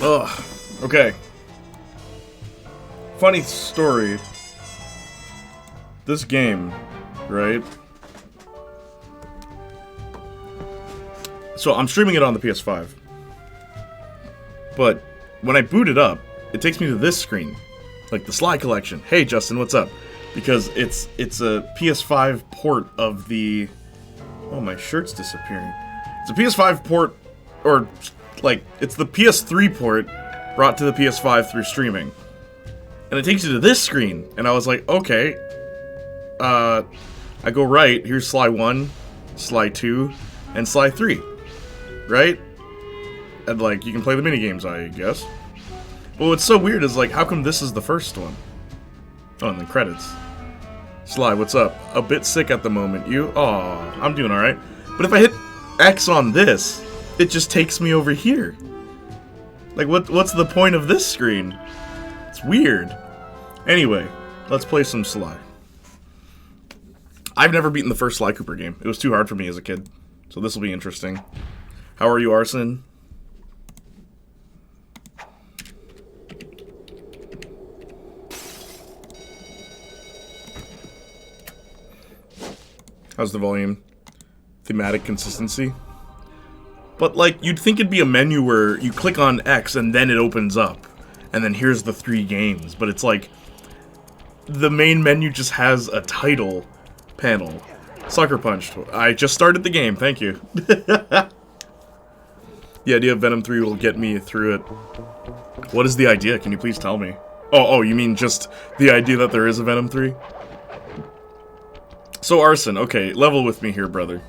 Ugh. Okay. Funny story. This game, right? So I'm streaming it on the PS5. But when I boot it up, it takes me to this screen. Like the Sly collection. Hey Justin, what's up? Because it's a PS5 port of the... Oh, my shirt's disappearing. It's a PS5 port, or like, it's the PS3 port brought to the PS5 through streaming. And it takes you to this screen. And I was like, okay. I go right, here's Sly 1, Sly 2, and Sly 3. Right? And like, you can play the minigames, I guess. But what's so weird is like, how come this is the first one? Oh, and the credits. Sly, what's up? A bit sick at the moment. You? Aw, I'm doing alright. But if I hit X on this, it just takes me over here. Like, what's the point of this screen? It's weird. Anyway, let's play some Sly. I've never beaten the first Sly Cooper game. It was too hard for me as a kid. So this will be interesting. How are you, Arson? How's the volume? Thematic consistency? But, like, you'd think it'd be a menu where you click on X and then it opens up. And then here's the 3 games. But it's like, the main menu just has a title panel. Sucker Punched. I just started the game, thank you. The idea of Venom 3 will get me through it. What is the idea? Can you please tell me? Oh, you mean just the idea that there is a Venom 3? So Arson, okay, level with me here, brother.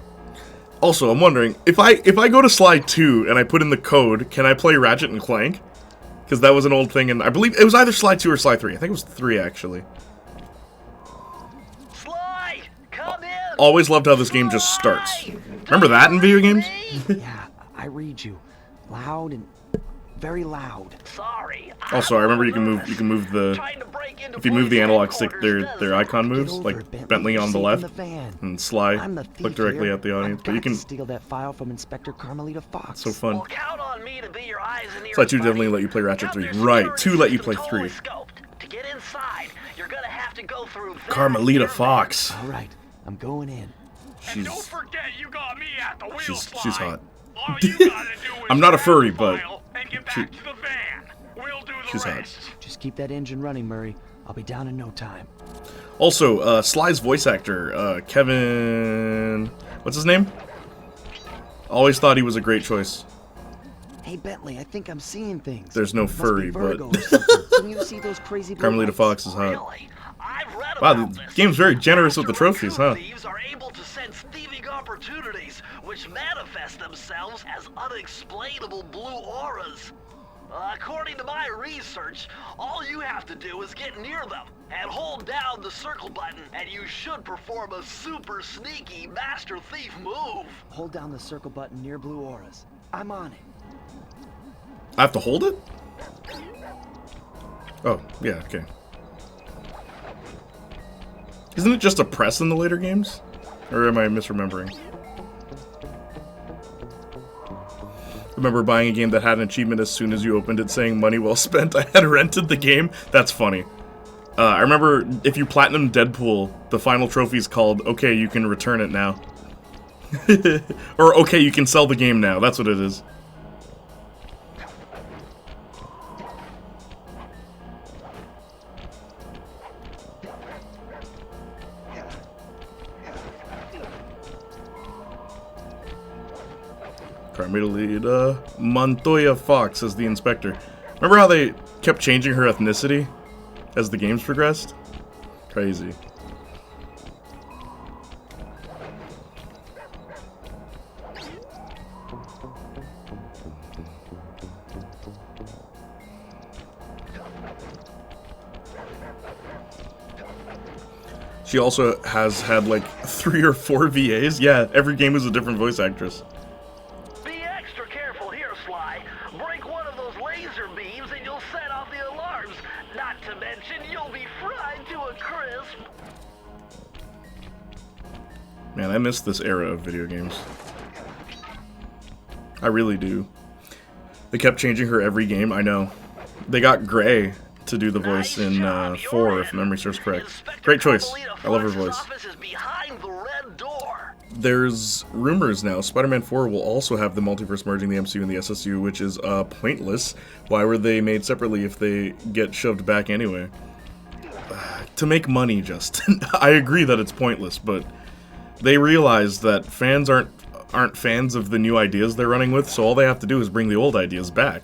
Also, I'm wondering, if I go to Sly 2 and I put in the code, can I play Ratchet and Clank? Because that was an old thing, and I believe it was either Sly 2 or Sly 3. I think it was 3, actually. Sly, come in. Always loved how this game just starts. Remember that in video games? Yeah, I read you. Loud and very loud. Sorry. Also, I remember you can move the... If you move the analog stick, their icon moves, like Bentley on the left, and Sly look directly at the audience. But you can steal that file from Inspector Carmelita Fox. So fun. Well, count on me to be your eyes and ears, Sly 2 definitely let you play Ratchet 3. Right, 2 let you play 3. To get inside, you're gonna have to go through Carmelita Fox. All right, I'm going in. And don't forget you got me at the wheel, she's hot. All you gotta do is I'm not a furry, but and get back to the van. We'll do the she's rest. hot. Just keep that engine running, Murray. I'll be down in no time. Also, Sly's voice actor, Kevin... What's his name? Always thought he was a great choice. Hey, Bentley, I think I'm seeing things. There's no Must be furry, Virgo but... or something. Can you see those crazy blue Carmelita lights? Fox is hot. Really? I've read Wow, about the this. game's very generous with the Master trophies, huh? raccoon thieves are able to sense thieving opportunities, which manifest themselves as unexplainable blue auras. According to my research, all you have to do is get near them and hold down the circle button, and you should perform a super sneaky master thief move. Hold down the circle button near blue auras. I'm on it. I have to hold it? Oh, yeah, okay. Isn't it just a press in the later games? Or am I misremembering? Remember buying a game that had an achievement as soon as you opened it saying money well spent? I had rented the game. That's funny. I remember if you platinum Deadpool, the final trophy's called, okay, you can return it now. Or, okay, you can sell the game now. That's what it is. Carmelita Montoya Fox as the inspector. Remember how they kept changing her ethnicity as the games progressed? Crazy. She also has had like 3 or 4 VAs. Yeah, every game is a different voice actress. thieves and you'll set off the alarms. Not to mention, you'll be fried to a crisp. Man, I miss this era of video games. I really do. They kept changing her every game, I know. They got Gray to do the voice in 4, if memory serves correct. Great choice. I love her voice. There's rumors now Spider-Man 4 will also have the multiverse merging the MCU and the SSU, which is pointless. Why were they made separately if they get shoved back anyway? To make money, Justin. I agree that it's pointless, but they realize that fans aren't fans of the new ideas they're running with, so all they have to do is bring the old ideas back.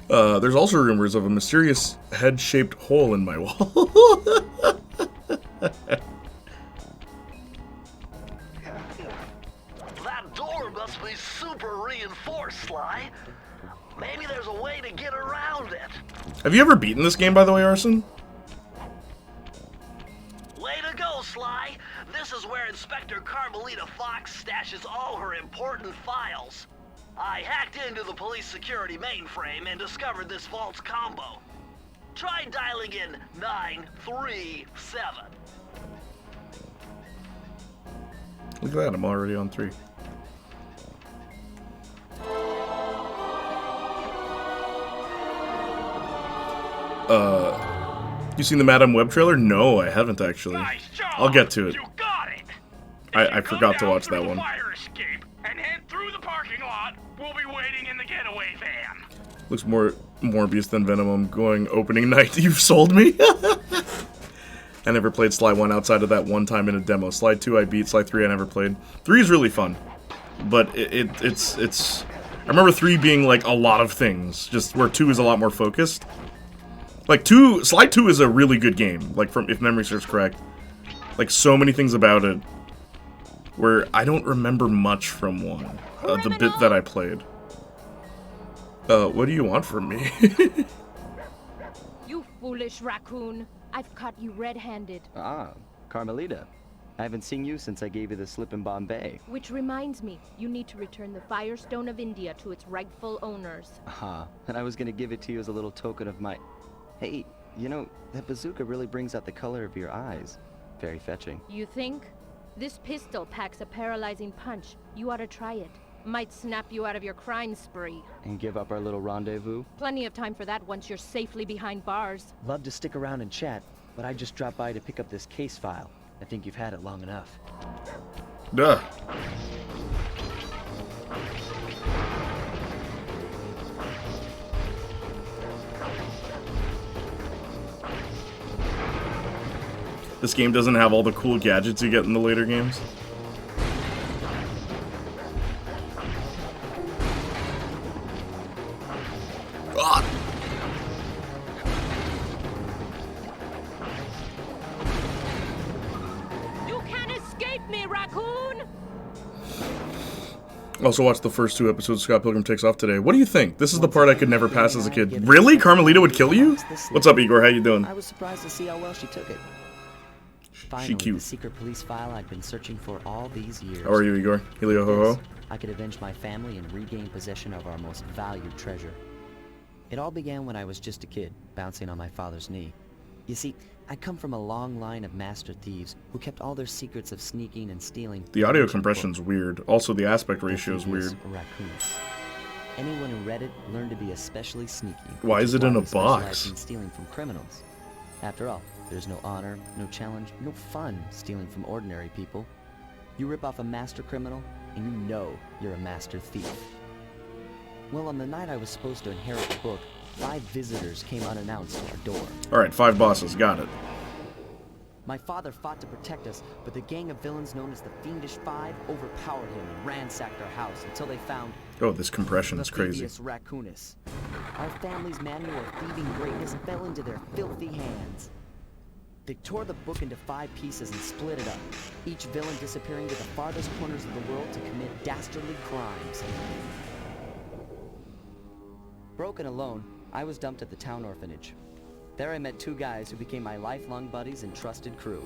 There's also rumors of a mysterious head-shaped hole in my wall. That door must be super reinforced, Sly. Maybe there's a way to get around it. Have you ever beaten this game, by the way, Arson? Way to go, Sly. This is where Inspector Carmelita Fox stashes all her important files. I hacked into the police security mainframe and discovered this vault's combo. Try dialing in 937. Look at that, I'm already on 3. You seen the Madame Web trailer? No, I haven't actually. Nice job. I'll get to it. You got it. I forgot to watch that one. Fire escape and head through the parking lot. We'll be waiting in the getaway van. Looks more Morbius than Venom. I'm going opening night. You've sold me. I never played Sly 1 outside of that one time in a demo. Sly 2 I beat. Sly 3 I never played. 3 is really fun, but it's. I remember 3 being like a lot of things, just where 2 is a lot more focused. Like Sly 2 is a really good game. Like if memory serves correct, like so many things about it, where I don't remember much from 1. The bit that I played. What do you want from me? You foolish raccoon. I've caught you red-handed. Ah, Carmelita. I haven't seen you since I gave you the slip in Bombay. Which reminds me, you need to return the Firestone of India to its rightful owners. And I was gonna give it to you as a little token of my... Hey, you know, that bazooka really brings out the color of your eyes. Very fetching. You think? This pistol packs a paralyzing punch. You ought to try it. Might snap you out of your crime spree. And give up our little rendezvous? Plenty of time for that once you're safely behind bars. Love to stick around and chat, but I just dropped by to pick up this case file. I think you've had it long enough. Duh. This game doesn't have all the cool gadgets you get in the later games. Ah! You can't escape me, raccoon! Also watched the first 2 episodes of Scott Pilgrim Takes Off today. What do you think? This is the part I could never pass as a kid. Really? Carmelita would kill you? What's up, Igor? How you doing? I was surprised to see how well she took it. Finally, She cute. the secret police file I'd been searching for all these years. How are you, Igor? Helio ho ho? I could avenge my family and regain possession of our most valued treasure. It all began when I was just a kid, bouncing on my father's knee. You see, I come from a long line of master thieves who kept all their secrets of sneaking and stealing. The audio compression's weird. Also, the aspect ratio is weird. Thievius Raccoonus. Anyone who read it learned to be especially sneaky. Why which is it in a we specialize box? in stealing from criminals. After all, there's no honor, no challenge, no fun stealing from ordinary people. You rip off a master criminal, and you know you're a master thief. Well, on the night I was supposed to inherit the book, 5 visitors came unannounced to our door. Alright, 5 bosses. Got it. My father fought to protect us, but the gang of villains known as the Fiendish Five overpowered him and ransacked our house until they found Oh, this compression the is crazy. Thievius Raccoonus. Our family's manual of thieving greatness fell into their filthy hands. They tore the book into 5 pieces and split it up, each villain disappearing to the farthest corners of the world to commit dastardly crimes. Broken alone, I was dumped at the town orphanage. There I met 2 guys who became my lifelong buddies and trusted crew.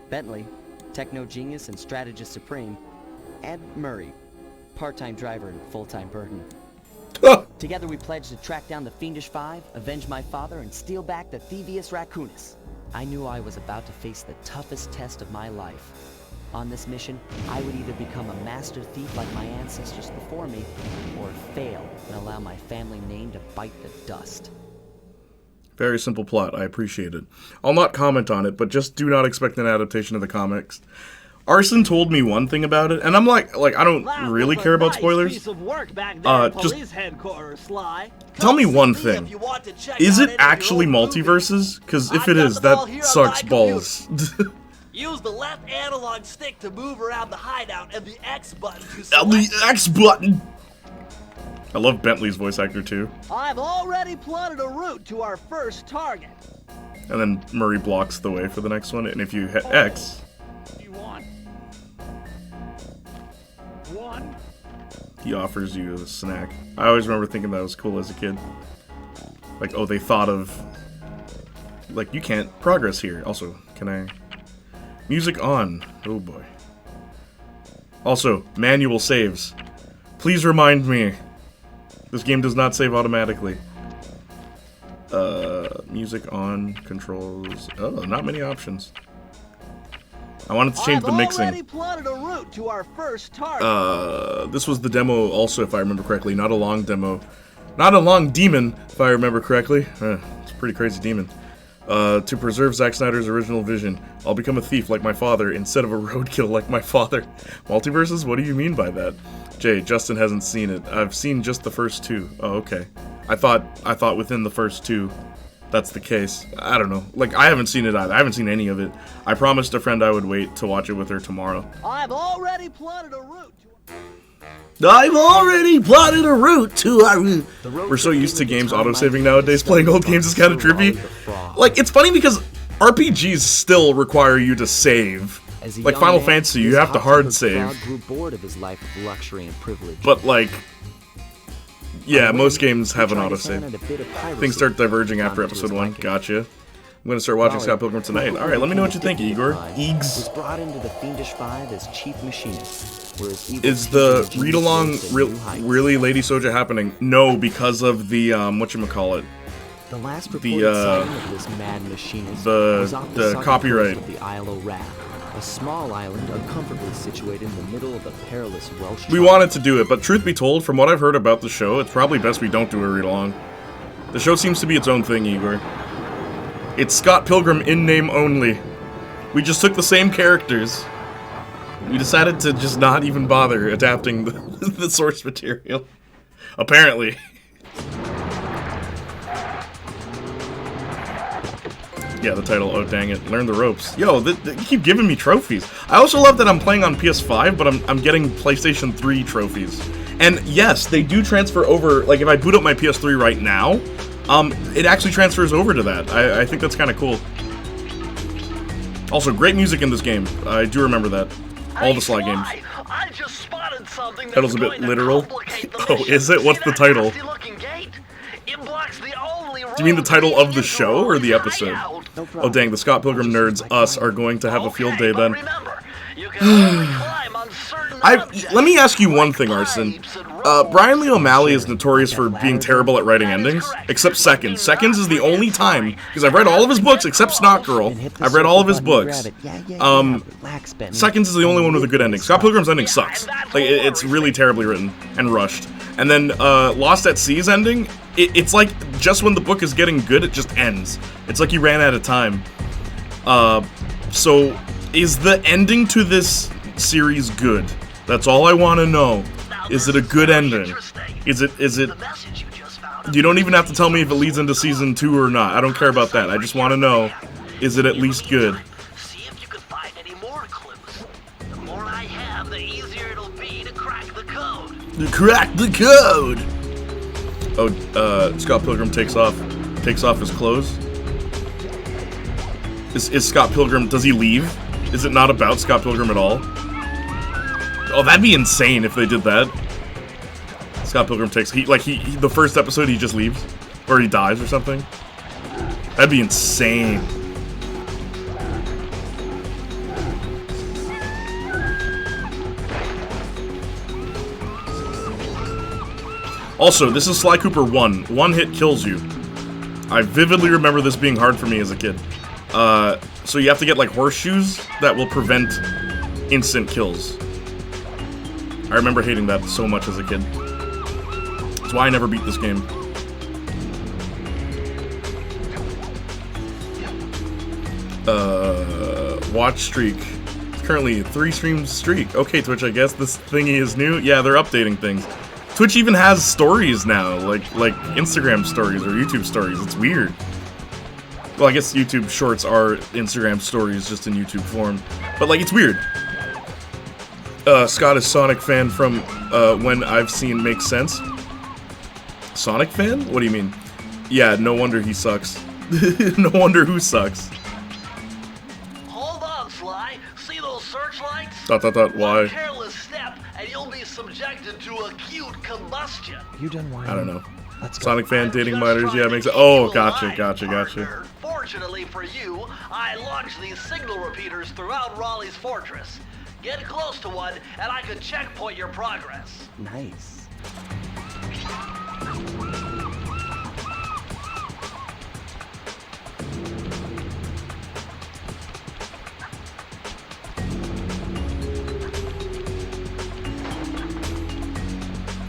Bentley, techno genius and strategist supreme, and Murray, part-time driver and full-time burden. Together we pledged to track down the Fiendish Five, avenge my father, and steal back the Thievius Raccoonus. I knew I was about to face the toughest test of my life. On this mission, I would either become a master thief like my ancestors before me, or fail and allow my family name to bite the dust. Very simple plot. I appreciate it. I'll not comment on it, but just do not expect an adaptation of the comics. Arson told me one thing about it, and I'm like I don't really care about spoilers. Just tell me one thing. Is it actually multiverses? Because if it is, that sucks balls. Use the left analog stick to move around the hideout and the X button to select. And the X button! I love Bentley's voice actor too. I've already plotted a route to our first target. And then Murray blocks the way for the next one, and if you hit X... You want? One? He offers you a snack. I always remember thinking that was cool as a kid. Like, oh, they thought of... Like, you can't progress here. Also, can I... Music on. Oh boy. Also, manual saves. Please remind me. This game does not save automatically. Music on, controls. Oh, not many options. I wanted to change the mixing. I've already plotted a route to our first target. This was the demo also, if I remember correctly. Not a long demo. Not a long demon, if I remember correctly. It's a pretty crazy demon. To preserve Zack Snyder's original vision, I'll become a thief like my father instead of a roadkill like my father. Multiverses? What do you mean by that? Jay, Justin hasn't seen it. I've seen just the first two. Oh, okay. I thought within the first two, that's the case. I don't know. Like, I haven't seen it either. I haven't seen any of it. I promised a friend I would wait to watch it with her tomorrow. I've already plotted a route. We're so used to games autosaving nowadays. Playing old games is kind of trippy. Like, it's funny because RPGs still require you to save. Like Final Fantasy, you have to hard save. But like, yeah, most games have an autosave. Things start diverging after episode 1. Gotcha. I'm gonna start watching Scott Pilgrim tonight. Alright, let me know what you think, Igor. Was brought into the Fiendish Five as chief machinist. Is the read-along really Lady Soja happening? No, because of the, whatchamacallit. The last reported sighting of this mad machinist was off the southern copyright. coast of the Isle of Wrath, a small island uncomfortably situated in the middle of the perilous Welsh. We wanted to do it, but truth be told, from what I've heard about the show, it's probably best we don't do a read-along. The show seems to be its own thing, Igor. It's Scott Pilgrim in name only. We just took the same characters. We decided to just not even bother adapting the source material. Apparently. Yeah, the title, oh dang it, Learn the Ropes. Yo, you keep giving me trophies. I also love that I'm playing on PS5, but I'm getting PlayStation 3 trophies. And yes, they do transfer over, like if I boot up my PS3 right now, it actually transfers over to that. I think that's kind of cool. Also, great music in this game. I do remember that. All the Sly games. I just spotted something Title's a bit literal. Oh, is it? What's the title? Do you mean the title of the show or the episode? Oh dang, the Scott Pilgrim nerds, us, are going to have a field day then. Let me ask you one thing, Arson. Brian Lee O'Malley is notorious for being terrible at writing endings, except Seconds. Seconds is the only time, because I've read all of his books except Snot Girl. I've read all of his books. Seconds is the only one with a good ending. Scott Pilgrim's ending sucks. Like, it's really terribly written and rushed. And then Lost at Sea's ending, it's like just when the book is getting good, it just ends. It's like he ran out of time. So, is the ending to this series good? That's all I want to know. Is it a good ending? Is it... You don't even have to tell me if it leads into season 2 or not. I don't care about that. I just want to know, is it at least good? See if you can find any more clues. The more I have, the easier it'll be to crack the code. Crack the code! Oh, Scott Pilgrim takes off his clothes. Is Scott Pilgrim, does he leave? Is it not about Scott Pilgrim at all? Oh, that'd be insane if they did that. Scott Pilgrim takes, the first episode he just leaves, or he dies or something. That'd be insane. Also, this is Sly Cooper 1. One hit kills you. I vividly remember this being hard for me as a kid. So you have to get like horseshoes that will prevent instant kills. I remember hating that so much as a kid. That's why I never beat this game. Watch streak. It's currently a 3-stream streak. Okay, Twitch, I guess this thingy is new. Yeah, they're updating things. Twitch even has stories now, like Instagram stories or YouTube stories. It's weird. Well, I guess YouTube Shorts are Instagram stories, just in YouTube form. But, like, it's weird. Scott is Sonic fan from when I've seen Makes Sense. Sonic fan? What do you mean? Yeah, no wonder he sucks. No wonder who sucks. Hold on, Sly. See those searchlights? Why? One careless step, and you'll be subjected to acute combustion. You done worrying? I don't know. Let's go. Sonic fan dating Just minors, trying yeah, to makes keep it. Oh, you gotcha. alive, partner. Fortunately for you, I launched these signal repeaters throughout Raleigh's fortress. Get close to one, and I could checkpoint your progress. Nice.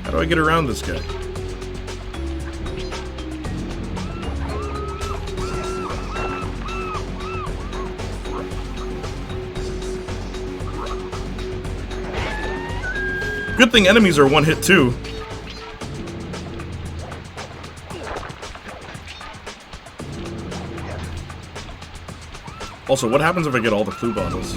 How do I get around this guy? Good thing enemies are one hit too. Also, what happens if I get all the clue bottles?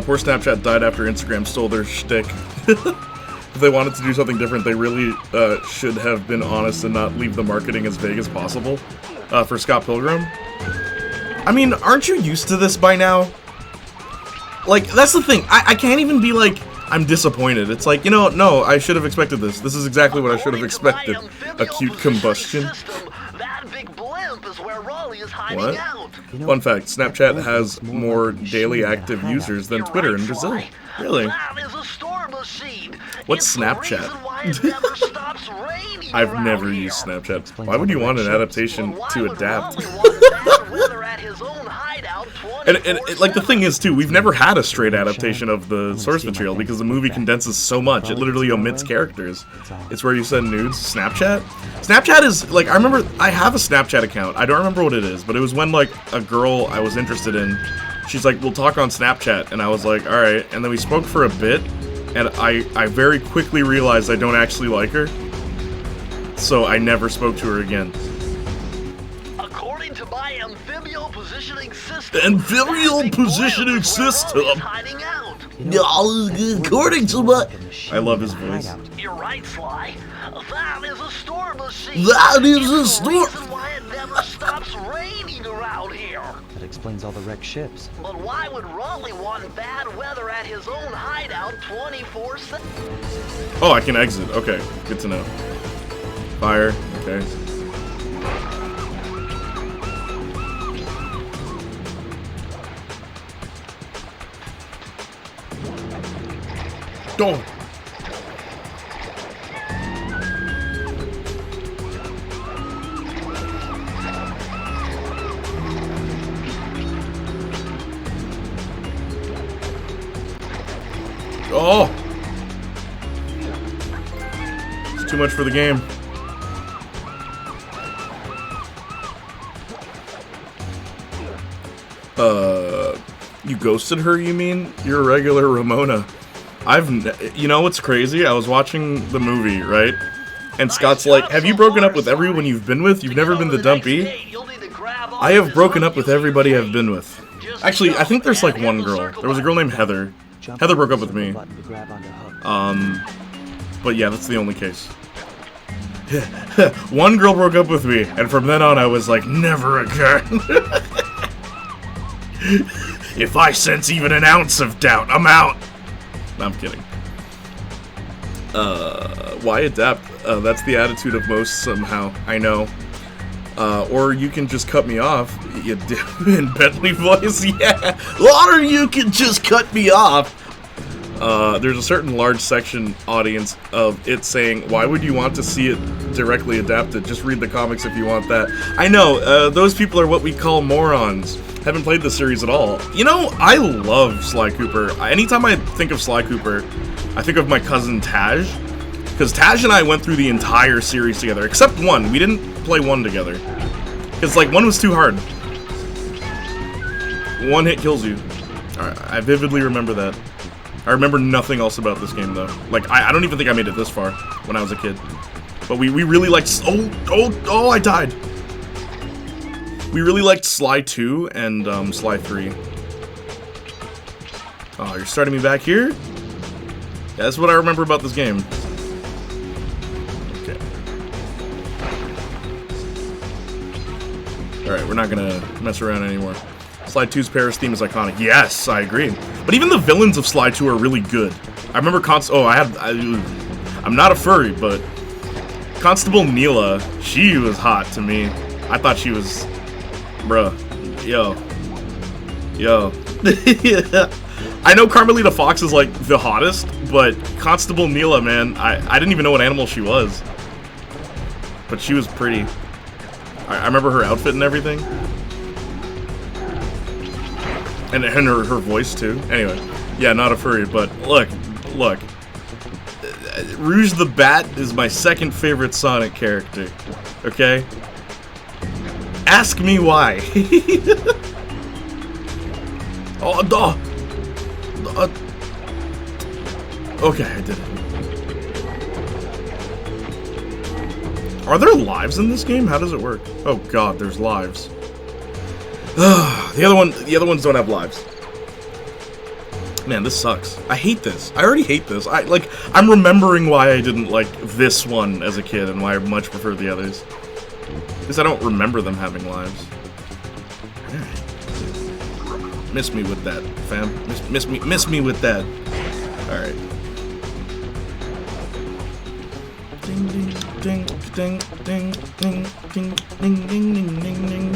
Poor Snapchat died after Instagram stole their shtick. If they wanted to do something different, they really should have been honest and not leave the marketing as vague as possible. For Scott Pilgrim. I mean, aren't you used to this by now? Like, that's the thing. I can't even be like, I'm disappointed. It's like, you know, no, I should have expected this. This is exactly what I should have expected. Acute combustion. That big blimp is where Raleigh is hiding What? out. Fun fact, Snapchat has more daily active users than Twitter in Brazil. Really? That is a storm machine. What's It's the Snapchat? reason why it never stops raining I've around never here. used Snapchat. Why would you want an adaptation But why to would adapt? Raleigh want bad weather at his own hideout And like the thing is too, we've never had a straight adaptation of the source material because the movie condenses so much. It literally omits characters. It's where you send nudes. Snapchat? Snapchat is like, I remember I have a Snapchat account. I don't remember what it is, but it was when like a girl I was interested in, she's like, we'll talk on Snapchat, and I was like, all right. And then we spoke for a bit, and I very quickly realized I don't actually like her, so I never spoke to her again. According to my amphibio positioning system. Amphibial that big positioning blimp is where system. Raleigh is hiding out. According to my... I love his voice. You're right, Sly. That is a storm machine. That is a It's storm- the reason why it never stops raining around here. That explains all the wrecked ships. But why would Raleigh want bad weather at his own hideout 24/7? Oh, I can exit. Okay, good to know. Fire. Okay. Don't. Oh! It's too much for the game. You ghosted her, you mean? You're a regular Ramona. You know what's crazy? I was watching the movie, right? And Scott's like, have you broken up with everyone you've been with? You've never been the dumpy? I have broken up with everybody I've been with. Actually, I think there's like one girl. There was a girl named Heather. Heather broke up with me. But yeah, that's the only case. One girl broke up with me, and from then on I was like, never again. If I sense even an ounce of doubt, I'm out. No, I'm kidding. Why adapt? That's the attitude of most somehow. I know. Or you can just cut me off. You do in Bentley voice, yeah. Or you can just cut me off. There's a certain large section audience of it saying, why would you want to see it directly adapted? Just read the comics if you want that. I know, those people are what we call morons. Haven't played the series at all. You know, I love Sly Cooper. Anytime I think of Sly Cooper, I think of my cousin Taj. Because Taj and I went through the entire series together, except one. We didn't play one together. Because, like, one was too hard. One hit kills you. I vividly remember that. I remember nothing else about this game, though. Like, I don't even think I made it this far when I was a kid. But we really liked... Oh, I died! We really liked Sly 2 and Sly 3. Oh, you're starting me back here? Yeah, that's what I remember about this game. Okay. Alright, we're not gonna mess around anymore. Sly 2's Paris theme is iconic. Yes, I agree. But even the villains of Sly 2 are really good. I remember I'm not a furry, but Constable Neela, she was hot to me. I thought she was... Bruh. Yo. I know Carmelita Fox is, like, the hottest, but Constable Neela, man, I didn't even know what animal she was. But she was pretty. I remember her outfit and everything. And her voice, too. Anyway, yeah, not a furry, but look. Rouge the Bat is my second favorite Sonic character, okay? Ask me why. Okay, I did it. Are there lives in this game? How does it work? Oh god, there's lives. The other ones don't have lives. Man, this sucks. I hate this. I already hate this. I'm remembering why I didn't like this one as a kid and why I much prefer the others. Because I don't remember them having lives. Alright. Miss me with that, fam. Miss me with that. Alright. Ding ding ding ding ding ding ding ding ding ding ding.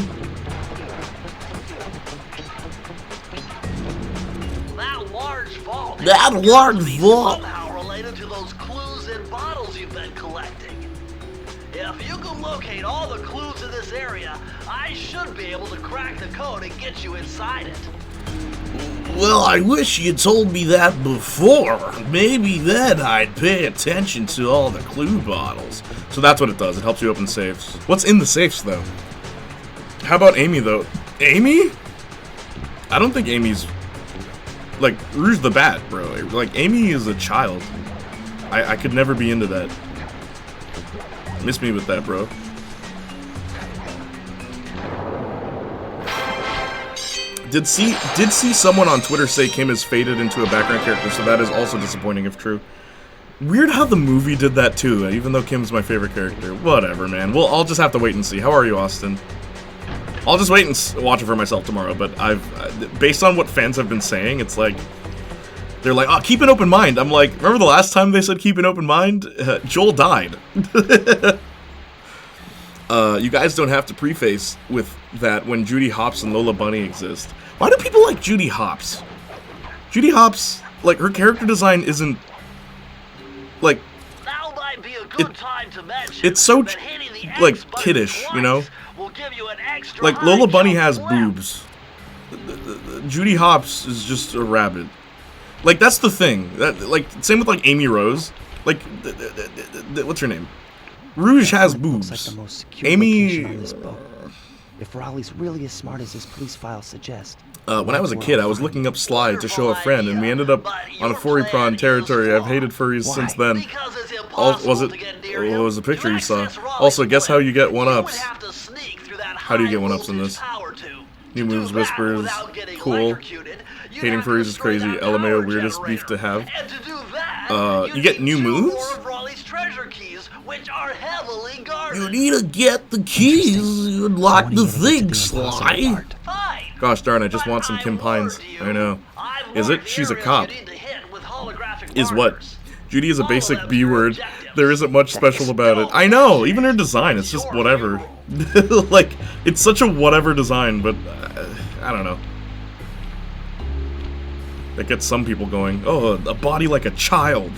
That large vault somehow related to those clues and bottles you've been collecting. If you can locate all the clues in this area, I should be able to crack the code and get you inside it. Well, I wish you told me that before. Maybe then I'd pay attention to all the clue bottles. So that's what it does. It helps you open safes. What's in the safes, though? How about Amy, though? Amy? I don't think Amy's... Like, Rouge the Bat, bro. Like, Amy is a child. I could never be into that. Miss me with that, bro. Did see someone on Twitter say Kim is faded into a background character, so that is also disappointing if true. Weird how the movie did that too, even though Kim's my favorite character. Whatever, man. Well, I'll just have to wait and see. How are you, Austin? I'll just wait and watch it for myself tomorrow, but based on what fans have been saying, it's like, they're like, oh, keep an open mind. I'm like, remember the last time they said keep an open mind? Joel died. You guys don't have to preface with that when Judy Hopps and Lola Bunny exist. Why do people like Judy Hopps? Judy Hopps, like, her character design isn't, like, now might be a good time to mention it's so, that hitting the like, X button kiddish, you know? will give you an extra Like, high Lola Bunny jump has left. boobs. Judy Hopps is just a rabbit. Like, that's the thing. Like, same with, like, Amy Rose. Like, what's her name? Rouge has boobs. Looks like the most secure Amy... location on this boat. If Raleigh's really as smart as his police files suggest. When I was a kid, I was looking up Sly to show a friend, and we ended up on a furry prawn territory. I've hated furries since then. Because it's Was impossible it? to get near What him. was the picture To you saw? access Raleigh's Also, guess how you get plan, you would one-ups. have to sneak through that How do you high get one-ups in voltage this? power tube. New To do moves, that whispers, without getting cool. electrocuted, you'd Hating have to furries is destroy crazy. that LMAO, power weirdest beef to have. And to do that, You get need new 2 moves? more of Raleigh's treasure keys, which are heavily guarded. You need to get the keys. You unlock What are the you gonna thing, get to do impossible Sly. part? Fine. Gosh darn, I just But want some Kim Pines. warned you. I know. I've Is it? marked She's a areas cop. you need to hit with holographic Is what? markers. Judy is a basic B word. There isn't much special about it. I know, even her design, it's just whatever. Like, it's such a whatever design, but I don't know. That gets some people going. Oh, a body like a child.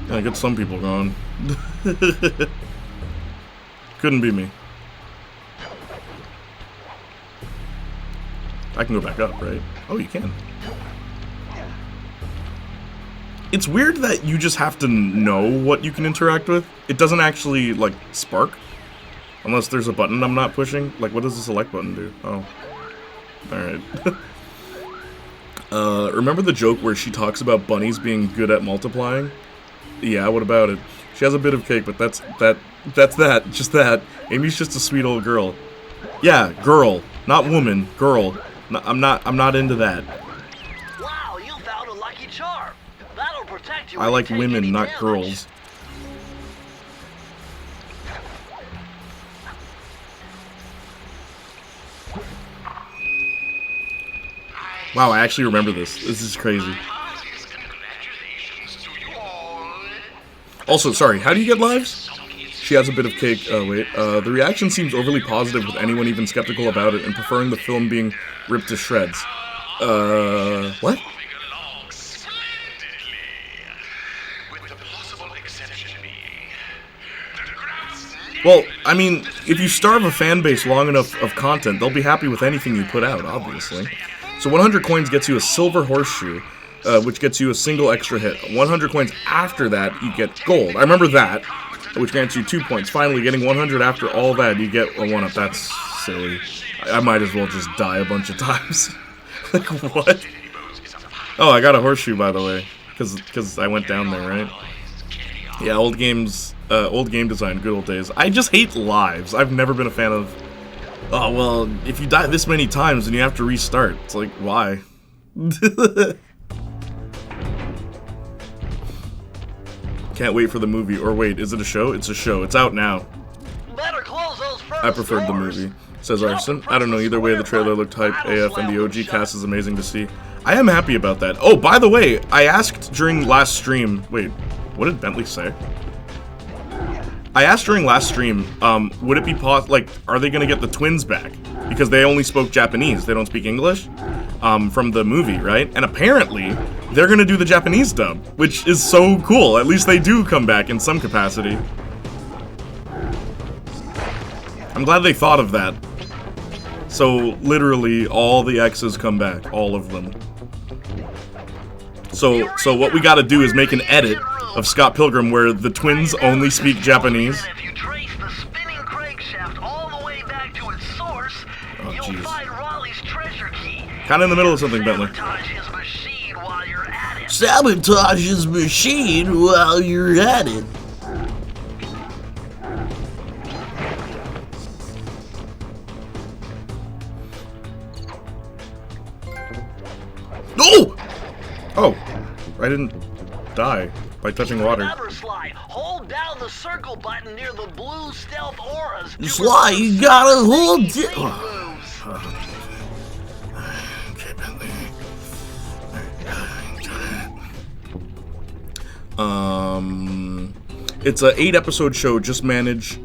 Yeah, it gets some people going. Couldn't be me. I can go back up, right? Oh, you can. It's weird that you just have to know what you can interact with. It doesn't actually, like, spark. Unless there's a button I'm not pushing. Like, what does the select button do? Oh. Alright. Remember the joke where she talks about bunnies being good at multiplying? Yeah, what about it? She has a bit of cake, but that's that. Just that. Amy's just a sweet old girl. Yeah, girl. Not woman. Girl. No, I'm not into that. Wow, you found a lucky charm. That'll protect you. I like women, not girls. Wow, I actually remember this. This is crazy. Also, sorry, how do you get lives? She has a bit of cake. Oh, wait. The reaction seems overly positive with anyone even skeptical about it and preferring the film being ripped to shreds. What? Well, I mean, if you starve a fan base long enough of content, they'll be happy with anything you put out, obviously. So 100 coins gets you a silver horseshoe, which gets you a single extra hit. 100 coins after that, you get gold. I remember that, which grants you 2 points. Finally, getting 100 after all that, you get a 1-up. That's silly. I might as well just die a bunch of times. Like, what? Oh, I got a horseshoe, by the way, because I went down there, right? Yeah, old game design, good old days. I just hate lives. I've never been a fan of... Oh, well, if you die this many times, then you have to restart. It's like, why? Can't wait for the movie. Or wait, is it a show? It's a show. It's out now. Better close those front I preferred the doors. movie, says Arson. I don't know, either way, the trailer looked hype AF and the OG cast is amazing to see. I am happy about that. Oh, by the way, I asked during last stream... Wait, what did Bentley say? I asked during last stream, would it be like, are they gonna get the twins back? Because they only spoke Japanese, they don't speak English, from the movie, right? And apparently, they're gonna do the Japanese dub, which is so cool. At least they do come back in some capacity. I'm glad they thought of that. So, literally, all the X's come back, all of them. So what we gotta do is make an edit of Scott Pilgrim where the twins only speak Japanese. If you trace the spinning crankshaft all the way back to its source, you'll jeez. find Raleigh's treasure key. Kinda in the middle of something, Bentley. Sabotage his machine while you're at it. Sabotage his machine while you're at it. No! Oh, I didn't die by touching water. Remember, Sly, hold down the circle button near the blue stealth auras. to Sly, you reverse gotta the hold sneaky it. moves. Okay, Bentley. It's a 8-episode show. Just manage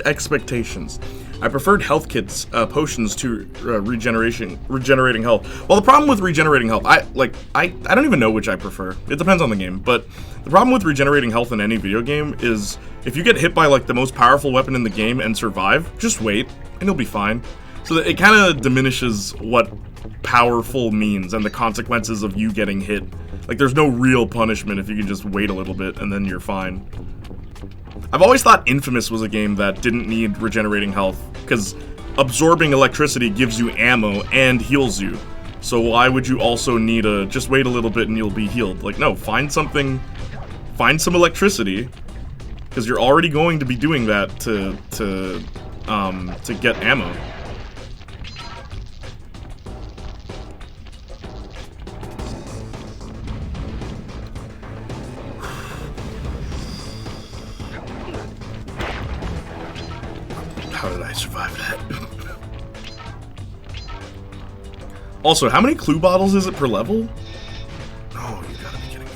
expectations. I preferred health kits, potions to regenerating health. Well, the problem with regenerating health, I don't even know which I prefer. It depends on the game, but the problem with regenerating health in any video game is if you get hit by like the most powerful weapon in the game and survive, just wait and you'll be fine. So that it kind of diminishes what powerful means and the consequences of you getting hit. Like there's no real punishment if you can just wait a little bit and then you're fine. I've always thought Infamous was a game that didn't need regenerating health, because absorbing electricity gives you ammo and heals you. So why would you also need just wait a little bit and you'll be healed? Like, no, find some electricity, because you're already going to be doing that to get ammo. How did I survive that? Also, how many clue bottles is it per level? Oh, you gotta be kidding me.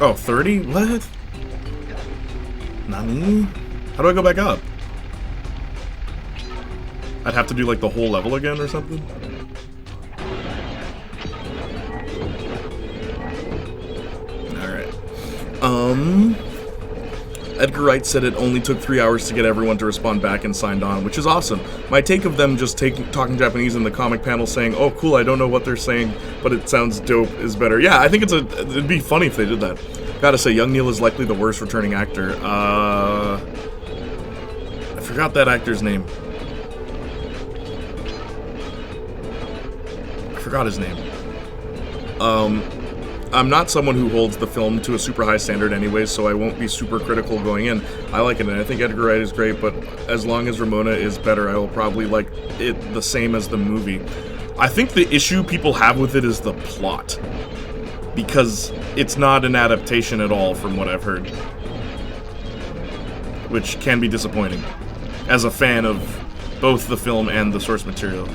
Oh, 30? What? Nani? How do I go back up? I'd have to do like the whole level again or something? Alright. Edgar Wright said it only took 3 hours to get everyone to respond back and signed on, which is awesome. My take of them just talking Japanese in the comic panel saying, oh cool, I don't know what they're saying, but it sounds dope is better. Yeah, I think it'd be funny if they did that. Gotta say, Young Neil is likely the worst returning actor. I forgot that actor's name. I forgot his name. I'm not someone who holds the film to a super high standard anyways, so I won't be super critical going in. I like it, and I think Edgar Wright is great, but as long as Ramona is better, I will probably like it the same as the movie. I think the issue people have with it is the plot, because it's not an adaptation at all from what I've heard, which can be disappointing as a fan of both the film and the source material.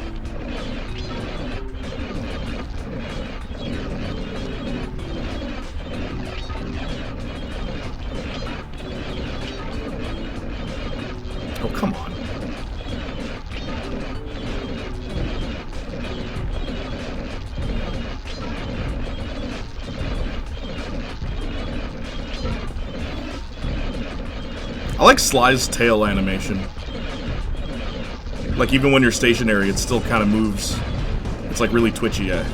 Oh, come on. I like Sly's tail animation. Like, even when you're stationary, it still kind of moves. It's like really twitchy, yeah.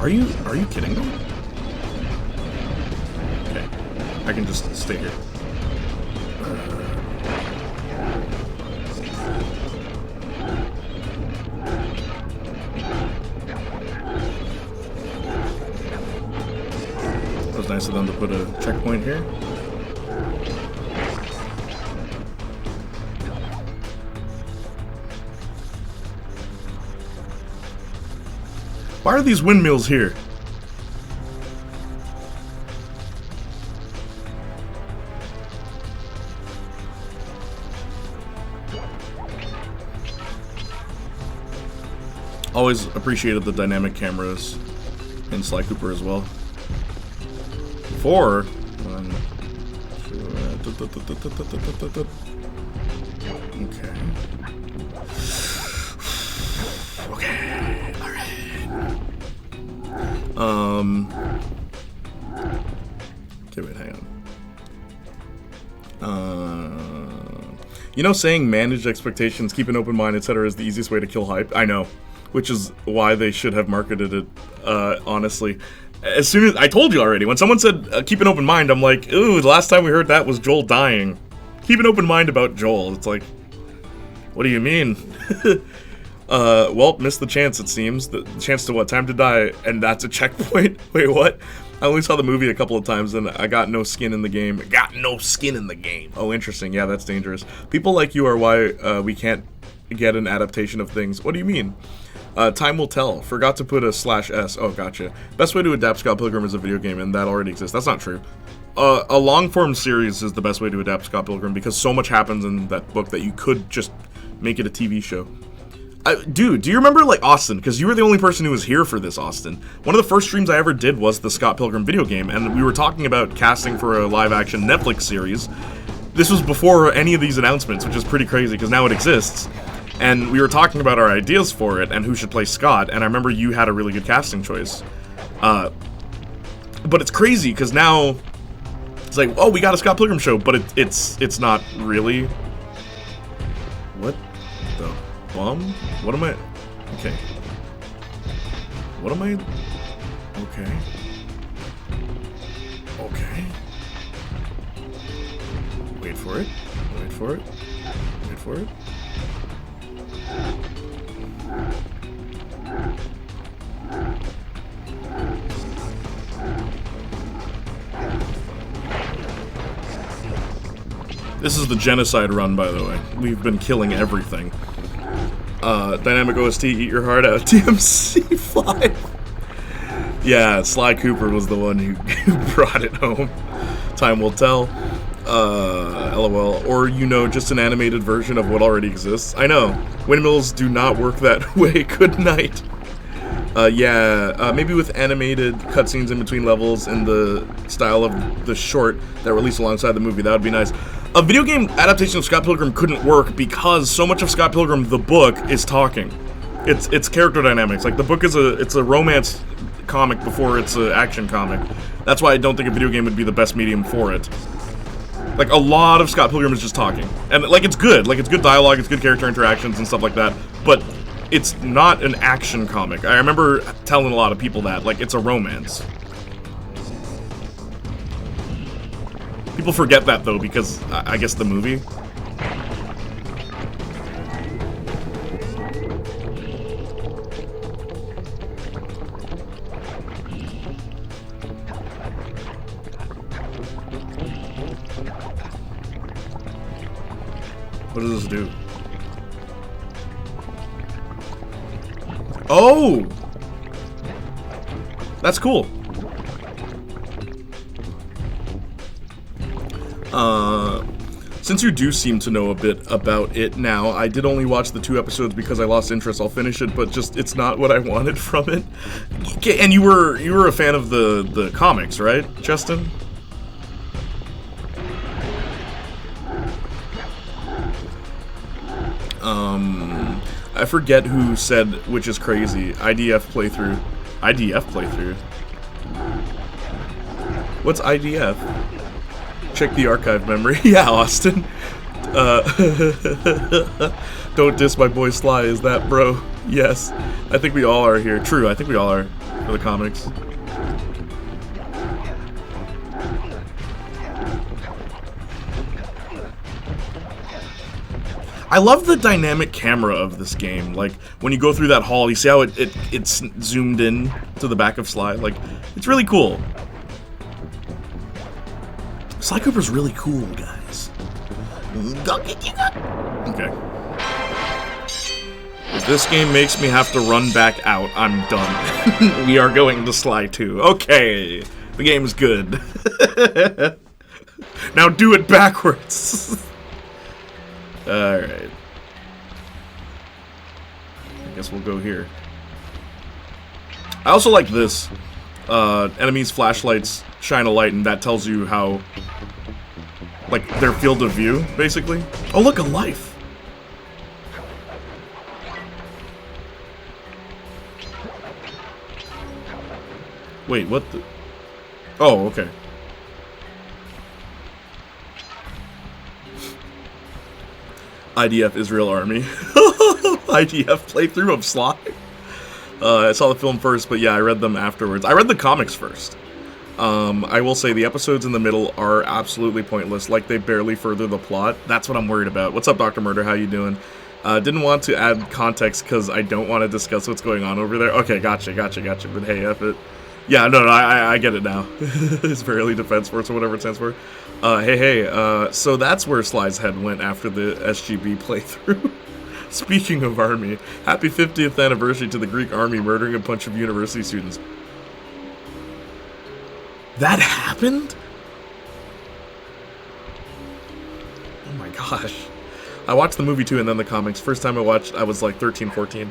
Are you kidding me? Okay. I can just stay here. It was nice of them to put a checkpoint here. Why are these windmills here? Always appreciated the dynamic cameras in Sly Cooper as well. 4. 1, 2, okay. Okay. Alright. Okay, wait, hang on. You know, saying manage expectations, keep an open mind, etc. is the easiest way to kill hype? I know. Which is why they should have marketed it, honestly. As soon as I told you already, when someone said keep an open mind, I'm like, ooh, the last time we heard that was Joel dying. Keep an open mind about Joel. It's like, what do you mean? Well, missed the chance, it seems. The chance to what? Time to die, and that's a checkpoint? Wait, what? I only saw the movie a couple of times, and I got no skin in the game. Got no skin in the game. Oh, interesting. Yeah, that's dangerous. People like you are why we can't get an adaptation of things. What do you mean? Time will tell. Forgot to put a /S. Oh, gotcha. Best way to adapt Scott Pilgrim is a video game, and that already exists. That's not true. A long-form series is the best way to adapt Scott Pilgrim, because so much happens in that book that you could just make it a TV show. Dude, do you remember, like, Austin? Because you were the only person who was here for this, Austin. One of the first streams I ever did was the Scott Pilgrim video game, and we were talking about casting for a live-action Netflix series. This was before any of these announcements, which is pretty crazy, because now it exists. And we were talking about our ideas for it and who should play Scott, and I remember you had a really good casting choice. But it's crazy, because now it's like, oh, we got a Scott Pilgrim show, but it's not really. What the bum? What am I? Okay. What am I? Okay. Okay. Wait for it. Wait for it. Wait for it. This is the genocide run, by the way. We've been killing everything. Dynamic OST, eat your heart out. TMC5. Yeah, Sly Cooper was the one who brought it home. Time will tell. LOL. Or, you know, just an animated version of what already exists. I know. Windmills do not work that way. Good night. Maybe with animated cutscenes in between levels in the style of the short that released alongside the movie. That would be nice. A video game adaptation of Scott Pilgrim couldn't work because so much of Scott Pilgrim, the book, is talking. It's character dynamics. Like, the book is a romance comic before it's an action comic. That's why I don't think a video game would be the best medium for it. Like, a lot of Scott Pilgrim is just talking. And, like, it's good. Like, it's good dialogue, it's good character interactions and stuff like that. But it's not an action comic. I remember telling a lot of people that. Like, it's a romance. People forget that, though, because, I guess, the movie. What does this do? Oh! That's cool. Since you do seem to know a bit about it now, I did only watch the 2 episodes because I lost interest. I'll finish it, but just it's not what I wanted from it. And you were a fan of the comics, right, Justin? I forget who said, which is crazy. IDF playthrough. IDF playthrough? What's IDF? Check the archive memory. Yeah, Austin. Don't diss my boy Sly, is that bro? Yes. I think we all are here. True, I think we all are for the comics. I love the dynamic camera of this game. Like, when you go through that hall, you see how it's zoomed in to the back of Sly? Like, it's really cool. Sly Cooper's really cool, guys. Okay. If this game makes me have to run back out, I'm done. We are going to Sly 2. Okay. The game's good. Now do it backwards. Alright. I guess we'll go here. I also like this. Enemies' flashlights shine a light, and that tells you how, like, their field of view, basically. Oh, look, a life! Wait, what the... Oh, okay. IDF Israel Army. IDF playthrough of Sly. I saw the film first, but yeah, I read them afterwards. I read the comics first. I will say the episodes in the middle are absolutely pointless. Like, they barely further the plot. That's what I'm worried about. What's up, Dr. Murder? How you doing? Didn't want to add context because I don't want to discuss what's going on over there. Okay, gotcha. But hey, F it. Yeah, no, I get it now. Israeli Defense Force or whatever it stands for. So that's where Sly's head went after the SGB playthrough. Speaking of army, happy 50th anniversary to the Greek army murdering a bunch of university students. That happened? Oh my gosh. I watched the movie too and then the comics. First time I watched, I was like 13, 14.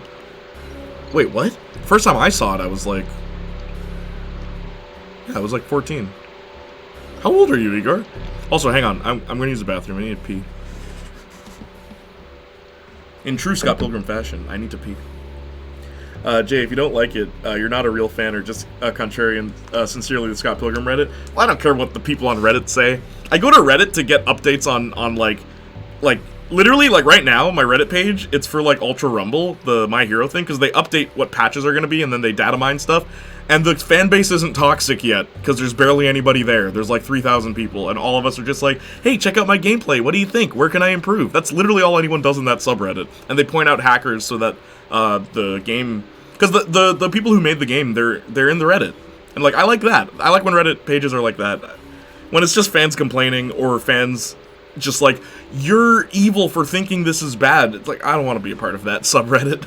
Wait, what? First time I saw it, I was like... Yeah, I was like 14. How old are you, Igor? Also, hang on. I'm going to use the bathroom. I need to pee. In true Scott Pilgrim fashion, I need to pee. Jay, if you don't like it, you're not a real fan or just a contrarian. Sincerely, the Scott Pilgrim Reddit. Well, I don't care what the people on Reddit say. I go to Reddit to get updates on like, literally, like, right now, my Reddit page, it's for, like, Ultra Rumble, the My Hero thing, because they update what patches are going to be, and then they data mine stuff. And the fan base isn't toxic yet, because there's barely anybody there. There's like 3,000 people, and all of us are just like, hey, check out my gameplay, what do you think? Where can I improve? That's literally all anyone does in that subreddit. And they point out hackers so that the game... Because the people who made the game, they're in the Reddit. And, like, I like that. I like when Reddit pages are like that. When it's just fans complaining, or fans just like, you're evil for thinking this is bad. It's like, I don't want to be a part of that subreddit.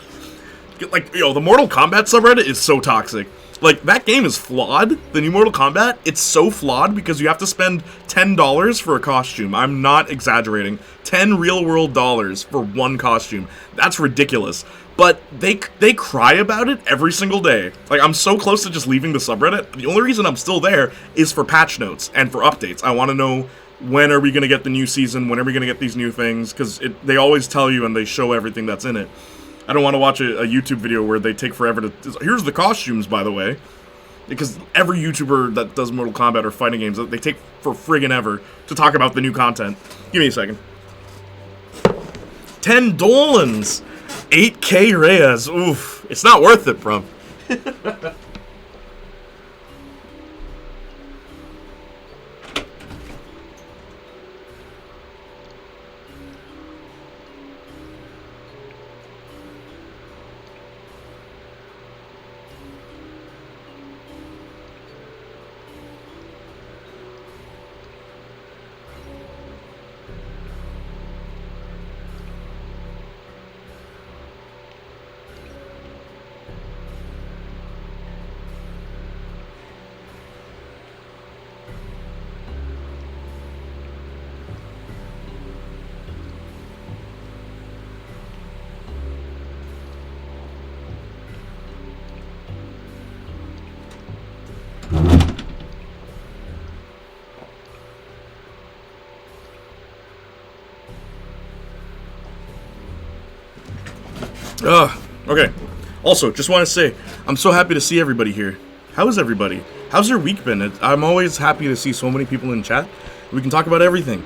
Like, yo, the Mortal Kombat subreddit is so toxic. Like, that game is flawed. The new Mortal Kombat, it's so flawed because you have to spend $10 for a costume. I'm not exaggerating. 10 real-world dollars for one costume. That's ridiculous. but they cry about it every single day. Like, I'm so close to just leaving the subreddit. The only reason I'm still there is for patch notes and for updates. I want to know, when are we going to get the new season? When are we going to get these new things? Because they always tell you and they show everything that's in it. I don't want to watch a YouTube video where they take forever to... Here's the costumes, by the way. Because every YouTuber that does Mortal Kombat or fighting games, they take for friggin' ever to talk about the new content. Give me a second. 10 Dolans! 8K Reyes. Oof. It's not worth it, bro. Okay. Also, just want to say, I'm so happy to see everybody here. How is everybody? How's your week been? I'm always happy to see so many people in chat. We can talk about everything.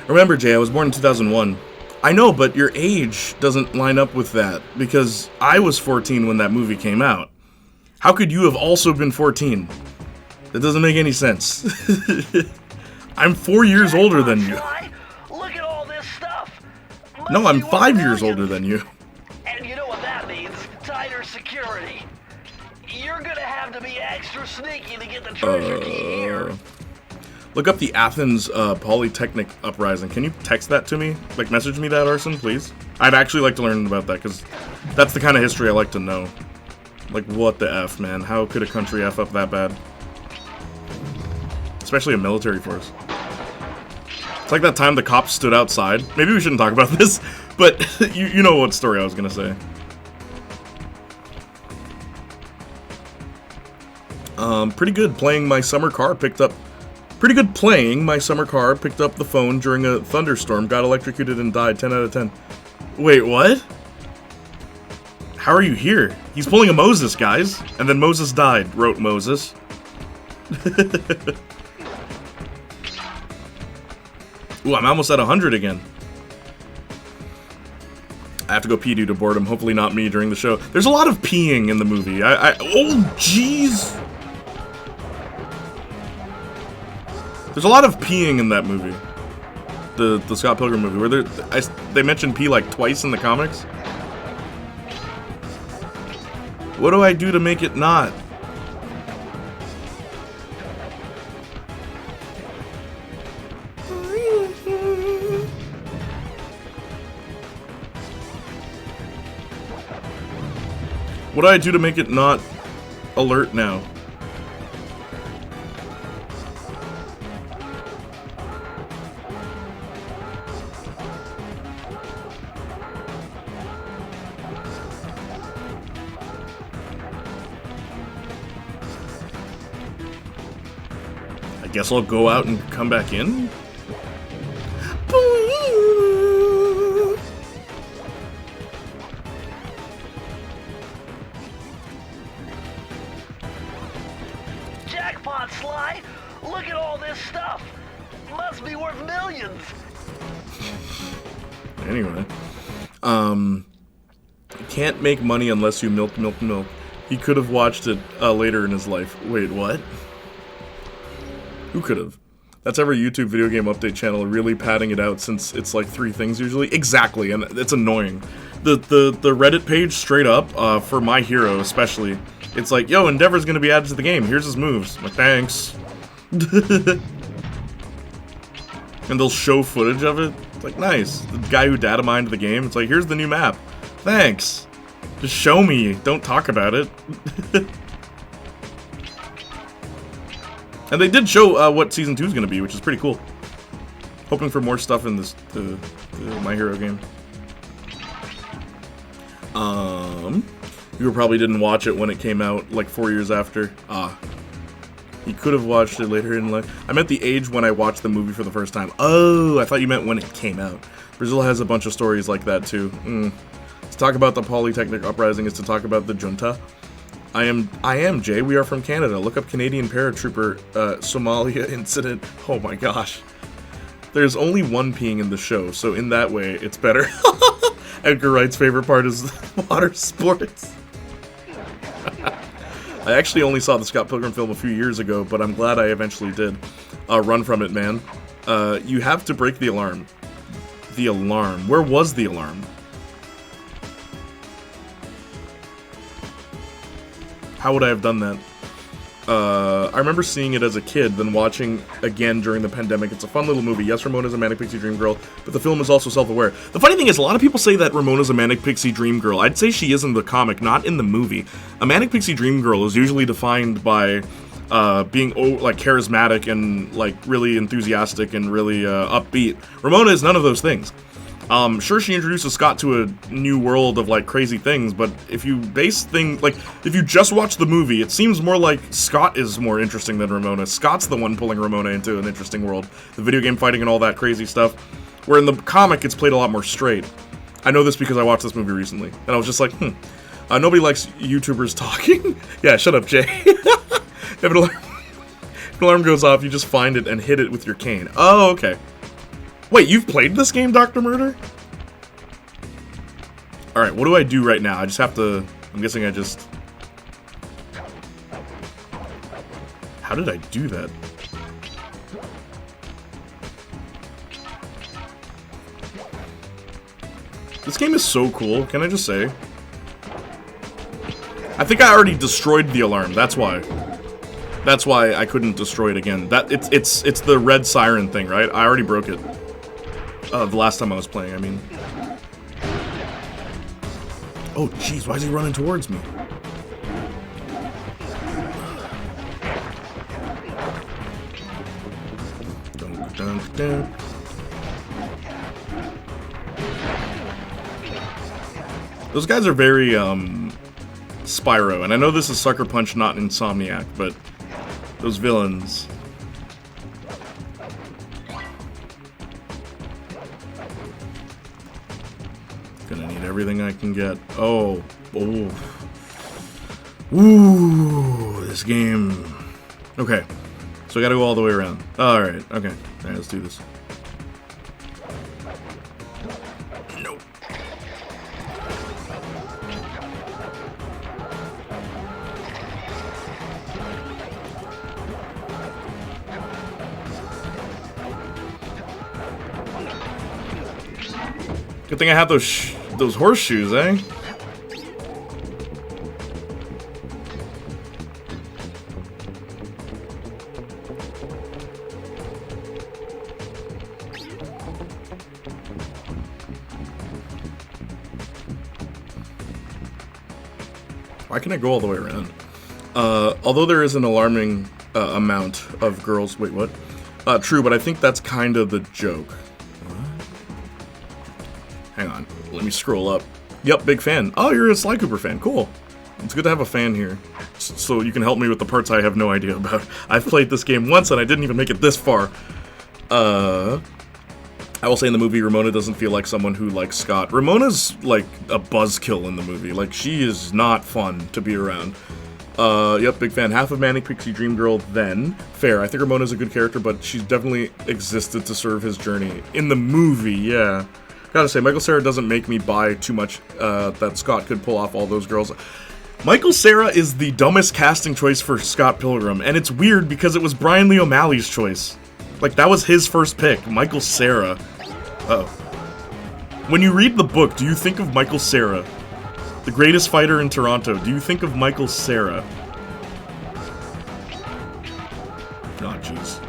Remember, Jay, I was born in 2001. I know, but your age doesn't line up with that, because I was 14 when that movie came out. How could you have also been 14? That doesn't make any sense. I'm 4 years older than you. Look at all this stuff. No, I'm 5 years older than you. And you know what that means? Tighter security. You're gonna have to be extra sneaky to get the treasure key here. Look up the Athens Polytechnic Uprising. Can you text that to me? Like, message me that, Arson, please? I'd actually like to learn about that, because that's the kind of history I like to know. Like, what the F, man? How could a country F up that bad? Especially a military force. It's like that time the cops stood outside. Maybe we shouldn't talk about this, but you know what story I was gonna say. Pretty good playing my summer car picked up... Pretty good playing my summer car picked up the phone during a thunderstorm, got electrocuted and died. 10 out of 10. Wait, what? How are you here? He's pulling a Moses, guys. And then Moses died, wrote Moses. Ooh, I'm almost at 100 again. I have to go pee due to boredom. Hopefully not me during the show. There's a lot of peeing in the movie. Oh, jeez. There's a lot of peeing in that movie. The Scott Pilgrim movie, where they mentioned pee like twice in the comics. What do I do to make it not? What do I do to make it not alert now? I guess I'll go out and come back in? Jackpot, Sly! Look at all this stuff! Must be worth millions! Anyway. Can't make money unless you milk. He could have watched it later in his life. Wait, what? Who could have? That's every YouTube video game update channel really padding it out, since it's like 3 things usually. Exactly, and it's annoying. The Reddit page straight up, for My Hero especially, it's like, yo, Endeavor's gonna be added to the game. Here's his moves. I'm like, thanks. And they'll show footage of it. It's like, nice. The guy who data mined the game, it's like, here's the new map. Thanks. Just show me. Don't talk about it. And they did show what Season 2 is going to be, which is pretty cool. Hoping for more stuff in this the My Hero game. You probably didn't watch it when it came out, like 4 years after. You could have watched it later in life. I meant the age when I watched the movie for the first time. Oh, I thought you meant when it came out. Brazil has a bunch of stories like that, too. To talk about the Polytechnic Uprising is to talk about the junta. I am Jay. We are from Canada. Look up Canadian paratrooper Somalia incident. Oh my gosh. There's only one peeing in the show, so in that way, it's better. Edgar Wright's favorite part is water sports. I actually only saw the Scott Pilgrim film a few years ago, but I'm glad I eventually did. Run from it, man. You have to break the alarm. The alarm. Where was the alarm? How would I have done that? I remember seeing it as a kid, then watching again during the pandemic. It's a fun little movie. Yes, Ramona's a Manic Pixie Dream Girl, but the film is also self-aware. The funny thing is, a lot of people say that Ramona's a Manic Pixie Dream Girl. I'd say she is in the comic, not in the movie. A Manic Pixie Dream Girl is usually defined by being like charismatic and like really enthusiastic and really upbeat. Ramona is none of those things. Sure, she introduces Scott to a new world of, like, crazy things, but if you base things, like, if you just watch the movie, it seems more like Scott is more interesting than Ramona. Scott's the one pulling Ramona into an interesting world. The video game fighting and all that crazy stuff. Where in the comic, it's played a lot more straight. I know this because I watched this movie recently, and I was just like, nobody likes YouTubers talking. Yeah, shut up, Jay. If an alarm goes off, you just find it and hit it with your cane. Oh, okay. Wait, you've played this game, Dr. Murder? Alright, what do I do right now? I just have to... I'm guessing I just... How did I do that? This game is so cool, can I just say? I think I already destroyed the alarm, that's why. That's why I couldn't destroy it again. It's the red siren thing, right? I already broke it. The last time I was playing, I mean. Oh, jeez, why is he running towards me? Dunk, dunk, dunk. Those guys are very, Spyro, and I know this is Sucker Punch, not Insomniac, but those villains... Gonna need everything I can get. Oh. Ooh, this game. Okay. So I gotta go all the way around. Alright, okay. Alright, let's do this. Nope. Good thing I have those horseshoes, eh? Why can I go all the way around? Although there is an alarming amount of girls... Wait, what? True, but I think that's kind of the joke. Hang on, let me scroll up. Yep, big fan. Oh, you're a Sly Cooper fan. Cool. It's good to have a fan here. So you can help me with the parts I have no idea about. I've played this game once and I didn't even make it this far. I will say in the movie, Ramona doesn't feel like someone who likes Scott. Ramona's like a buzzkill in the movie. Like, she is not fun to be around. Yep, big fan. Half of Manic Pixie Dream Girl then. Fair. I think Ramona's a good character, but she's definitely existed to serve his journey. In the movie, yeah. Gotta say, Michael Cera doesn't make me buy too much that Scott could pull off all those girls. Michael Cera is the dumbest casting choice for Scott Pilgrim, and it's weird because it was Brian Lee O'Malley's choice. Like, that was his first pick, Michael Cera. Uh-oh. When you read the book, do you think of Michael Cera? The greatest fighter in Toronto. Do you think of Michael Cera? Oh, jeez.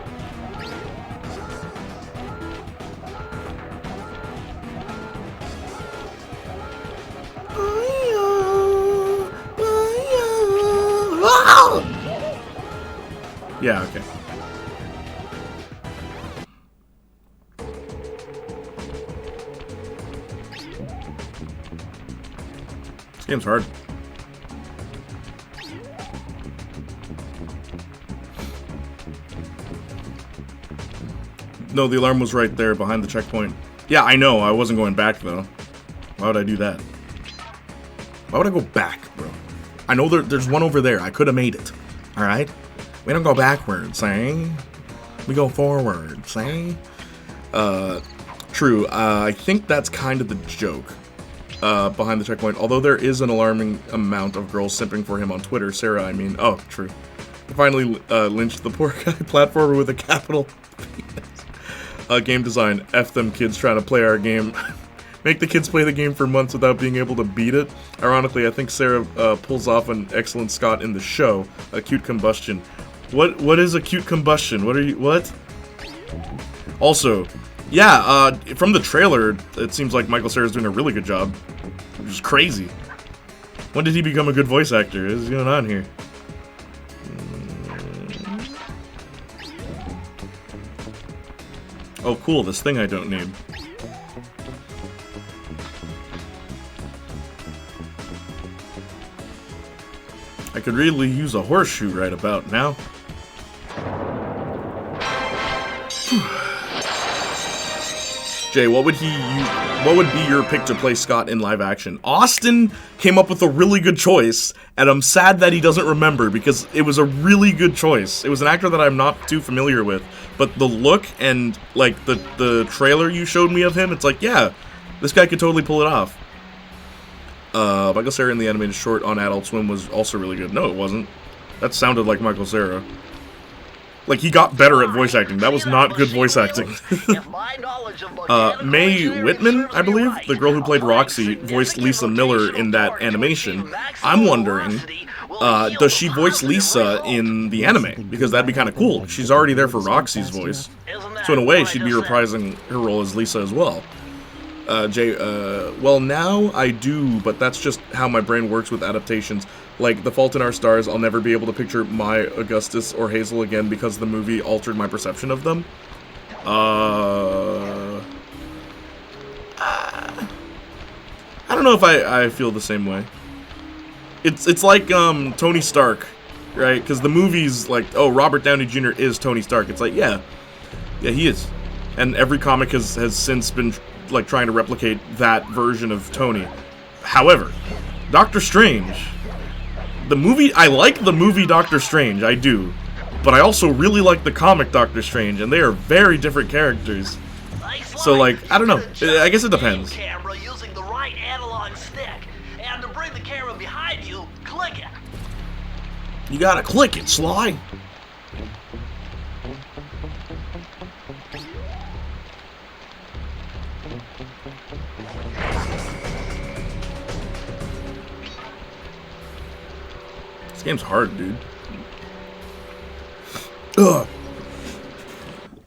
Yeah, okay. game's hard. No, the alarm was right there behind the checkpoint. Yeah, I know. I wasn't going back, though. Why would I do that? Why would I go back, bro? I know there's one over there. I could have made it. Alright? We don't go backwards, eh? We go forwards, eh? True. I think that's kind of the joke behind the checkpoint. Although there is an alarming amount of girls simping for him on Twitter. Sarah, I mean. Oh, true. I finally lynched the poor guy platformer with a capital game design. F them kids trying to play our game. Make the kids play the game for months without being able to beat it. Ironically, I think Sarah pulls off an excellent Scott in the show, Acute Combustion. What is Acute Combustion? What? Also, yeah, from the trailer, it seems like Michael Cera's doing a really good job. Which is crazy. When did he become a good voice actor? What is going on here? Oh, cool, this thing I don't need. I could really use a horseshoe right about now. Jay, what would be your pick to play Scott in live action? Austin came up with a really good choice, and I'm sad that he doesn't remember because it was a really good choice. It was an actor that I'm not too familiar with, but the look and like the trailer you showed me of him, it's like, yeah, this guy could totally pull it off. Michael Cera in the animated short on Adult Swim was also really good. No, it wasn't. That sounded like Michael Cera. Like, he got better at voice acting. That was not good voice acting. Mae Whitman, I believe, the girl who played Roxy, voiced Lisa Miller in that animation. I'm wondering, does she voice Lisa in the anime? Because that'd be kind of cool. She's already there for Roxy's voice. So in a way, she'd be reprising her role as Lisa as well. Jay, well, now I do, but that's just how my brain works with adaptations. Like The Fault in Our Stars, I'll never be able to picture Maya, Augustus, or Hazel again because the movie altered my perception of them. I don't know if I feel the same way. It's like Tony Stark, right? Because the movie's like, oh, Robert Downey Jr. is Tony Stark. It's like, yeah, he is. And every comic has since been like trying to replicate that version of Tony. However, Doctor Strange, the movie, I like the movie Doctor Strange, I do, but I also really like the comic Doctor Strange, and they are very different characters. So like, I don't know. I guess it depends. Camera using the right analog stick, and to bring the camera behind you, click it. You gotta click it, Sly. This game's hard, dude. Ugh.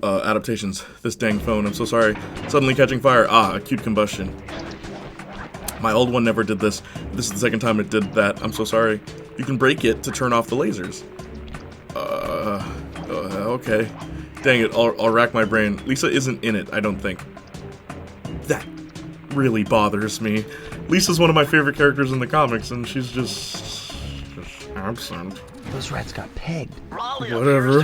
Adaptations. This dang phone, I'm so sorry. Suddenly catching fire. Acute combustion. My old one never did this. This is the second time it did that. I'm so sorry. You can break it to turn off the lasers. Okay. Dang it, I'll rack my brain. Lisa isn't in it, I don't think. That really bothers me. Lisa's one of my favorite characters in the comics, and she's just absent. Those rats got pegged. Whatever.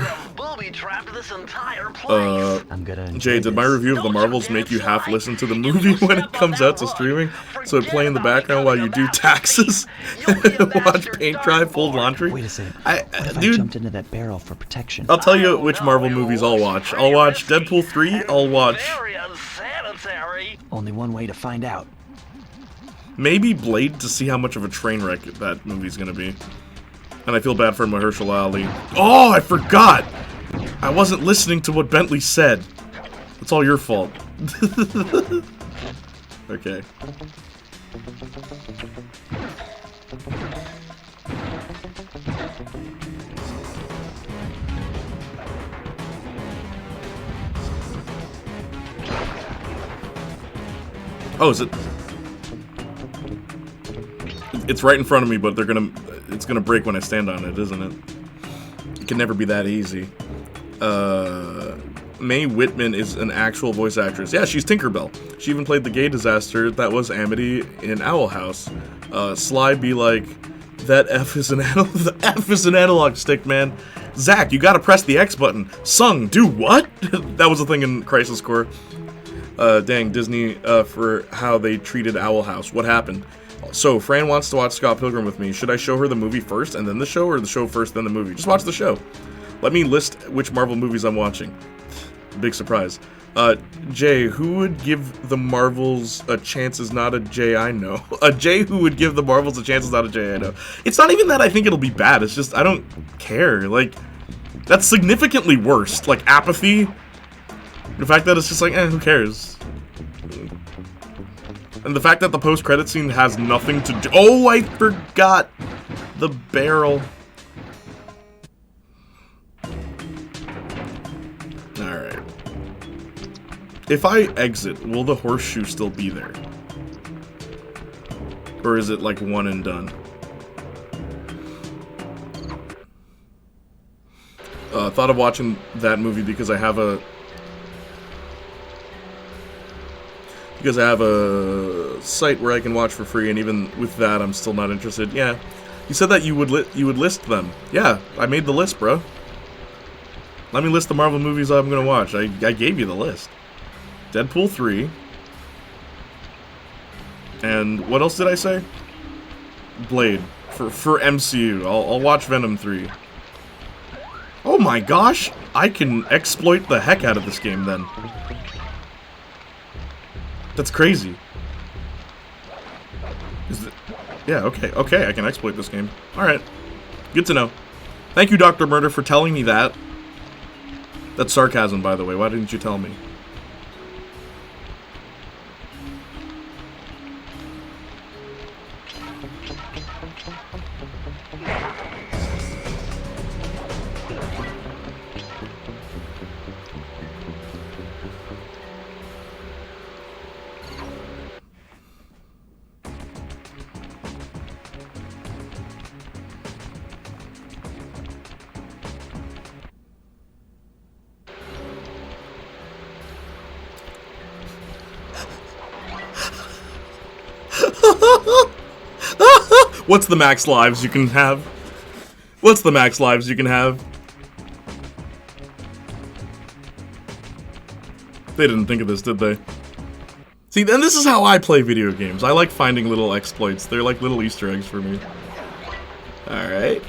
This entire place. I'm gonna Jay, did my review of the Marvels make you half listen to the movie when it comes out to streaming? So it play in the background while you do taxes? Watch paint dry, fold laundry? Wait a second. What if I Dude, jumped into that barrel for protection? I'll tell you which Marvel movies I'll watch. I'll watch Deadpool 3, I'll watch Very unsanitary. Only one way to find out. maybe Blade to see how much of a train wreck that movie's gonna be. And I feel bad for Mahershala Ali. Oh, I forgot! I wasn't listening to what Bentley said. It's all your fault. Okay. Oh, is it? It's right in front of me, but it's gonna break when I stand on it, isn't it? It can never be that easy. Mae Whitman is an actual voice actress. Yeah, she's Tinkerbell. She even played the gay disaster that was Amity in Owl House. Sly be like, that F is an the F is an analog stick, man. Zach, you gotta press the X button. Sung, do what? That was a thing in Crisis Core. Dang, Disney, for how they treated Owl House. What happened? So, Fran wants to watch Scott Pilgrim with me. Should I show her the movie first and then the show, or the show first then the movie? Just watch the show. Let me list which Marvel movies I'm watching. Big surprise. Jay, who would give the Marvels a chance is not a Jay I know. A Jay who would give the Marvels a chance is not a Jay I know. It's not even that I think it'll be bad, it's just I don't care. Like, that's significantly worse. Like, apathy. The fact that it's just like, who cares? And the fact that the post-credit scene has nothing to do— oh, I forgot the barrel. Alright. If I exit, will the horseshoe still be there? Or is it like one and done? Thought of watching that movie because I have a site where I can watch for free, and even with that, I'm still not interested. Yeah, you said that you would list them. Yeah, I made the list, bro. Let me list the Marvel movies I'm gonna watch. I gave you the list. Deadpool 3. And what else did I say? Blade for MCU. I'll watch Venom 3. Oh my gosh, I can exploit the heck out of this game then. That's crazy. Yeah, okay, I can exploit this game. Alright. Good to know. Thank you, Dr. Murder, for telling me that. That's sarcasm, by the way. Why didn't you tell me? What's the max lives you can have? What's the max lives you can have? They didn't think of this, did they? See, and this is how I play video games. I like finding little exploits. They're like little Easter eggs for me. Alright.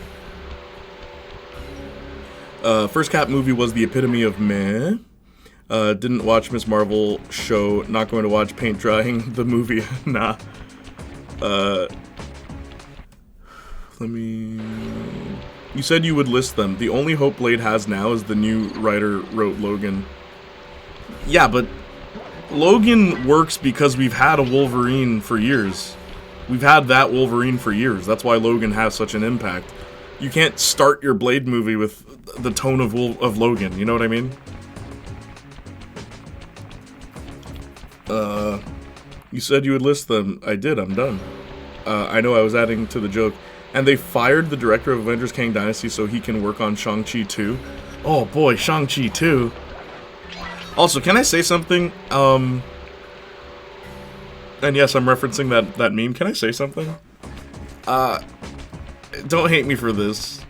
First Cat movie was the epitome of meh. Didn't watch Miss Marvel show. Not going to watch paint drying the movie. Nah. Let me... You said you would list them. The only hope Blade has now is the new writer wrote Logan. Yeah, but Logan works because we've had a Wolverine for years. We've had that Wolverine for years. That's why Logan has such an impact. You can't start your Blade movie with the tone of Logan, you know what I mean? You said you would list them. I did, I'm done. I know I was adding to the joke. And they fired the director of Avengers Kang Dynasty so he can work on Shang-Chi 2. Oh boy, Shang-Chi 2. Also, can I say something? And yes, I'm referencing that meme. Can I say something? Don't hate me for this.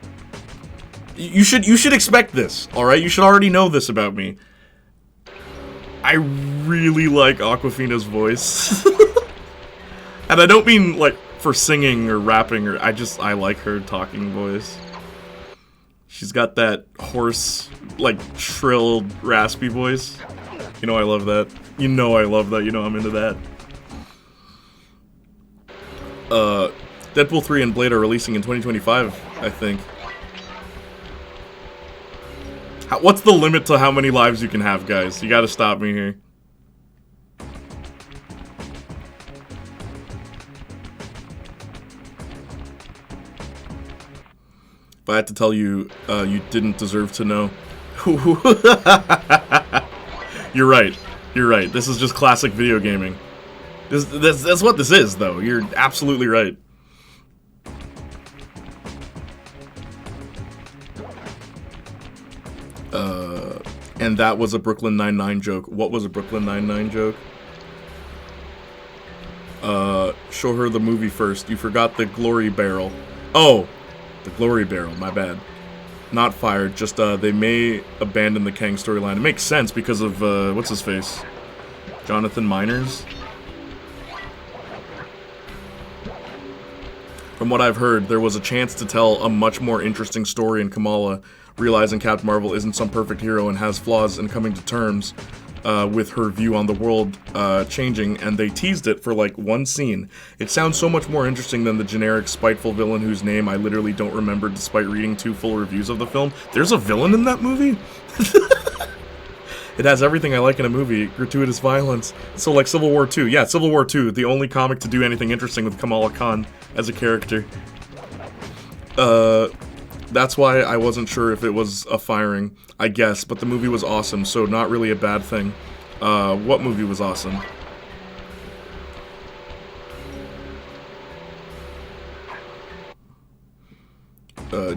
You should expect this, alright? You should already know this about me. I really like Awkwafina's voice. And I don't mean, like, for singing or rapping, or I like her talking voice. She's got that hoarse, like, shrill, raspy voice. You know I love that. You know I love that. You know I'm into that. Deadpool 3 and Blade are releasing in 2025, I think. What's the limit to how many lives you can have, guys? You gotta stop me here. If I had to tell you, you didn't deserve to know. You're right. You're right. This is just classic video gaming. That's what this is, though. You're absolutely right. And that was a Brooklyn Nine-Nine joke. What was a Brooklyn Nine-Nine joke? show her the movie first. You forgot the glory barrel. Oh, the glory barrel, my bad. Not fired, just they may abandon the Kang storyline. It makes sense because of, what's his face? Jonathan Miners? From what I've heard, there was a chance to tell a much more interesting story in Kamala, realizing Captain Marvel isn't some perfect hero and has flaws, and coming to terms with her view on the world changing, and they teased it for like one scene. It sounds so much more interesting than the generic spiteful villain whose name I literally don't remember despite reading 2 full reviews of the film. There's a villain in that movie? It has everything I like in a movie, gratuitous violence. So like Civil War II. Yeah, Civil War II, the only comic to do anything interesting with Kamala Khan as a character. That's why I wasn't sure if it was a firing, I guess, but the movie was awesome, so not really a bad thing. What movie was awesome?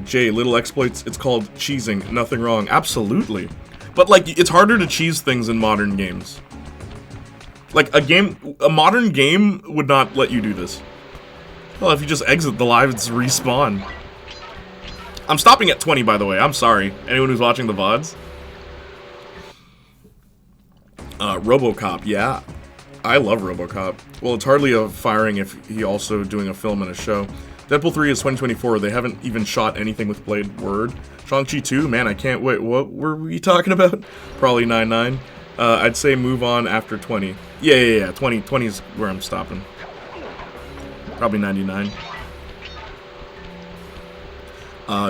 Jay, Little Exploits, it's called cheesing, nothing wrong. Absolutely. But, like, it's harder to cheese things in modern games. Like, a modern game would not let you do this. Well, if you just exit the lives respawn. I'm stopping at 20, by the way. I'm sorry. Anyone who's watching the VODs? RoboCop, yeah. I love RoboCop. Well, it's hardly a firing if he also doing a film and a show. Deadpool 3 is 2024. They haven't even shot anything with Blade. Word. Shang-Chi 2? Man, I can't wait. What were we talking about? Probably 9-9. I'd say move on after 20. Yeah. 20 is where I'm stopping. Probably 99.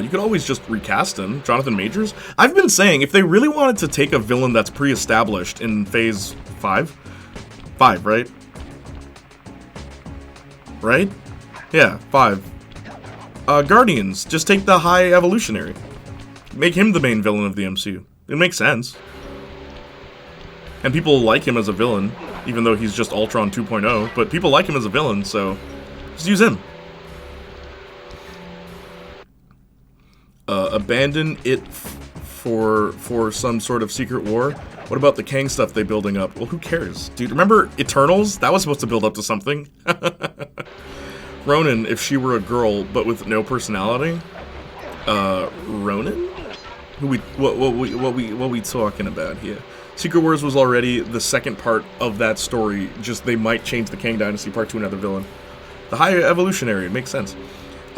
You could always just recast him. Jonathan Majors? I've been saying, if they really wanted to take a villain that's pre-established in Phase 5? 5, right? Right? Yeah, 5. Guardians. Just take the High Evolutionary. Make him the main villain of the MCU. It makes sense. And people like him as a villain, even though he's just Ultron 2.0. But people like him as a villain, so just use him. Abandon it for some sort of secret war. What about the Kang stuff they building up? Well, who cares? Dude, remember Eternals? That was supposed to build up to something. Ronan, if she were a girl, but with no personality? Ronan? What we talking about here? Secret Wars was already the second part of that story, just they might change the Kang Dynasty Part 2 another villain. The High Evolutionary, it makes sense.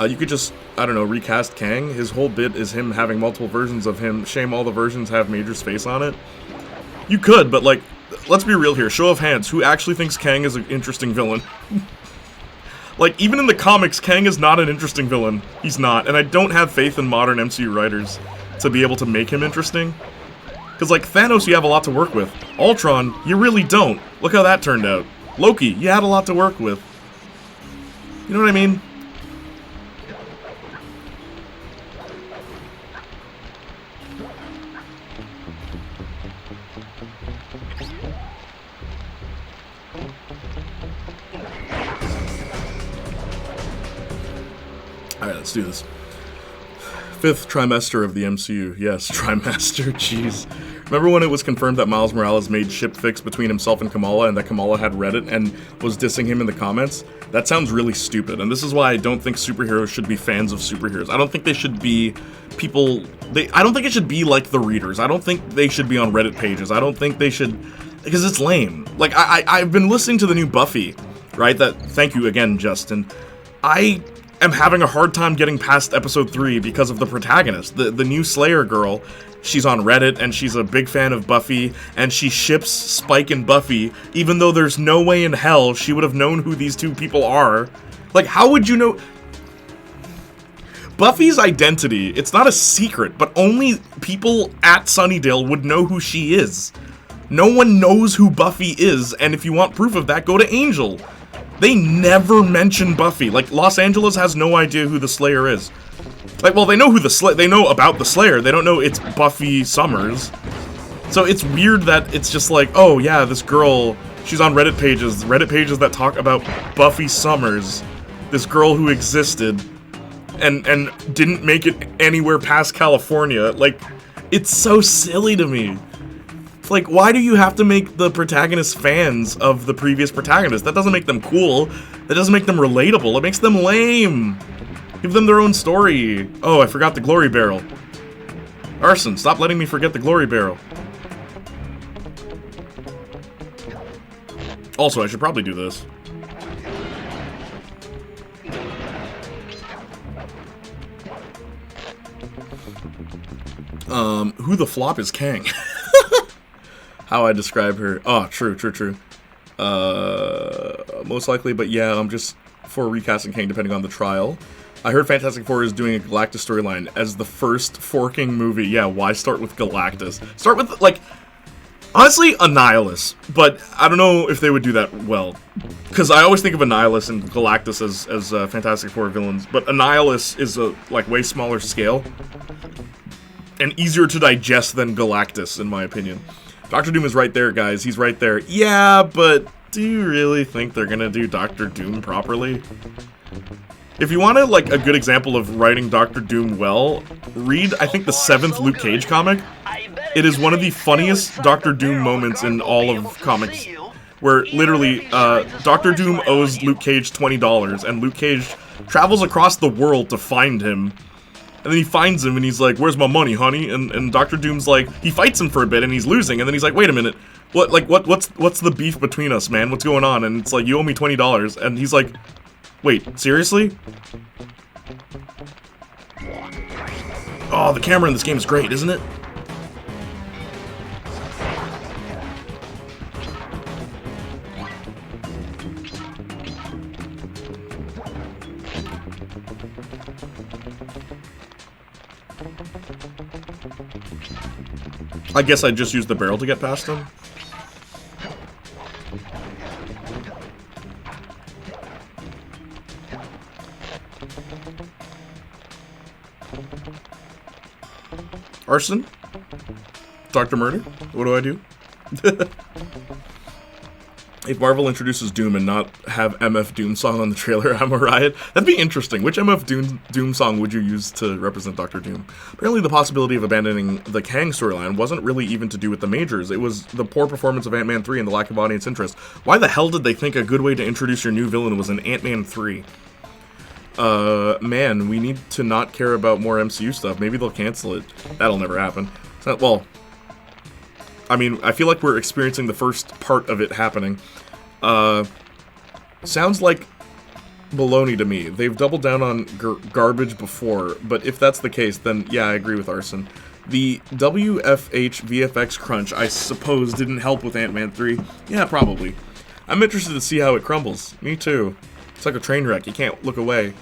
You could just, I don't know, recast Kang. His whole bit is him having multiple versions of him. Shame all the versions have Major's face on it. You could, but like, let's be real here. Show of hands, who actually thinks Kang is an interesting villain? Like, even in the comics, Kang is not an interesting villain. He's not, and I don't have faith in modern MCU writers to be able to make him interesting. Because, like, Thanos, you have a lot to work with. Ultron, you really don't. Look how that turned out. Loki, you had a lot to work with. You know what I mean? Alright, let's do this. 5th trimester of the MCU. Yes, trimester, jeez. Remember when it was confirmed that Miles Morales made ship fix between himself and Kamala, and that Kamala had read it and was dissing him in the comments? That sounds really stupid, and this is why I don't think superheroes should be fans of superheroes. I don't think they should be people... I don't think it should be like the readers. I don't think they should be on Reddit pages. I don't think they should... Because it's lame. Like, I've been listening to the new Buffy, right? Thank you again, Justin. I am having a hard time getting past episode 3 because of the protagonist, the new Slayer girl. She's on Reddit, and she's a big fan of Buffy, and she ships Spike and Buffy, even though there's no way in hell she would have known who these two people are. Like, how would you know? Buffy's identity, it's not a secret, but only people at Sunnydale would know who she is. No one knows who Buffy is, and if you want proof of that, go to Angel. They never mention Buffy. Like, Los Angeles has no idea who the Slayer is. Like, well, they know who they know about the Slayer. They don't know it's Buffy Summers. So it's weird that it's just like, oh yeah, this girl, she's on Reddit pages that talk about Buffy Summers, this girl who existed and didn't make it anywhere past California. Like, it's so silly to me. It's like, why do you have to make the protagonists fans of the previous protagonist? That doesn't make them cool. That doesn't make them relatable. It makes them lame. Give them their own story. Oh, I forgot the glory barrel. Arson, stop letting me forget the glory barrel. Also, I should probably do this. Who the flop is Kang? How I describe her. Oh, true. Most likely, but yeah, I'm just for recasting Kang depending on the trial. I heard Fantastic Four is doing a Galactus storyline as the first forking movie. Yeah, why start with Galactus? Start with, like, honestly, Annihilus. But I don't know if they would do that well. Because I always think of Annihilus and Galactus as Fantastic Four villains. But Annihilus is a, like, way smaller scale. And easier to digest than Galactus, in my opinion. Doctor Doom is right there, guys. He's right there. Yeah, but do you really think they're gonna do Doctor Doom properly? If you want like a good example of writing Doctor Doom well, read, I think, the 7th Luke Cage comic. It is one of the funniest Doctor Doom moments in all of comics, where literally Doctor Doom owes Luke Cage $20, and Luke Cage travels across the world to find him. And then he finds him, and he's like, "Where's my money, honey?" And Doctor Doom's like, he fights him for a bit, and he's losing. And then he's like, "Wait a minute, what's the beef between us, man? What's going on?" And it's like, "You owe me $20." And he's like, "Wait, seriously?" Oh, the camera in this game is great, isn't it? I guess I just used the barrel to get past him. Arson? Dr. Murder? What do I do? If Marvel introduces Doom and not have MF Doom song on the trailer, I'm a riot. That'd be interesting. Which MF Doom song would you use to represent Dr. Doom? Apparently the possibility of abandoning the Kang storyline wasn't really even to do with the majors. It was the poor performance of Ant-Man 3 and the lack of audience interest. Why the hell did they think a good way to introduce your new villain was in Ant-Man 3? Man, we need to not care about more MCU stuff. Maybe they'll cancel it. That'll never happen. Well, I mean, I feel like we're experiencing the first part of it happening. Sounds like baloney to me. They've doubled down on garbage before, but if that's the case, then yeah, I agree with Arson. The WFH VFX crunch, I suppose, didn't help with Ant-Man 3. Yeah, probably. I'm interested to see how it crumbles. Me too. It's like a train wreck. You can't look away.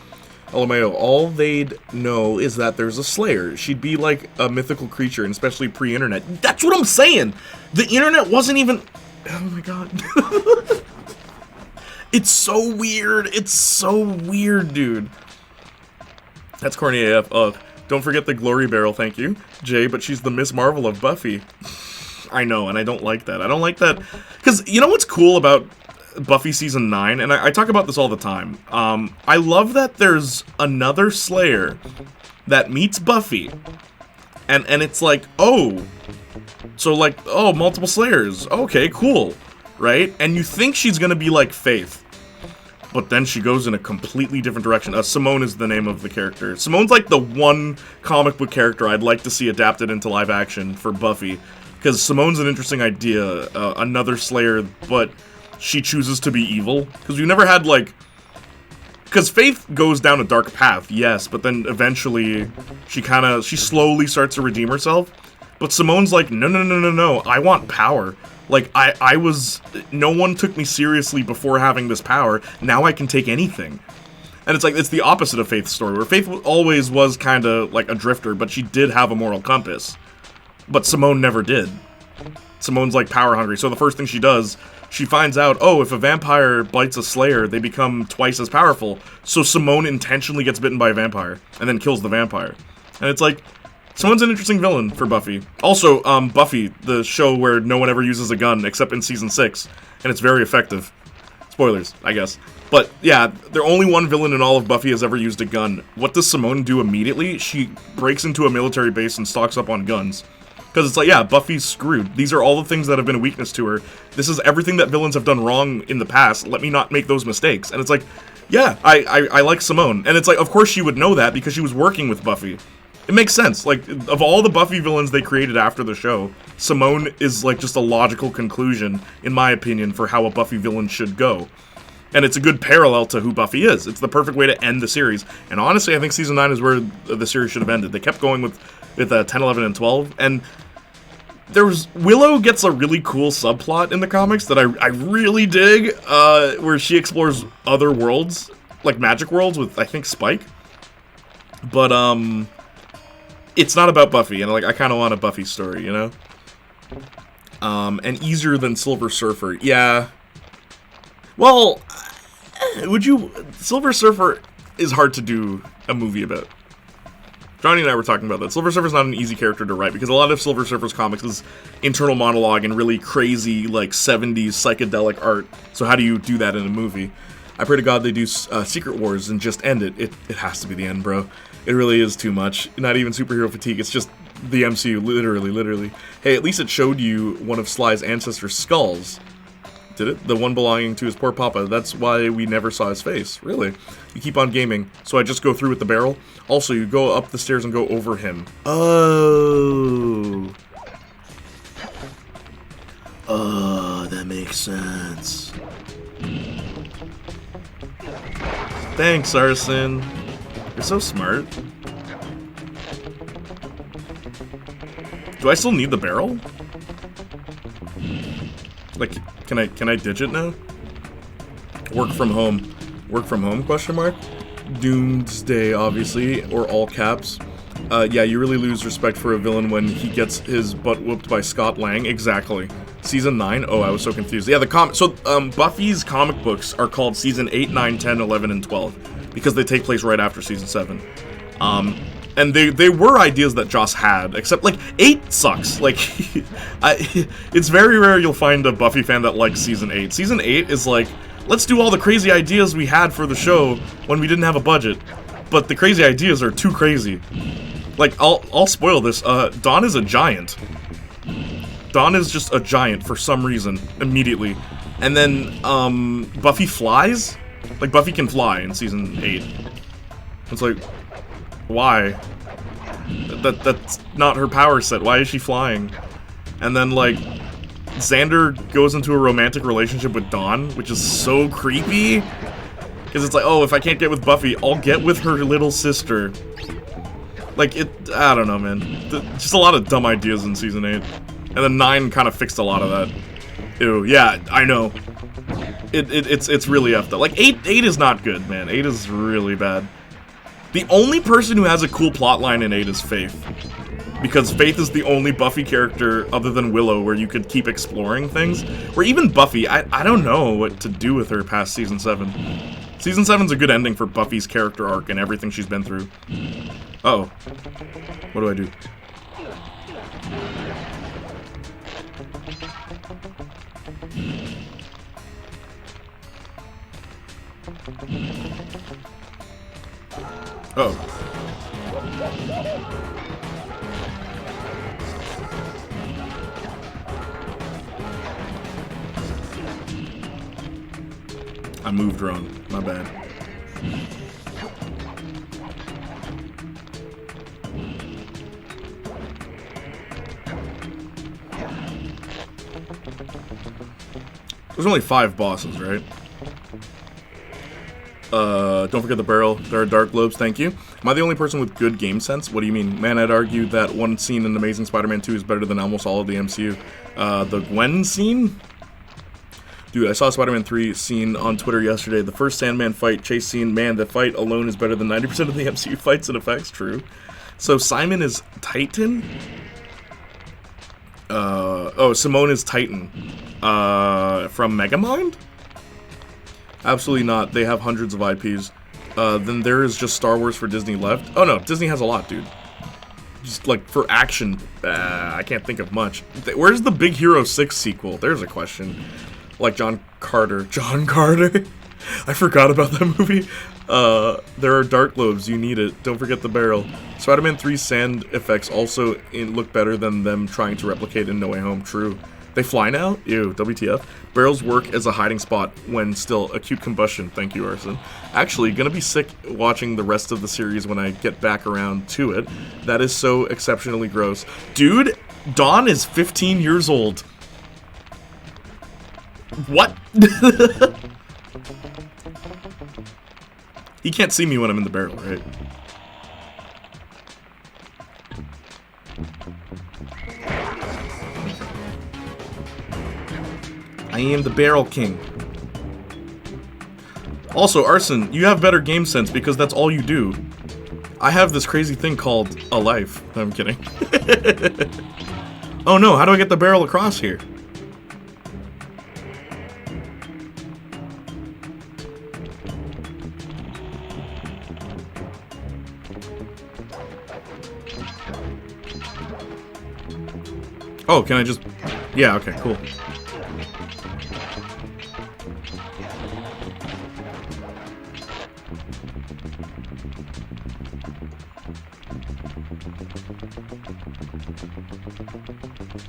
LMAO, all they'd know is that there's a Slayer. She'd be like a mythical creature, and especially pre-internet. That's what I'm saying! The internet wasn't even... Oh my god. It's so weird. It's so weird, dude. That's corny AF. Don't forget the glory barrel, thank you. Jay, but she's the Miss Marvel of Buffy. I know, and I don't like that. I don't like that. Because you know what's cool about Buffy Season 9? And I talk about this all the time. I love that there's another Slayer that meets Buffy. And it's like, oh... So, like, oh, multiple Slayers. Okay, cool. Right? And you think she's gonna be like Faith. But then she goes in a completely different direction. Simone is the name of the character. Simone's like the one comic book character I'd like to see adapted into live action for Buffy. Because Simone's an interesting idea. Another Slayer, but she chooses to be evil. Because we've never had, like... Because Faith goes down a dark path, yes. But then eventually, she slowly starts to redeem herself. But Simone's like, no, I want power. Like, no one took me seriously before having this power, now I can take anything. And it's like, it's the opposite of Faith's story, where Faith always was kinda like a drifter, but she did have a moral compass. But Simone never did. Simone's like power hungry, so the first thing she does, she finds out, oh, if a vampire bites a Slayer, they become twice as powerful. So Simone intentionally gets bitten by a vampire, and then kills the vampire. And it's like, Simone's an interesting villain for Buffy. Also, Buffy, the show where no one ever uses a gun except in Season 6, and it's very effective. Spoilers, I guess. But, yeah, only one villain in all of Buffy has ever used a gun. What does Simone do immediately? She breaks into a military base and stocks up on guns. Because it's like, yeah, Buffy's screwed. These are all the things that have been a weakness to her. This is everything that villains have done wrong in the past. Let me not make those mistakes. And it's like, yeah, I like Simone. And it's like, of course she would know that because she was working with Buffy. It makes sense. Like, of all the Buffy villains they created after the show, Simone is like just a logical conclusion, in my opinion, for how a Buffy villain should go. And it's a good parallel to who Buffy is. It's the perfect way to end the series. And honestly, I think Season 9 is where the series should have ended. They kept going with 10, 11, and 12. And Willow gets a really cool subplot in the comics that I really dig, where she explores other worlds, like magic worlds with, I think, Spike. But, it's not about Buffy, and like I kind of want a Buffy story, you know? And easier than Silver Surfer, yeah. Well, Silver Surfer is hard to do a movie about. Johnny and I were talking about that. Silver Surfer's not an easy character to write, because a lot of Silver Surfer's comics is internal monologue and really crazy, like, 70s psychedelic art. So how do you do that in a movie? I pray to God they do Secret Wars and just end it. It has to be the end, bro. It really is too much. Not even superhero fatigue, it's just the MCU, literally. Hey, at least it showed you one of Sly's ancestors' skulls. Did it? The one belonging to his poor papa. That's why we never saw his face. Really? You keep on gaming, so I just go through with the barrel? Also, you go up the stairs and go over him. Oh. Oh, that makes sense. Thanks, Arson. You're so smart. Do I still need the barrel? Like, can I ditch it now? Work from home. Work from home, question mark? Doomsday, obviously, or all caps. Yeah, you really lose respect for a villain when he gets his butt whooped by Scott Lang. Exactly. Season 9? Oh, I was so confused. Yeah, Buffy's comic books are called Season 8, 9, 10, 11, and 12. Because they take place right after Season 7. And they were ideas that Joss had, except, like, 8 sucks. Like, it's very rare you'll find a Buffy fan that likes Season 8. Season 8 is like, let's do all the crazy ideas we had for the show when we didn't have a budget. But the crazy ideas are too crazy. Like, I'll spoil this. Dawn is a giant. Dawn is just a giant for some reason, immediately. And then, Buffy flies? Like, Buffy can fly in Season 8. It's like, why? That's not her power set. Why is she flying? And then, like, Xander goes into a romantic relationship with Dawn, which is so creepy. Because it's like, oh, if I can't get with Buffy, I'll get with her little sister. Like, I don't know, man. Just a lot of dumb ideas in Season 8. And then 9 kind of fixed a lot of that. Ew, yeah, I know. It's really effed up. Like, 8 is not good, man. 8 is really bad. The only person who has a cool plotline in 8 is Faith. Because Faith is the only Buffy character, other than Willow, where you could keep exploring things. Where even Buffy, I don't know what to do with her past Season 7. Season 7's a good ending for Buffy's character arc and everything she's been through. Uh-oh. What do I do? Oh. I moved wrong. My bad. There's only 5 bosses, right? Don't forget the barrel. There are dark globes, thank you. Am I the only person with good game sense? What do you mean? Man, I'd argue that one scene in Amazing Spider-Man 2 is better than almost all of the MCU. The Gwen scene? Dude, I saw Spider-Man 3 scene on Twitter yesterday. The first Sandman fight, chase scene, man, the fight alone is better than 90% of the MCU fights and effects, true. So Simon is Titan? Oh, Simone is Titan. From Megamind? Absolutely not. They have hundreds of IPs. Then there is just Star Wars for Disney left. Oh no, Disney has a lot, dude. Just like for action, I can't think of much. Where's the Big Hero 6 sequel? There's a question. Like John Carter. John Carter? I forgot about that movie. There are dark globes. You need it. Don't forget the barrel. Spider-Man 3 sand effects also look better than them trying to replicate in No Way Home. True. They fly now? Ew, WTF. Barrels work as a hiding spot when still acute combustion. Thank you, Arson. Actually, gonna be sick watching the rest of the series when I get back around to it. That is so exceptionally gross. Dude, Dawn is 15 years old. What? He can't see me when I'm in the barrel, right? I am the Barrel King. Also, Arson, you have better game sense because that's all you do. I have this crazy thing called a life. No, I'm kidding. Oh no, how do I get the barrel across here? Oh, can I just... Yeah, okay, cool.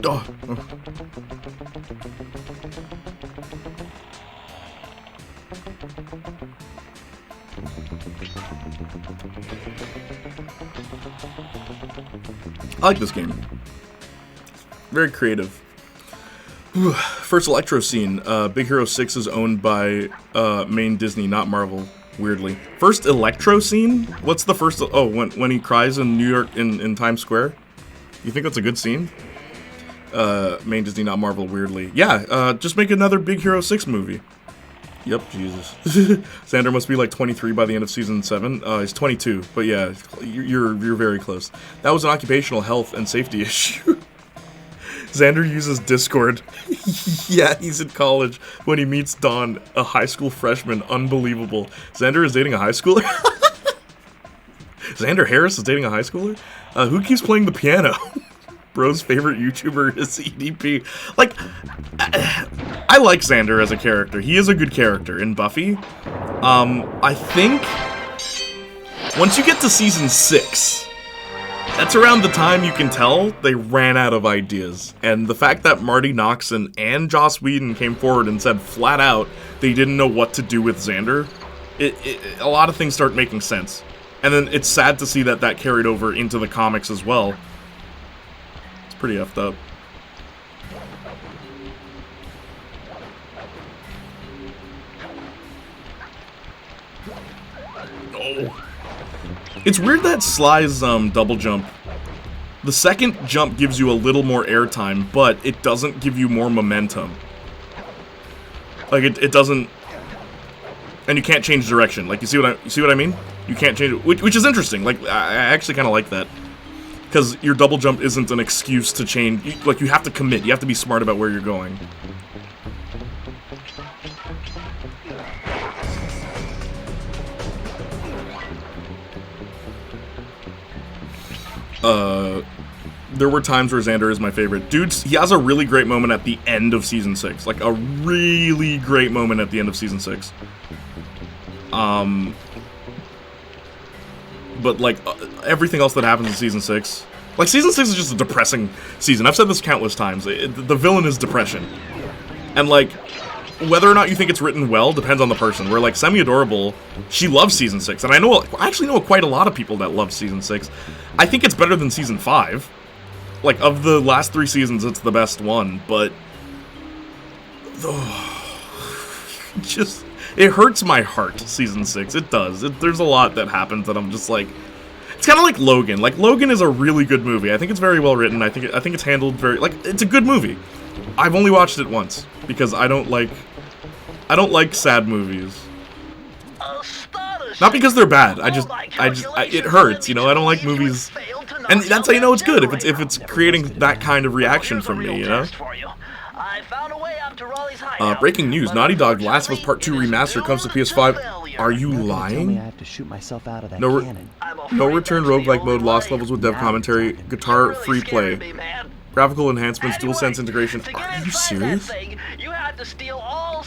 Oh. I like this game. Very creative. First Electro scene. Big Hero 6 is owned by main Disney, not Marvel. Weirdly. First Electro scene? What's the first? Oh, when he cries in New York in Times Square. You think that's a good scene? Main Disney, not Marvel. Weirdly. Yeah. Just make another Big Hero 6 movie. Yep. Jesus. Xander must be like 23 by the end of season 7. He's 22. But yeah, you're very close. That was an occupational health and safety issue. Xander uses Discord. Yeah, he's in college when he meets Dawn, a high school freshman. Unbelievable. Xander is dating a high schooler? Xander Harris is dating a high schooler? Who keeps playing the piano? Bro's favorite YouTuber is EDP. Like, I like Xander as a character. He is a good character in Buffy. I think once you get to season 6... that's around the time you can tell they ran out of ideas. And the fact that Marty Noxon and Joss Whedon came forward and said flat out they didn't know what to do with Xander, a lot of things start making sense. And then it's sad to see that that carried over into the comics as well. It's pretty effed up. Oh. It's weird that Sly's double jump. The second jump gives you a little more airtime, but it doesn't give you more momentum. Like it doesn't, and you can't change direction. Like you see what I mean? You can't change it, which is interesting. Like I actually kind of like that, because your double jump isn't an excuse to change. Like you have to commit. You have to be smart about where you're going. There were times where Xander is my favorite. Dude, he has a really great moment at the end of Season 6. Like, a really great moment at the end of Season 6. But, like, everything else that happens in Season 6... Like, Season 6 is just a depressing season. I've said this countless times. The villain is depression. And, like, whether or not you think it's written well depends on the person. Where, like, Semi-Adorable, she loves Season 6. And I actually know quite a lot of people that love Season 6. I think it's better than Season 5. Like, of the last 3 seasons, it's the best one, but... just... It hurts my heart, Season 6. It does. There's a lot that happens that I'm just like... It's kind of like Logan. Like, Logan is a really good movie. I think it's very well written. I think it's handled very... Like, it's a good movie. I've only watched it once, because I don't like sad movies. Not because they're bad. It hurts, you know? I don't like movies... And that's how you know it's good, if it's creating that kind of reaction from me, you know? Breaking news, Naughty Dog Last of Us Part 2 Remaster comes to PS5. Are you lying? No return roguelike mode, lost levels with dev commentary, guitar free play. Graphical enhancements, DualSense integration. Are you serious?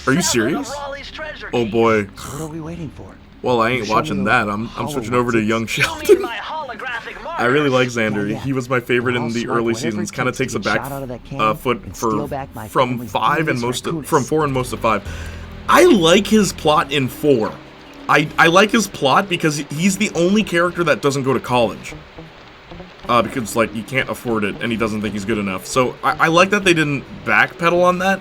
Are you serious? treasure Oh keys. boy. What are we waiting for? Well, I ain't Show me watching the that. I'm switching over to Young You Sheldon. mean my holographic marker? I really like Xander. Yeah, yeah. He was my favorite I'll in the swap early whatever seasons. it Kind of takes takes to a get back shot out of that cannon foot and for steal back my from family 5 and Thievius most Raccoonus. from 4 and most of 5. I like his plot in 4. I like his plot because he's the only character that doesn't go to college. Because like he can't afford it and he doesn't think he's good enough. So I like that they didn't backpedal on that.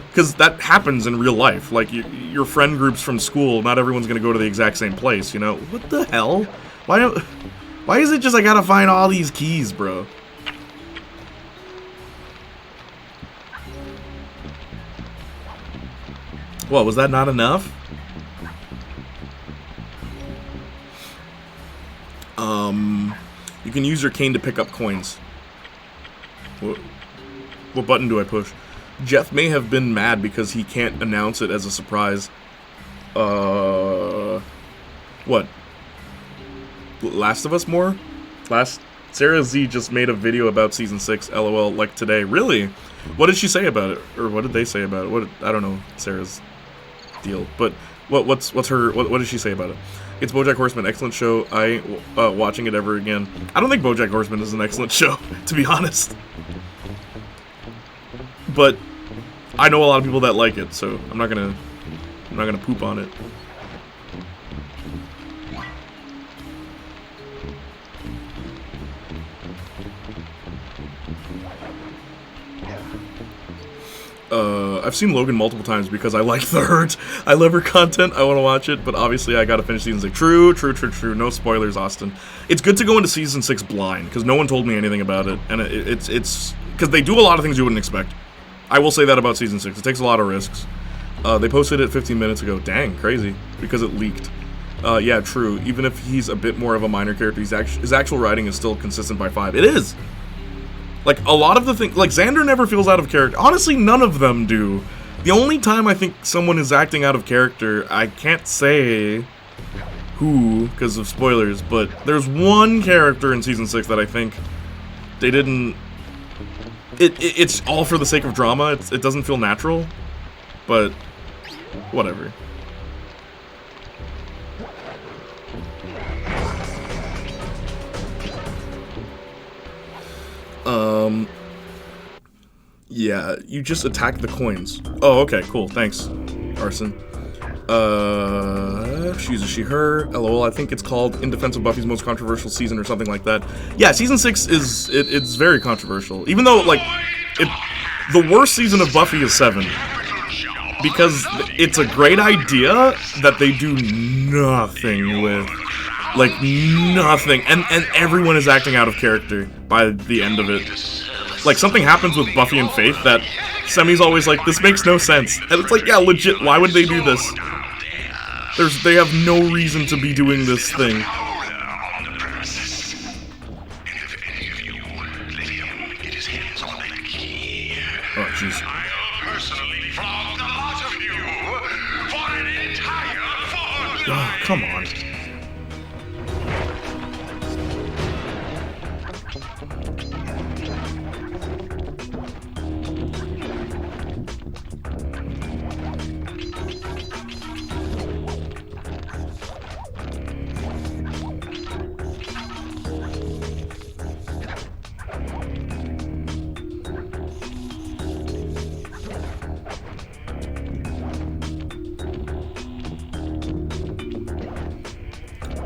Because that happens in real life. Like, your friend groups from school, not everyone's going to go to the exact same place, you know? What the hell? Why is it just I gotta find all these keys, bro? What, was that not enough? You can use your cane to pick up coins. What button do I push? Jeff may have been mad because he can't announce it as a surprise. What? Last of Us more? Sarah Z just made a video about Season 6, LOL, like today. Really? What did she say about it? Or what did they say about it? I don't know Sarah's deal. But what did she say about it? It's BoJack Horseman, excellent show. I ain't watching it ever again. I don't think BoJack Horseman is an excellent show, to be honest. But I know a lot of people that like it, so I'm not gonna poop on it. I've seen Logan multiple times because I like The Hurt. I love her content. I want to watch it, but obviously I gotta finish Season 6. True. No spoilers, Austin. It's good to go into Season 6 blind, because no one told me anything about it, and it's because they do a lot of things you wouldn't expect. I will say that about Season 6. It takes a lot of risks. They posted it 15 minutes ago. Dang, crazy. Because it leaked. Yeah, true. Even if he's a bit more of a minor character, his actual writing is still consistent by 5. It is! Like, a lot of the things... Like, Xander never feels out of character. Honestly, none of them do. The only time I think someone is acting out of character, I can't say who, because of spoilers, but there's one character in Season 6 that I think they didn't... It's all for the sake of drama. It doesn't feel natural, but whatever. Yeah, you just attack the coins. Oh, okay, cool. Thanks, Arson. She's a she, her. LOL, I think it's called In Defense of Buffy's Most Controversial Season or something like that. Yeah, Season 6 it's very controversial. Even though, like, the worst season of Buffy is 7. Because it's a great idea that they do nothing with. Like, nothing. And everyone is acting out of character by the end of it. Like, something happens with Buffy and Faith that Semi's always like, this makes no sense. And it's like, yeah, legit, why would they do this? They have no reason to be doing this thing. Oh, jeez. Oh, come on.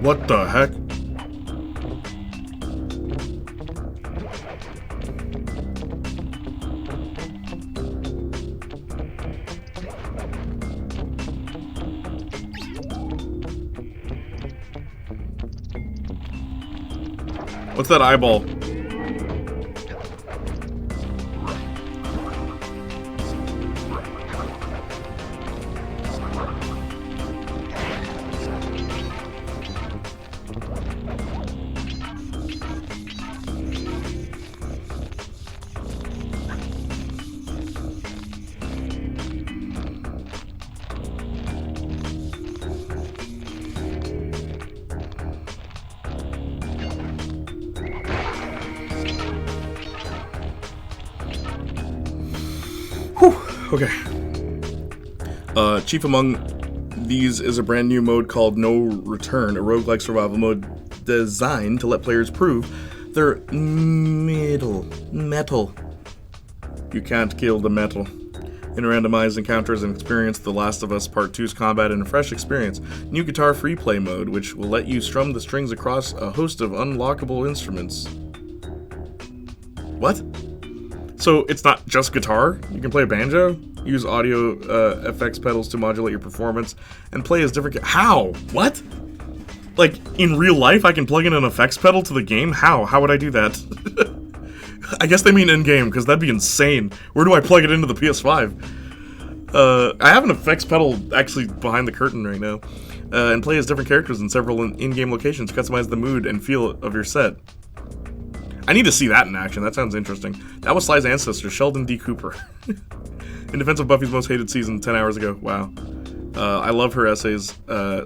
What the heck? What's that eyeball? Okay. Chief among these is a brand new mode called No Return, a roguelike survival mode designed to let players prove their metal. You can't kill the metal. In randomized encounters and experience The Last of Us Part 2's combat in a fresh experience. New guitar free play mode, which will let you strum the strings across a host of unlockable instruments. What? So it's not just guitar? You can play a banjo, use audio effects pedals to modulate your performance, and play as different. How? What? Like, in real life, I can plug in an effects pedal to the game? How? How would I do that? I guess they mean in-game, because that'd be insane. Where do I plug it into the PS5? I have an effects pedal actually behind the curtain right now, and play as different characters in several in-game locations, customize the mood and feel of your set. I need to see that in action. That sounds interesting. That was Sly's ancestor, Sheldon D. Cooper. In defense of Buffy's most hated season 10 hours ago. Wow. I love her essays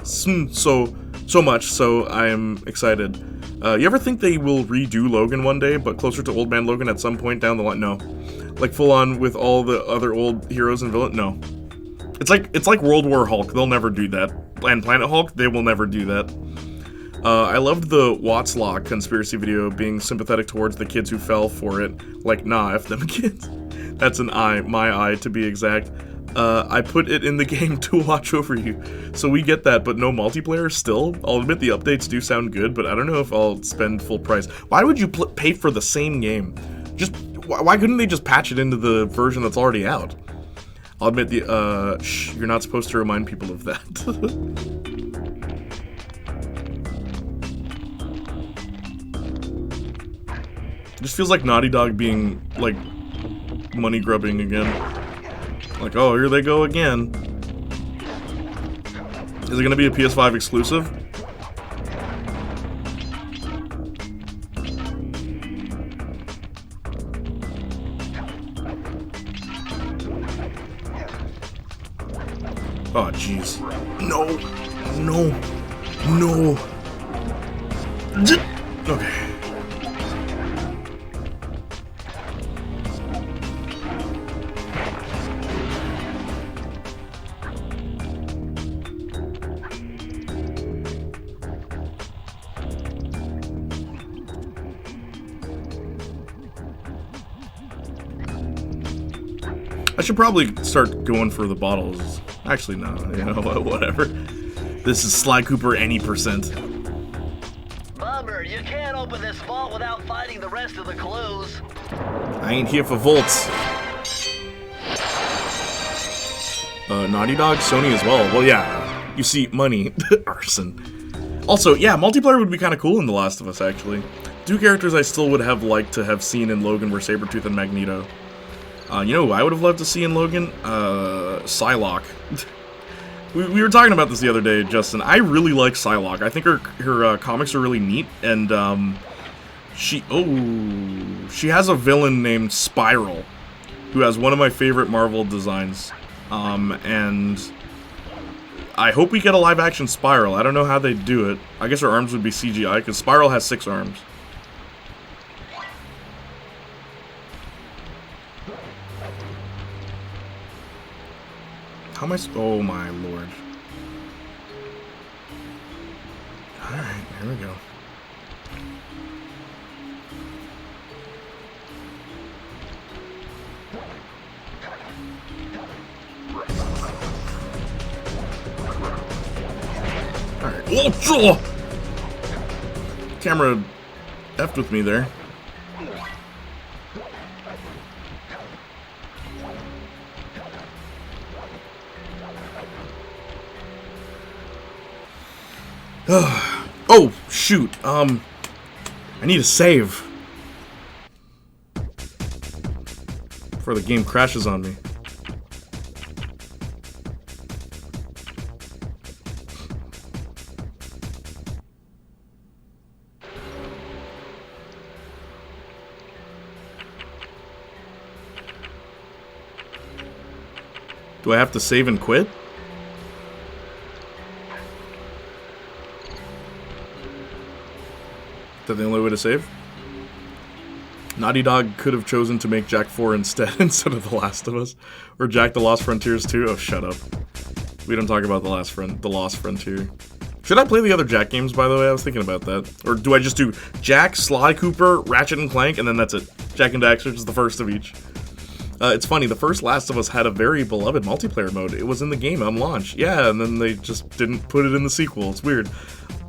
so much, so I am excited. You ever think they will redo Logan one day, but closer to Old Man Logan at some point down the line? No. Like full on with all the other old heroes and villains? No. It's like World War Hulk. They'll never do that. And Planet Hulk, they will never do that. I loved the Watts Lock conspiracy video, being sympathetic towards the kids who fell for it. Like, nah, F them kids. That's an eye, my eye to be exact. I put it in the game to watch over you. So we get that, but no multiplayer still? I'll admit the updates do sound good, but I don't know if I'll spend full price. Why would you pay for the same game? Just, why couldn't they just patch it into the version that's already out? I'll admit you're not supposed to remind people of that. It just feels like Naughty Dog being, like, money grubbing again. Like, oh, here they go again. Is it gonna be a PS5 exclusive? Oh, jeez. No. No. No. Okay. I should probably start going for the bottles. Actually, no, you know, whatever. This is Sly Cooper any %. Bummer, you can't open this vault without finding the rest of the clues. I ain't here for volts. Naughty Dog, Sony as well. Well, yeah, you see, money, arson. Also, yeah, multiplayer would be kind of cool in The Last of Us, actually. Two characters I still would have liked to have seen in Logan were Sabretooth and Magneto. You know who I would have loved to see in Logan? Psylocke. we were talking about this the other day, Justin. I really like Psylocke. I think her comics are really neat, and she has a villain named Spiral, who has one of my favorite Marvel designs. And I hope we get a live-action Spiral. I don't know how they do it. I guess her arms would be CGI, because Spiral has 6 arms. How am I oh my lord. Alright, here we go. Alright. Oh! Camera effed with me there. Oh, shoot. I need a save. Before the game crashes on me. Do I have to save and quit? Is that the only way to save? Naughty Dog could have chosen to make Jak 4 instead of The Last of Us. Or Jak the Lost Frontiers 2. Oh, shut up. We don't talk about the Lost Frontier. Should I play the other Jack games, by the way? I was thinking about that. Or do I just do Jack, Sly Cooper, Ratchet and Clank, and then that's it? Jak and Daxter is the first of each. It's funny, the first Last of Us had a very beloved multiplayer mode. It was in the game on launch. Yeah, and then they just didn't put it in the sequel. It's weird.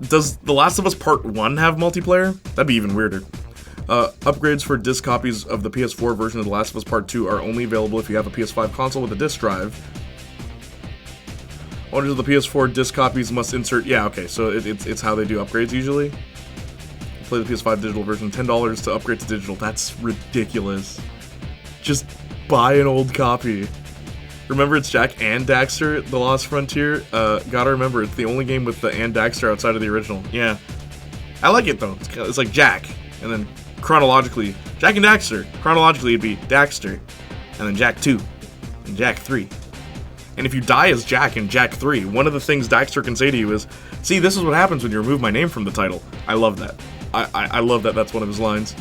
Does The Last of Us Part 1 have multiplayer? That'd be even weirder. Upgrades for disc copies of the PS4 version of The Last of Us Part 2 are only available if you have a PS5 console with a disc drive. Owners of the PS4 disc copies must insert... Yeah, okay, so it's how they do upgrades usually. Play the PS5 digital version, $10 to upgrade to digital. That's ridiculous. Just buy an old copy. Remember, it's Jak and Daxter, The Lost Frontier. Gotta remember, it's the only game with the and Daxter outside of the original. Yeah. I like it, though. It's like Jak, and then chronologically, Jak and Daxter. Chronologically, it'd be Daxter, and then Jak 2, and Jak 3. And if you die as Jak in Jak 3, one of the things Daxter can say to you is, see, this is what happens when you remove my name from the title. I love that. I love that that's one of his lines.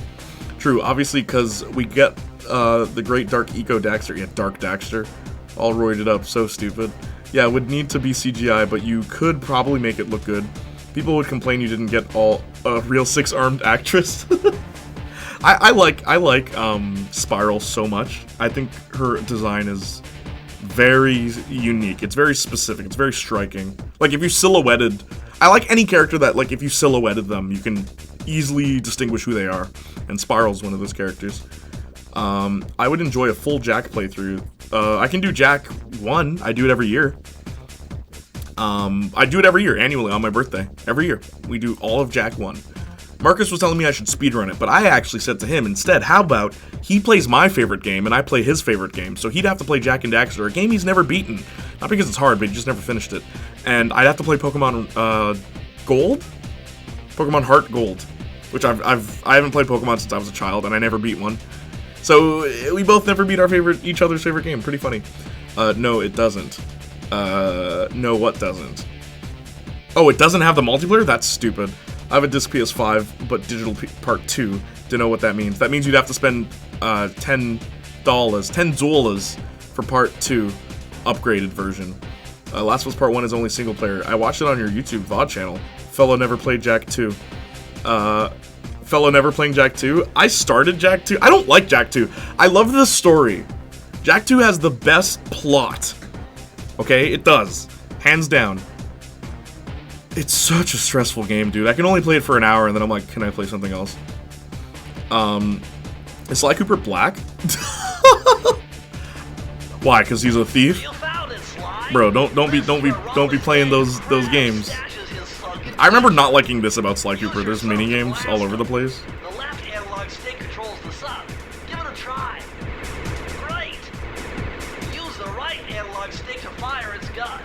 True, obviously, because we get the great Dark Eco Daxter, yeah, Dark Daxter, all roided up, so stupid. Yeah, it would need to be CGI, but you could probably make it look good. People would complain you didn't get a real 6-armed actress. I like Spiral so much. I think her design is very unique. It's very specific. It's very striking. Like, if you silhouetted... I like any character that, like, if you silhouetted them, you can easily distinguish who they are. And Spiral's one of those characters. I would enjoy a full Jak playthrough. I can do Jak 1. I do it every year. I do it every year, annually, on my birthday. Every year. We do all of Jak 1. Marcus was telling me I should speedrun it, but I actually said to him instead, how about he plays my favorite game and I play his favorite game? So he'd have to play Jak and Daxter, a game he's never beaten. Not because it's hard, but he just never finished it. And I'd have to play Pokemon Gold? Pokemon Heart Gold. Which I haven't played Pokemon since I was a child, and I never beat one. So we both never beat each other's favorite game. Pretty funny. No, it doesn't. No, what doesn't? Oh, it doesn't have the multiplayer? That's stupid. I have a disc PS5, but digital part 2. Don't know what that means. That means you'd have to spend $10 for part 2 upgraded version. Last of Us Part 1 is only single player. I watched it on your YouTube VOD channel. Fellow never played Jak 2. Fellow never playing Jak 2. I started Jak 2. I don't like Jak 2. I love the story. Jak 2 has the best plot. Okay, it does. Hands down. It's such a stressful game, dude. I can only play it for an hour, and then I'm like, can I play something else? Is Sly Cooper black? Why? Because he's a thief? Bro, don't be playing those games. I remember not liking this about Sly Cooper. There's mini games all over the place. The left analog stick controls the sub. Give it a try. Great. Use the right analog stick to fire its gun.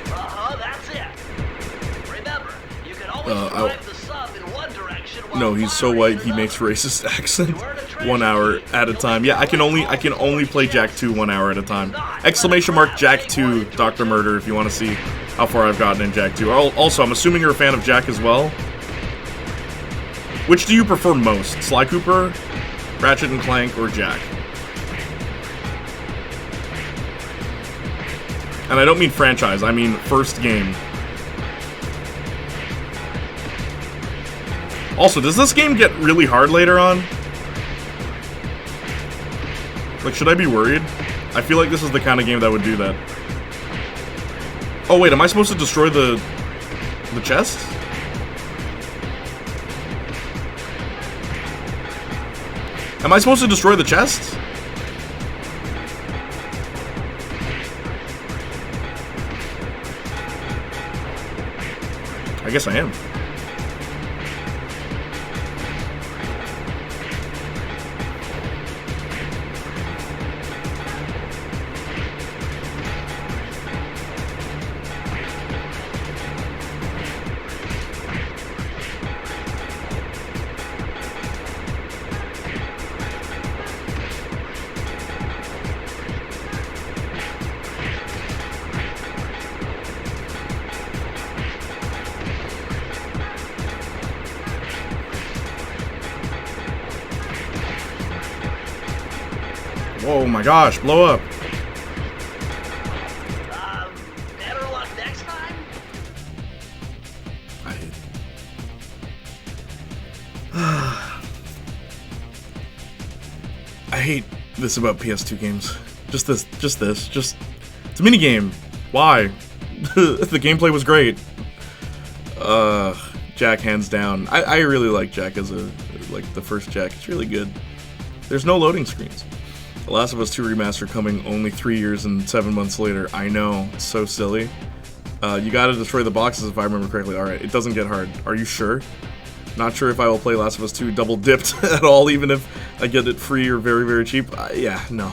That's it. Remember, you can always drive the sub in one direction while no, he's so white he makes racist accents. 1 hour at a time. Yeah, I can only play Jak 2 1 hour at a time. Exclamation mark Jak 2 Dr. Murder if you want to see how far I've gotten in Jak 2. Also, I'm assuming you're a fan of Jak as well. Which do you prefer most? Sly Cooper, Ratchet and Clank, or Jak? And I don't mean franchise, I mean first game. Also, does this game get really hard later on? Like, should I be worried? I feel like this is the kind of game that would do that. Oh wait, am I supposed to destroy the chest? Am I supposed to destroy the chest? I guess I am. Oh my gosh, blow up. hate this about PS2 games. Just this. It's a minigame. Why? The gameplay was great. Jack, hands down. I really like Jack as the first Jack. It's really good. There's no loading screens. The Last of Us 2 remaster coming only 3 years and 7 months later. I know, it's so silly. You gotta destroy the boxes if I remember correctly. Alright, it doesn't get hard. Are you sure? Not sure if I will play Last of Us 2 double dipped at all, even if I get it free or very, very cheap. Yeah, no.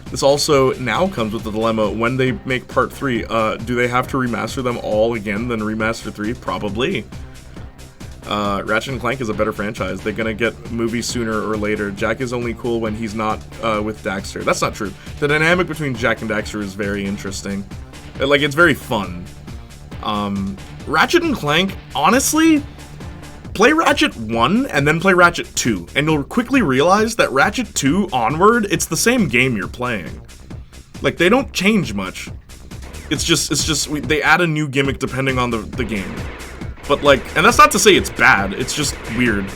This also now comes with the dilemma, when they make part 3, do they have to remaster them all again, then remaster 3? Probably. Ratchet & Clank is a better franchise. They're gonna get movies sooner or later. Jack is only cool when he's not with Daxter. That's not true. The dynamic between Jack and Daxter is very interesting. Like, it's very fun. Ratchet & Clank, honestly, play Ratchet 1 and then play Ratchet 2, and you'll quickly realize that Ratchet 2 onward, it's the same game you're playing. Like, they don't change much. It's just they add a new gimmick depending on the game. But like, and that's not to say it's bad, it's just weird.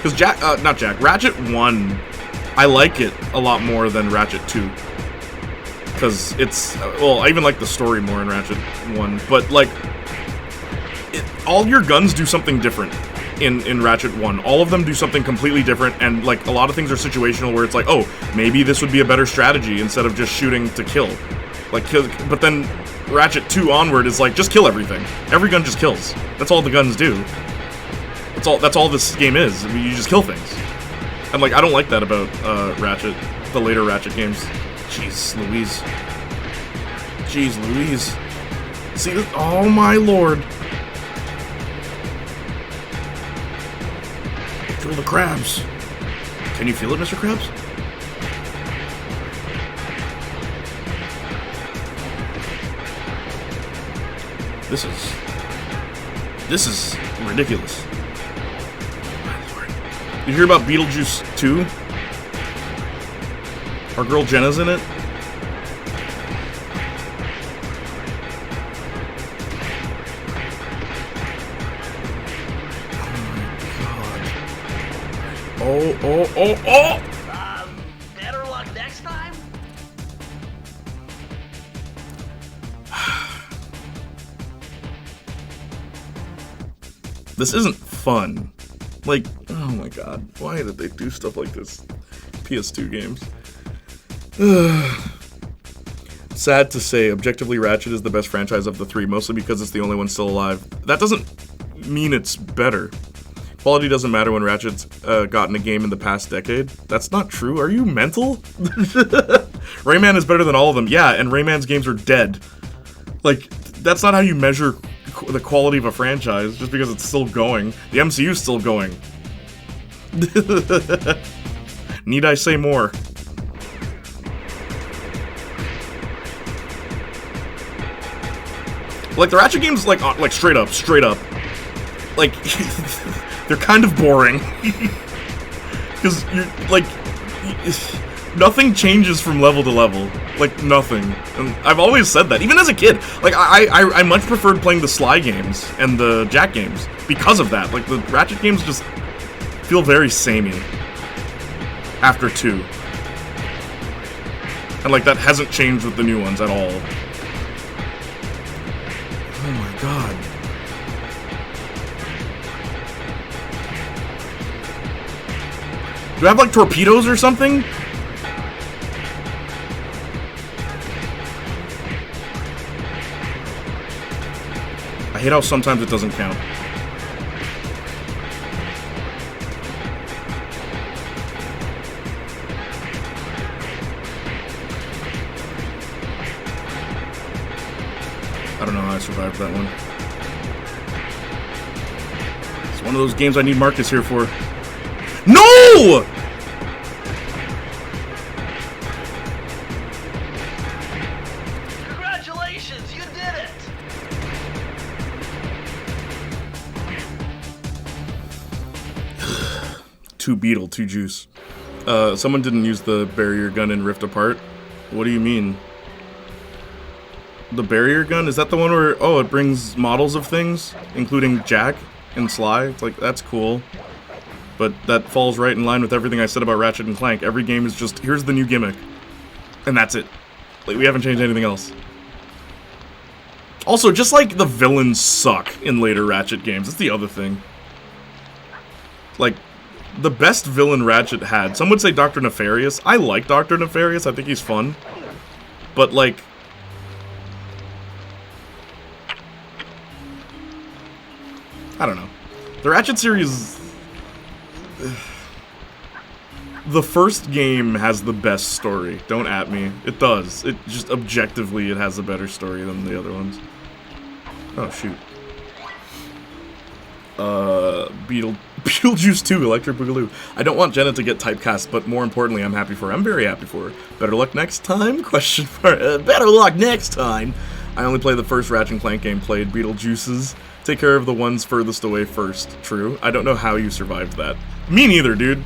Because Ratchet 1, I like it a lot more than Ratchet 2. Because it's, well, I even like the story more in Ratchet 1, but like, all your guns do something different in Ratchet 1. All of them do something completely different, and like, a lot of things are situational where it's like, oh, maybe this would be a better strategy instead of just shooting to kill. Like, but then Ratchet 2 onward is like, just kill everything. Every gun just kills. That's all the guns do. That's all this game is. I mean, you just kill things. And like, I don't like that about Ratchet, the later Ratchet games. Jeez Louise. Jeez Louise. See, oh my lord. Kill the crabs. Can you feel it, Mr. Krabs? This is ridiculous. My lord. Did you hear about Beetlejuice 2? Our girl Jenna's in it. Oh my god. Oh! Better luck next time? This isn't fun. Like, oh my god, why did they do stuff like this? PS2 games. Sad to say, objectively Ratchet is the best franchise of the 3, mostly because it's the only one still alive. That doesn't mean it's better. Quality doesn't matter when Ratchet's gotten a game in the past decade. That's not true. Are you mental? Rayman is better than all of them. Yeah, and Rayman's games are dead. Like, that's not how you measure the quality of a franchise, just because it's still going. The MCU's still going. Need I say more? Like, the Ratchet games, like straight up, like, they're kind of boring. Because you're, like, nothing changes from level to level. Like, nothing. And I've always said that, even as a kid. Like, I much preferred playing the Sly games and the Jack games because of that. Like, the Ratchet games just feel very samey after 2. And, like, that hasn't changed with the new ones at all. Oh my god. Do I have, like, torpedoes or something? I hate how sometimes it doesn't count. I don't know how I survived that one. It's one of those games I need Marcus here for. No! Congratulations, you did it! 2 Beetle, 2 Juice. Someone didn't use the barrier gun in Rift Apart. What do you mean? The barrier gun? Is that the one where, oh, it brings models of things, including Jack and Sly? It's like, that's cool. but that falls right in line with everything I said about Ratchet and Clank. Every game is just, here's the new gimmick. And that's it. Like, we haven't changed anything else. Also, just like the villains suck in later Ratchet games, that's the other thing. Like, the best villain Ratchet had, some would say Dr. Nefarious. I like Dr. Nefarious, I think he's fun. But, like, I don't know. The Ratchet series, the first game has the best story. Don't at me. It does. It just, objectively, it has a better story than the other ones. Oh, shoot. Beetlejuice 2, Electric Boogaloo. I don't want Jenna to get typecast, but more importantly, I'm happy for her. I'm very happy for her. Better luck next time? Question mark. Better luck next time. I only play the first Ratchet and Clank game, played Beetlejuice's. Take care of the ones furthest away first. True. I don't know how you survived that. Me neither, dude.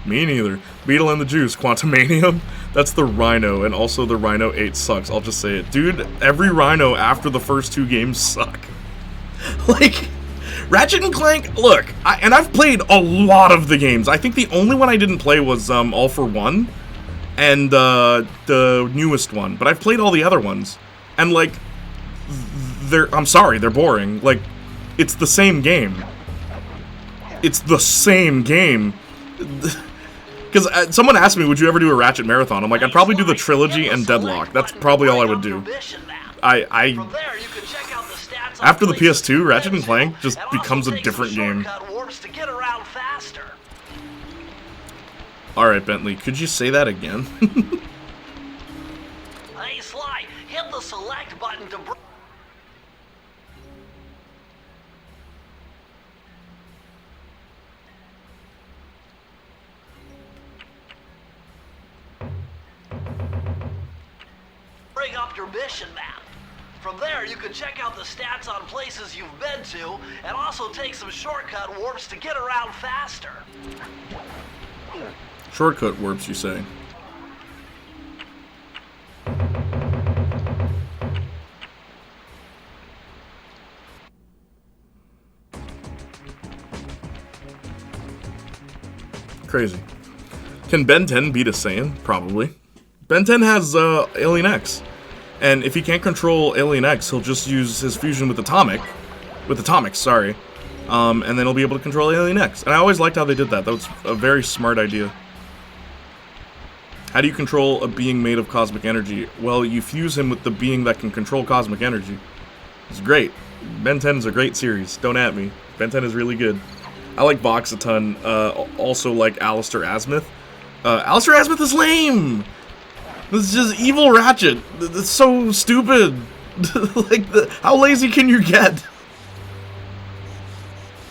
Me neither. Beetle and the Juice, Quantumanium. That's the Rhino, and also the Rhino 8 sucks. I'll just say it. Dude, every Rhino after the first 2 games suck. Like, Ratchet and Clank, look, and I've played a lot of the games. I think the only one I didn't play was All for One, and the newest one. But I've played all the other ones. And, like, I'm sorry, they're boring. Like, it's the same game. It's the same game. Because someone asked me, would you ever do a Ratchet marathon? I'm like, I'd probably do the trilogy and Deadlock. That's probably all I would do. After the PS2, Ratchet and Clank just becomes a different game. Alright, Bentley, could you say that again? Hey, Sly, hit the select button to bring up your mission map. From there, you can check out the stats on places you've been to, and also take some shortcut warps to get around faster. Shortcut warps, you say? Crazy. Can Ben 10 beat a Saiyan? Probably. Ben 10 has Alien X. And if he can't control Alien X, he'll just use his fusion with Atomics, sorry. And then he'll be able to control Alien X. And I always liked how they did that. That was a very smart idea. How do you control a being made of cosmic energy? Well, you fuse him with the being that can control cosmic energy. It's great. Ben 10 is a great series. Don't at me. Ben 10 is really good. I like Vox a ton. Also like Alistair Azimuth. Alistair Azimuth is lame! This is just evil Ratchet. It's so stupid. Like, how lazy can you get?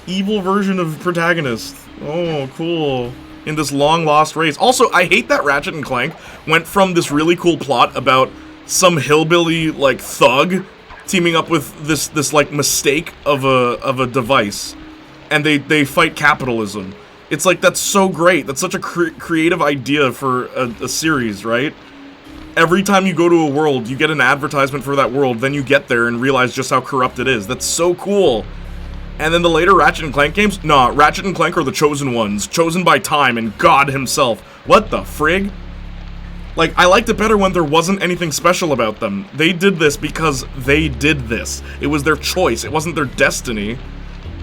Evil version of protagonist. Oh, cool. In this long-lost race. Also, I hate that Ratchet and Clank went from this really cool plot about some hillbilly, like, thug teaming up with this like, mistake of a device. And they fight capitalism. It's like, that's so great. That's such a creative idea for a series, right? Every time you go to a world, you get an advertisement for that world, then you get there and realize just how corrupt it is. That's so cool. And then the later Ratchet and Clank games? Nah, Ratchet and Clank are the chosen ones, chosen by time and God himself. What the frig? Like, I liked it better when there wasn't anything special about them. They did this because they did this. It was their choice, it wasn't their destiny.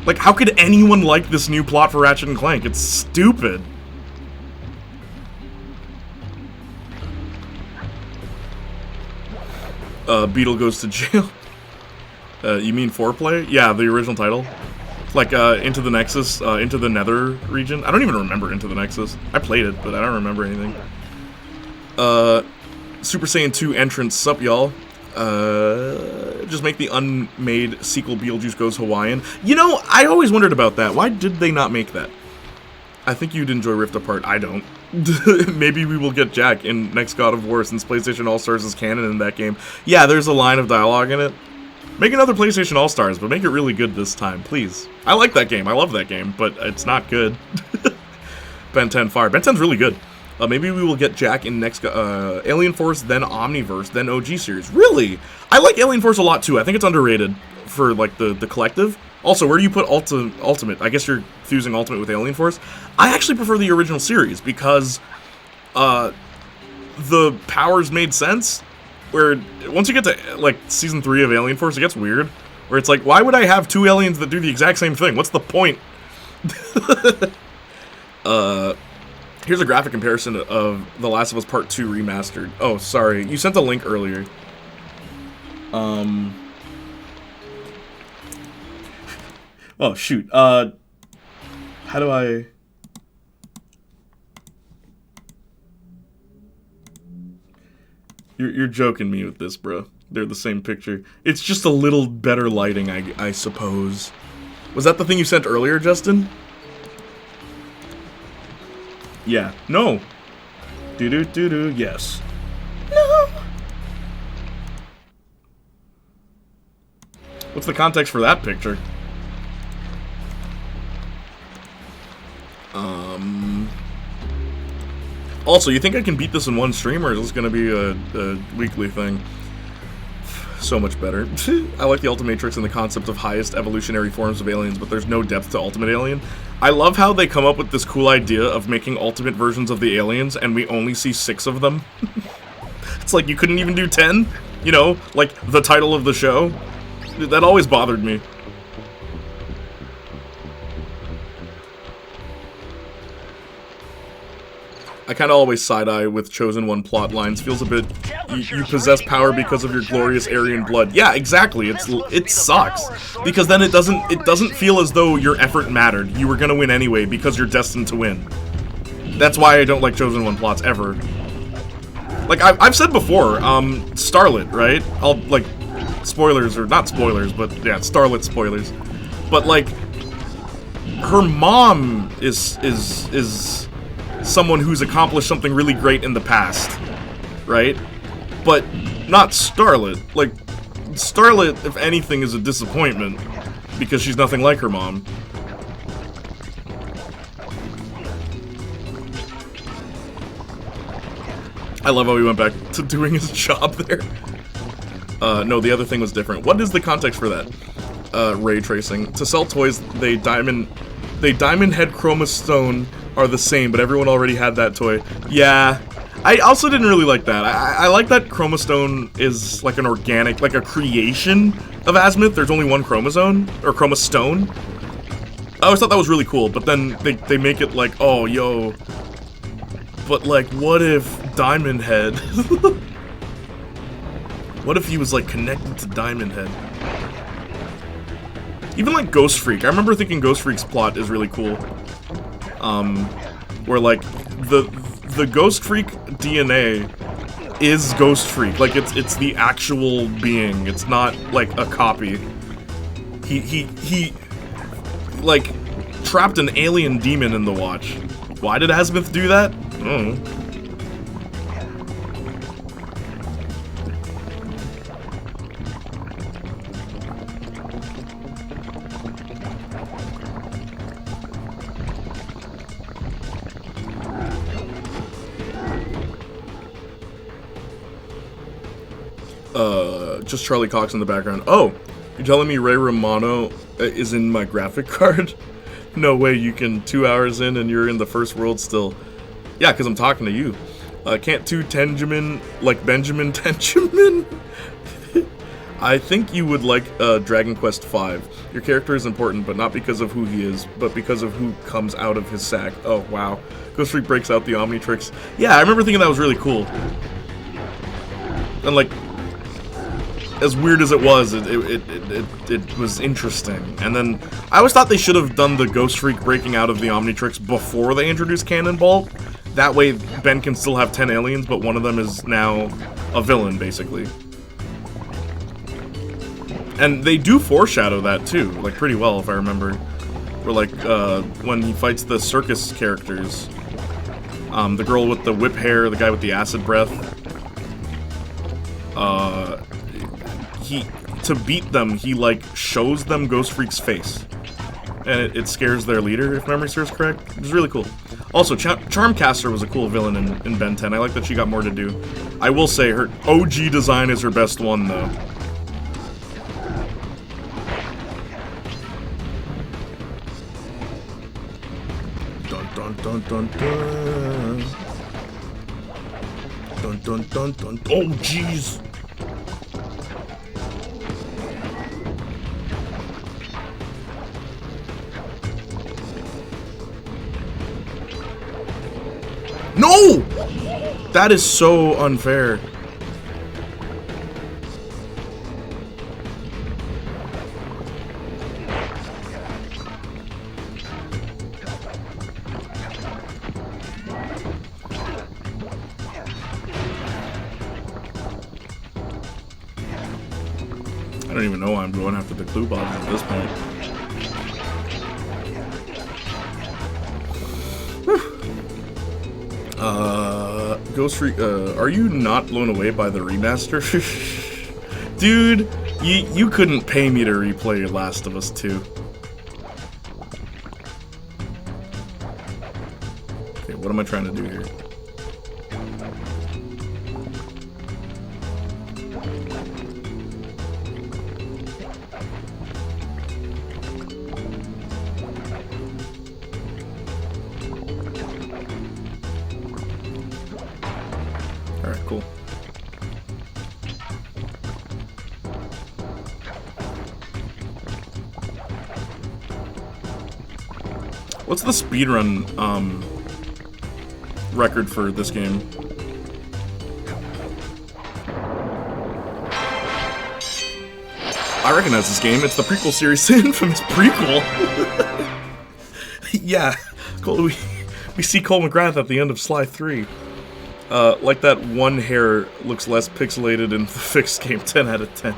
Like, how could anyone like this new plot for Ratchet and Clank? It's stupid. Beetle goes to jail. You mean Foreplay? Yeah, the original title. Like, Into the Nexus, Into the Nether region. I don't even remember Into the Nexus. I played it, but I don't remember anything. Super Saiyan 2 entrance, sup y'all. Just make the unmade sequel Beetlejuice Goes Hawaiian. You know, I always wondered about that. Why did they not make that? I think you'd enjoy Rift Apart. I don't. Maybe we will get Jack in next God of War since PlayStation All-Stars is canon in that game. Yeah, there's a line of dialogue in it. Make another PlayStation All-Stars, but make it really good this time, please. I like that game. I love that game, but it's not good. Ben 10 Fire. Ben 10's really good. Maybe we will get Jack in next Alien Force, then Omniverse, then OG series. Really? I like Alien Force a lot, too. I think it's underrated for, like, the collective. Also, where do you put Ultimate? I guess you're fusing Ultimate with Alien Force. I actually prefer the original series because the powers made sense. Where once you get to like season 3 of Alien Force, it gets weird. Where it's like, why would I have 2 aliens that do the exact same thing? What's the point? Here's a graphic comparison of The Last of Us Part 2 remastered. Oh, sorry, you sent a link earlier. Oh shoot. How do I? You're joking me with this, bro. They're the same picture. It's just a little better lighting, I suppose. Was that the thing you sent earlier, Justin? Yeah. No. Do-do-do-do. Yes. No. What's the context for that picture? Also, you think I can beat this in one stream, or is this gonna be a weekly thing? So much better. I like the Ultimatrix and the concept of highest evolutionary forms of aliens, but there's no depth to Ultimate Alien. I love how they come up with this cool idea of making ultimate versions of the aliens, and we only see 6 of them. It's like you couldn't even do 10? You know, like the title of the show? That always bothered me. I kind of always side-eye with Chosen One plot lines. Feels a bit, you possess power because of your glorious Aryan blood. Yeah, exactly. It sucks because then it doesn't feel as though your effort mattered. You were gonna win anyway because you're destined to win. That's why I don't like Chosen One plots ever. Like I've said before, Starlet, right? I'll like spoilers or not spoilers, but yeah, Starlet spoilers. But like her mom is someone who's accomplished something really great in the past, right? But not Starlet. Like, Starlet, if anything, is a disappointment because she's nothing like her mom. I love how he went back to doing his job there. No, the other thing was different. What is the context for that? Ray tracing. To sell toys, they diamond head chroma stone are the same, but everyone already had that toy. Yeah. I also didn't really like that. I like that Chroma Stone is like an organic, like a creation of Azimuth. There's only one chromosome, or Chroma Stone. I always thought that was really cool, but then they make it like, oh, yo. But like, what if Diamond Head? What if he was like connected to Diamond Head? Even like Ghost Freak. I remember thinking Ghost Freak's plot is really cool. Where like the Ghost Freak DNA is Ghost Freak. Like it's the actual being. It's not like a copy. He like trapped an alien demon in the watch. Why did Azimuth do that? I don't know. Just Charlie Cox in the background. Oh, you're telling me Ray Romano is in my graphic card? No way, you can 2 hours in and you're in the first world still. Yeah, because I'm talking to you. Can't 2 Tenjamin like Benjamin Tenjamin? I think you would like Dragon Quest V. Your character is important, but not because of who he is, but because of who comes out of his sack. Oh, wow. Ghost Freak breaks out the Omnitrix. Yeah, I remember thinking that was really cool. And like, as weird as it was, it was interesting. And then, I always thought they should have done the Ghost Freak breaking out of the Omnitrix before they introduced Cannonball. That way, Ben can still have 10 aliens, but one of them is now a villain, basically. And they do foreshadow that, too, like, pretty well, if I remember. Where, like, when he fights the circus characters. The girl with the whip hair, the guy with the acid breath. To beat them, he like shows them Ghost Freak's face, and it scares their leader, if memory serves correct. It was really cool. Also, Charmcaster was a cool villain in Ben 10. I like that she got more to do. I will say her OG design is her best one, though. dun dun dun. Dun dun dun dun. Oh jeez. No! That is so unfair. I don't even know why I'm going after the clue box at this point. Ghost Freak, are you not blown away by the remaster? Dude, you couldn't pay me to replay Last of Us 2. Okay, what am I trying to do here? Alright, cool. What's the speedrun record for this game? I recognize this game. It's the prequel series to Infamous prequel. Yeah, we see Cole McGrath at the end of Sly 3. Like that one hair looks less pixelated in the fixed game. 10 out of 10.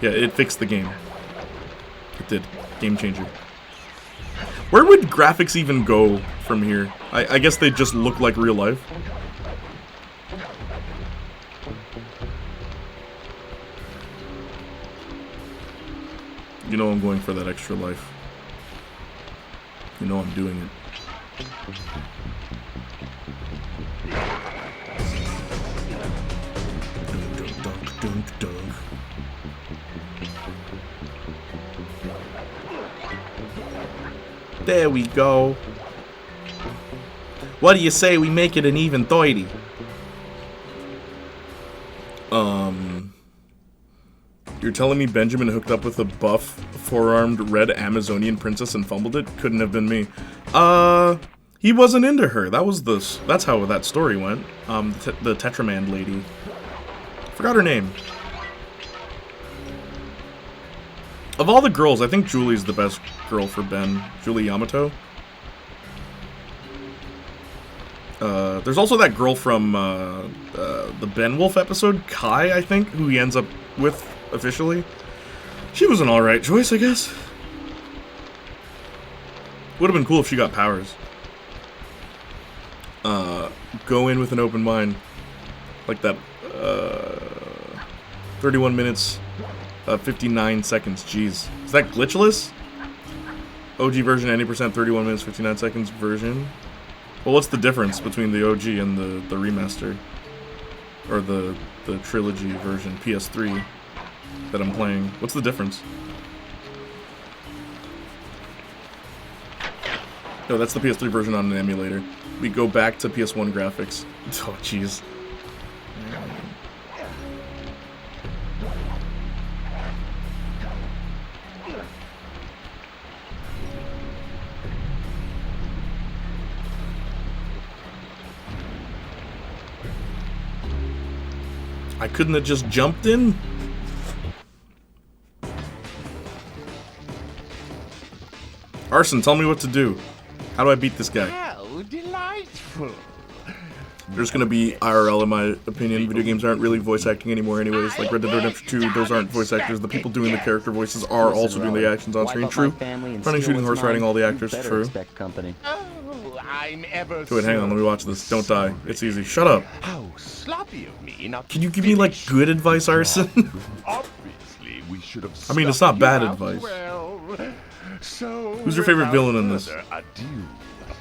Yeah, it fixed the game. It did. Game changer. Where would graphics even go from here? I guess they just look like real life. You know I'm going for that extra life. You know I'm doing it. There we go. What do you say we make it an even 30? You're telling me Benjamin hooked up with a buff, four-armed red Amazonian princess and fumbled it? Couldn't have been me. He wasn't into her. That's how that story went. The Tetraman lady. Forgot her name. Of all the girls, I think Julie's the best girl for Ben. Julie Yamato. There's also that girl from the Ben Wolf episode, Kai, I think, who he ends up with officially. She was an alright choice, I guess. Would have been cool if she got powers. Go in with an open mind. Like that, 31 minutes, 59 seconds, jeez. Is that glitchless? OG version, 90%, 31 minutes, 59 seconds version. Well, what's the difference between the OG and the remaster? Or the trilogy version, PS3, that I'm playing? What's the difference? No, that's the PS3 version on an emulator. We go back to PS1 graphics. Oh, jeez. I couldn't have just jumped in? Arson, tell me what to do. How do I beat this guy? How delightful. There's gonna be IRL in my opinion. Video games aren't really voice acting anymore anyways. Like Red Dead Redemption 2, those aren't voice actors. The people doing the character voices are also doing the actions on screen. True. Running, shooting, horse riding, all the actors. True. Oh, I'm ever Wait, hang on, let me watch this. Don't die. It's easy. Shut up. How sloppy of me not Can you give me, like, good advice, Arson? Obviously, we should have. I mean, it's not bad stopped you out advice. well. So Who's your favorite villain in this? further ado,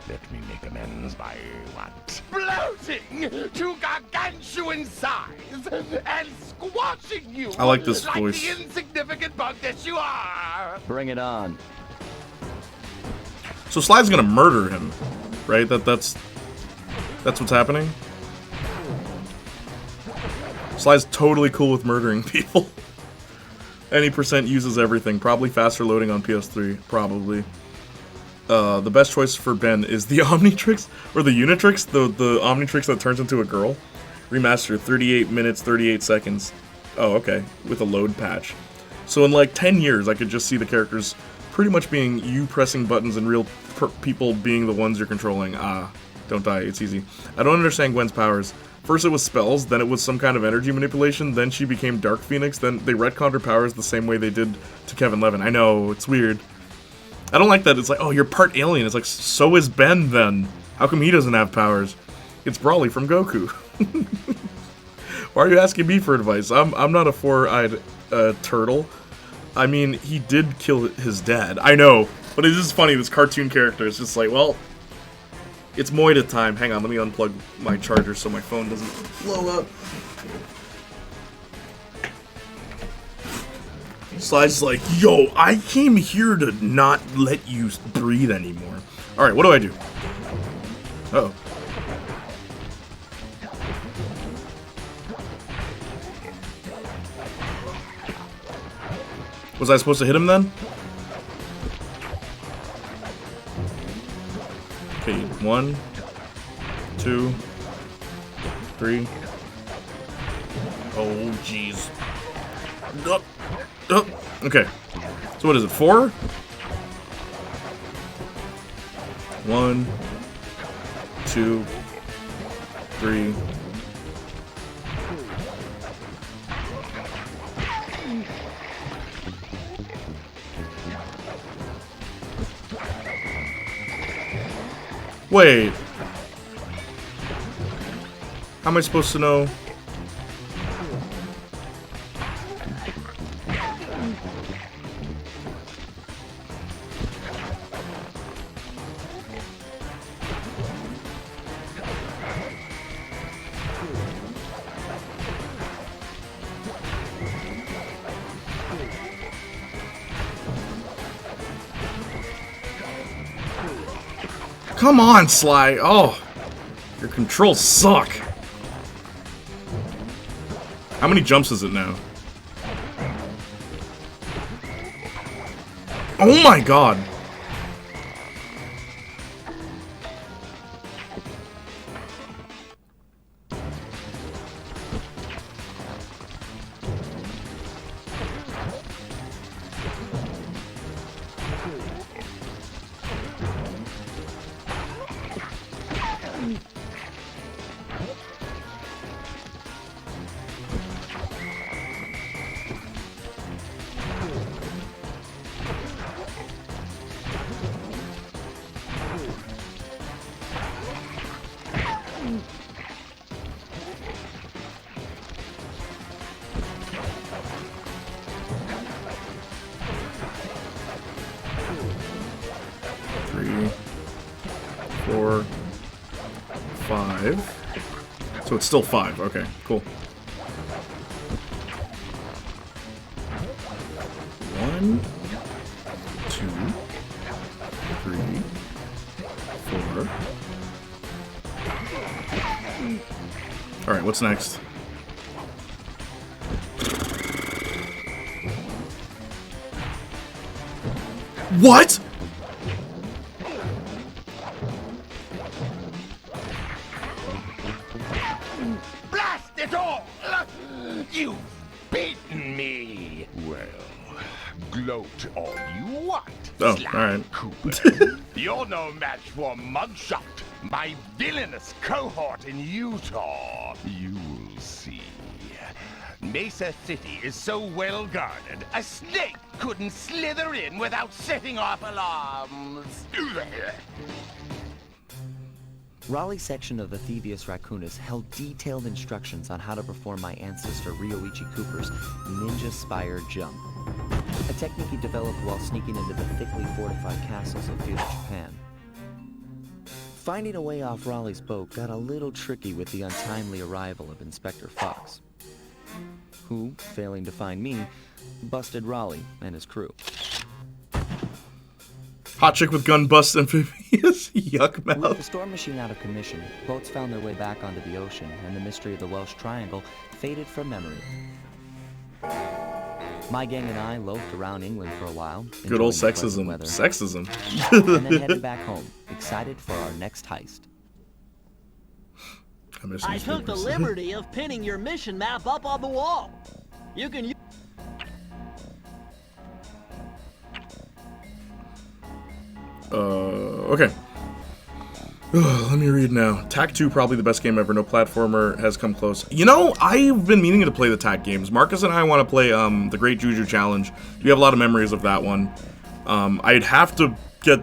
let me make amends by what? Bloating to gargantuan size and squashing you. I like this like voice. the insignificant bug that you are. Bring it on. So Sly's gonna murder him, right? That's what's happening. Sly's totally cool with murdering people. Any percent uses everything. Probably faster loading on PS3. Probably. The best choice for Ben is the Omnitrix, or the Unitrix, the Omnitrix that turns into a girl. Remastered, 38 minutes, 38 seconds. Oh, okay. With a load patch. So in like 10 years, I could just see the characters pretty much being you pressing buttons and real people being the ones you're controlling. Ah, don't die, it's easy. I don't understand Gwen's powers. First it was spells, then it was some kind of energy manipulation, then she became Dark Phoenix, then they retconned her powers the same way they did to Kevin Levin. I know, it's weird. I don't like that. It's like, oh, you're part alien. It's like, so is Ben then. How come he doesn't have powers? It's Brawly from Goku. Why are you asking me for advice? I'm not a four-eyed turtle. I mean, he did kill his dad. I know, but it is funny, this cartoon character is just like, well, it's Moida time. Hang on, let me unplug my charger so my phone doesn't blow up. Sly's like, yo, I came here to not let you breathe anymore. Alright, what do I do? Uh-oh. Was I supposed to hit him then? Okay, 1, 2, 3. Oh, jeez. Okay. So what is it, 4? 1, 2, 3. Wait. How am I supposed to know? Come on, Sly. Oh, your controls suck. How many jumps is it now? Oh my god. So it's still 5. Okay, cool. 1, 2, 3, 4. All right, what's next? What? Blast it all! You've beaten me! Well, gloat all you want, Oh, Sly alright. Cooper. You're no match for Mugshot, my villainous cohort in Utah. You'll see. Mesa City is so well guarded, a snake couldn't slither in without setting off alarms. Raleigh's section of the Thievius Raccoonus held detailed instructions on how to perform my ancestor Ryoichi Cooper's Ninja Spire Jump, a technique he developed while sneaking into the thickly fortified castles of feudal Japan. Finding a way off Raleigh's boat got a little tricky with the untimely arrival of Inspector Fox, who, failing to find me, busted Raleigh and his crew. Hot chick with gun busts amphibious. Yuck With the mouth. storm machine out of commission, boats found their way back onto the ocean, and the mystery of the Welsh Triangle faded from memory. My gang and I loafed around England for a while. Good old enjoying the pleasant sexism. weather, Sexism. and then headed back home, excited for our next heist. I took the liberty of pinning your mission map up on the wall. You can use Okay. Let me read now. TAC 2, probably the best game ever. No platformer has come close. You know, I've been meaning to play the TAC games. Marcus and I want to play the Great Juju Challenge. We have a lot of memories of that one. I'd have to get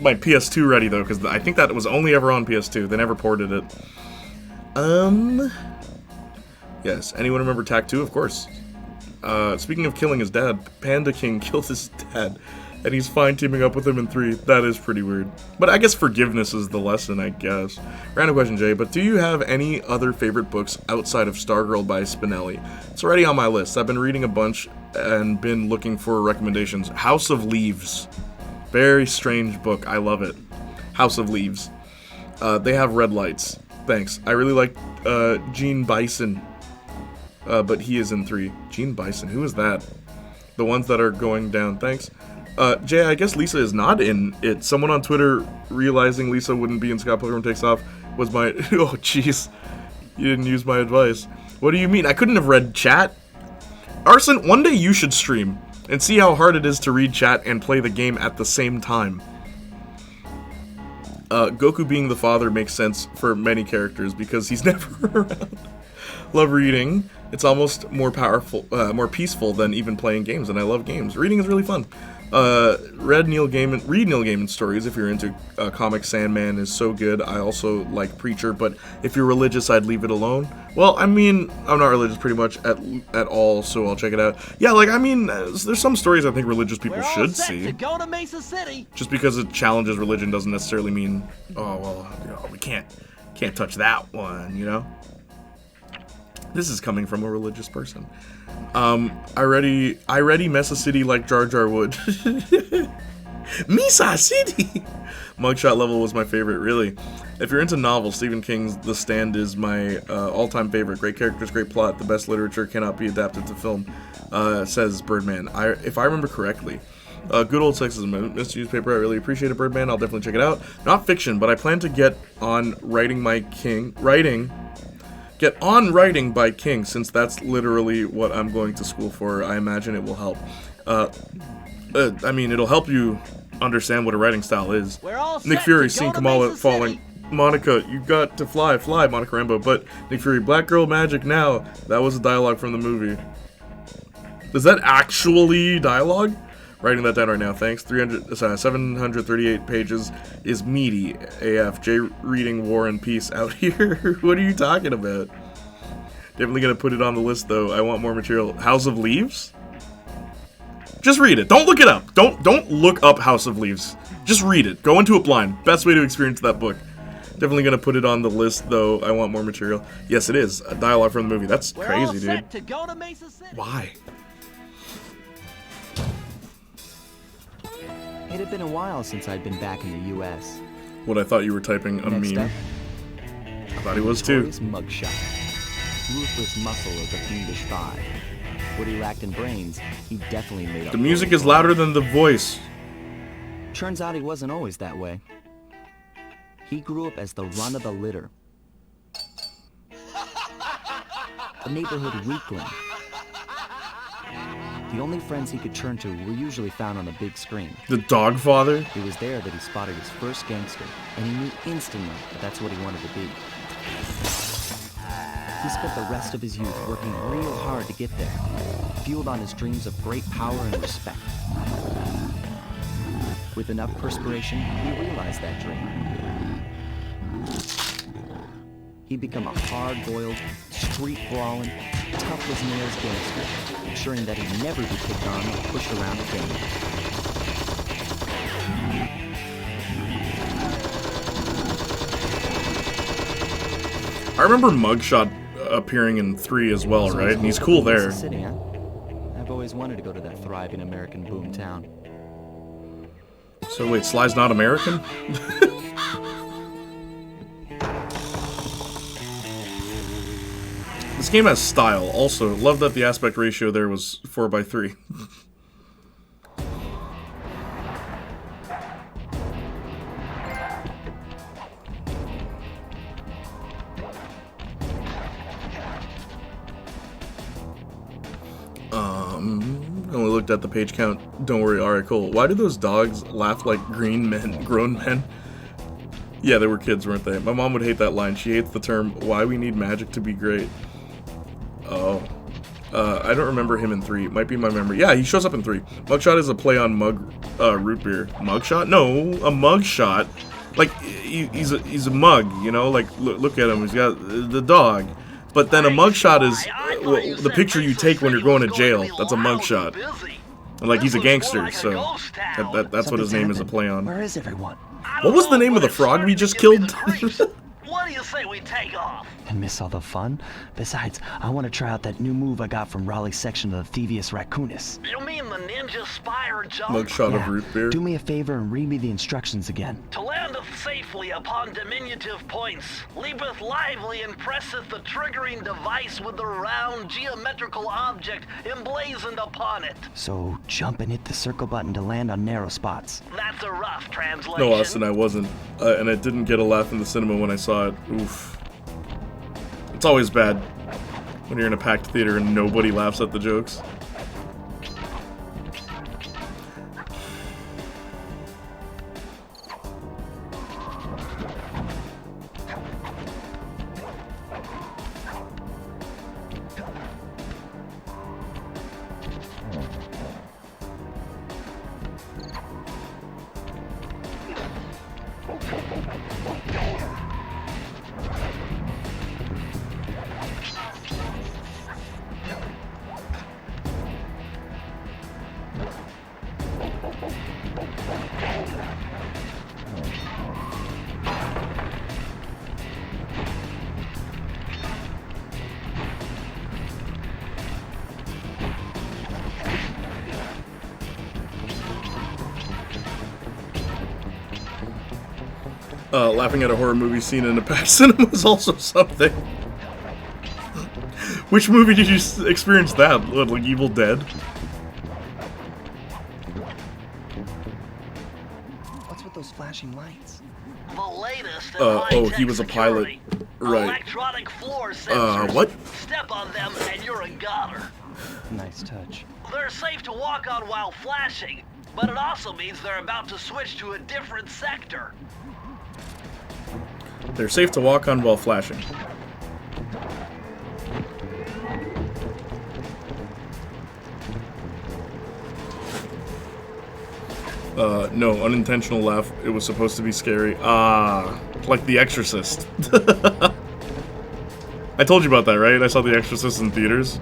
my PS2 ready, though, because I think that was only ever on PS2. They never ported it. Yes. Anyone remember TAC 2? Of course. Speaking of killing his dad, Panda King killed his dad. And he's fine teaming up with him in 3. That is pretty weird. But I guess forgiveness is the lesson, I guess. Random question, Jay, but do you have any other favorite books outside of Stargirl by Spinelli? It's already on my list. I've been reading a bunch and been looking for recommendations. House of Leaves. Very strange book. I love it. House of Leaves. They have red lights. Thanks. I really like Gene Bison. But he is in 3. Gene Bison. Who is that? The ones that are going down. Thanks. Jay, I guess Lisa is not in it. Someone on Twitter realizing Lisa wouldn't be in Scott Pilgrim Takes Off was my... Oh, jeez. You didn't use my advice. What do you mean? I couldn't have read chat. Arson, one day you should stream and see how hard it is to read chat and play the game at the same time. Goku being the father makes sense for many characters because he's never around. Love reading. It's almost more powerful, more peaceful than even playing games, and I love games. Reading is really fun. Read Neil Gaiman stories if you're into comics. Sandman is so good. I also like Preacher, but if you're religious, I'd leave it alone. Well, I mean, I'm not religious pretty much at all, so I'll check it out. Yeah, like, I mean, there's some stories I think religious people should see. to go to Mesa City. Just because it challenges religion doesn't necessarily mean, oh, well, you know, we can't touch that one, you know? This is coming from a religious person. I ready Mesa City like Jar Jar would. Mesa City! Mugshot level was my favorite, really. If you're into novels, Stephen King's The Stand is my all-time favorite. Great characters, great plot. The best literature cannot be adapted to film, says Birdman. If I remember correctly. Good old sexism. Mr. Newspaper, I really appreciate it, Birdman. I'll definitely check it out. Not fiction, but I plan to get on writing by King, since that's literally what I'm going to school for. I imagine it will help. I mean, it'll help you understand what a writing style is. Nick Fury, seeing Kamala falling. Monica, you got to fly, Monica Rambeau. But Nick Fury, Black Girl Magic now. That was a dialogue from the movie. Is that actually dialogue? Writing that down right now, thanks. 738 pages is meaty AF. Jay reading War and Peace out here. What are you talking about? Definitely gonna put it on the list though. I want more material. House of Leaves? Just read it. Don't look it up. Don't look up House of Leaves. Just read it. Go into it blind. Best way to experience that book. Definitely gonna put it on the list though. I want more material. Yes, it is. A dialogue from the movie. That's crazy, dude. To go to Mesa City. Why? It had been a while since I'd been back in the U.S. What, I thought you were typing a Next meme. up, I thought he was too. Notorious mugshot. Ruthless muscle of the fiendish five. What he lacked in brains, he definitely made up. The music is louder than the voice. Turns out he wasn't always that way. He grew up as the run of the litter. A neighborhood weakling. The only friends he could turn to were usually found on the big screen. The Dog Father? It was there that he spotted his first gangster, and he knew instantly that that's what he wanted to be. He spent the rest of his youth working real hard to get there, fueled on his dreams of great power and respect. With enough perspiration, he realized that dream. He'd become a hard-boiled, street-brawling, tough-as-nails gangster, ensuring that he'd never be picked on or pushed around again. I remember Mugshot appearing in 3 as well, right? And he's cool there. City, huh? I've always wanted to go to that thriving American boom town. So wait, Sly's not American? This game has style. Also, love that the aspect ratio there was 4:3. I only looked at the page count. Don't worry. Alright, cool. Why do those dogs laugh like green men, grown men? Yeah, they were kids, weren't they? My mom would hate that line. She hates the term, why we need magic to be great. Oh. I don't remember him in 3. It might be my memory. Yeah, he shows up in 3. Mugshot is a play on root beer. Mugshot? No, a mugshot. Like, he's a mug, you know? Like, look at him. He's got the dog. But then a mugshot is the picture you take when you're going to jail. That's a mugshot. And like, he's a gangster, so that's what his name is a play on. Where is everyone? What was the name of the frog we just killed? What do you say we take off? And miss all the fun? Besides, I want to try out that new move I got from Raleigh's section of the Thievius Raccoonus. You mean the ninja spire jump? Mugshot of root beer. Do me a favor and read me the instructions again. To landeth safely upon diminutive points, leapeth lively and presseth the triggering device with the round geometrical object emblazoned upon it. So jump and hit the circle button to land on narrow spots. That's a rough translation. No, Austin, I wasn't. And I didn't get a laugh in the cinema when I saw it. Oof. It's always bad when you're in a packed theater and nobody laughs at the jokes. Laughing at a horror movie scene in a packed cinema is also something. Which movie did you experience that? What, like Evil Dead? What's with those flashing lights? The latest in oh, he was a pilot. security. Right. Electronic floor sensors. What? Step on them and you're a goner. Nice touch. They're safe to walk on while flashing, but it also means they're about to switch to a different sector. They're safe to walk on while flashing. No, unintentional laugh. It was supposed to be scary. Ah, like The Exorcist. I told you about that, right? I saw The Exorcist in theaters.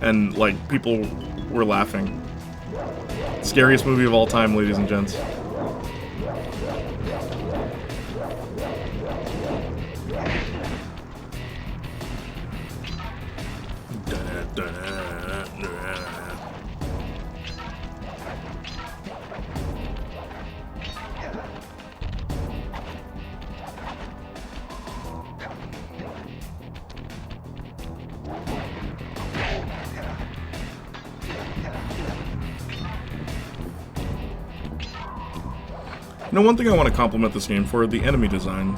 And, like, people were laughing. Scariest movie of all time, ladies and gents. You know, one thing I want to compliment this game for, the enemy design.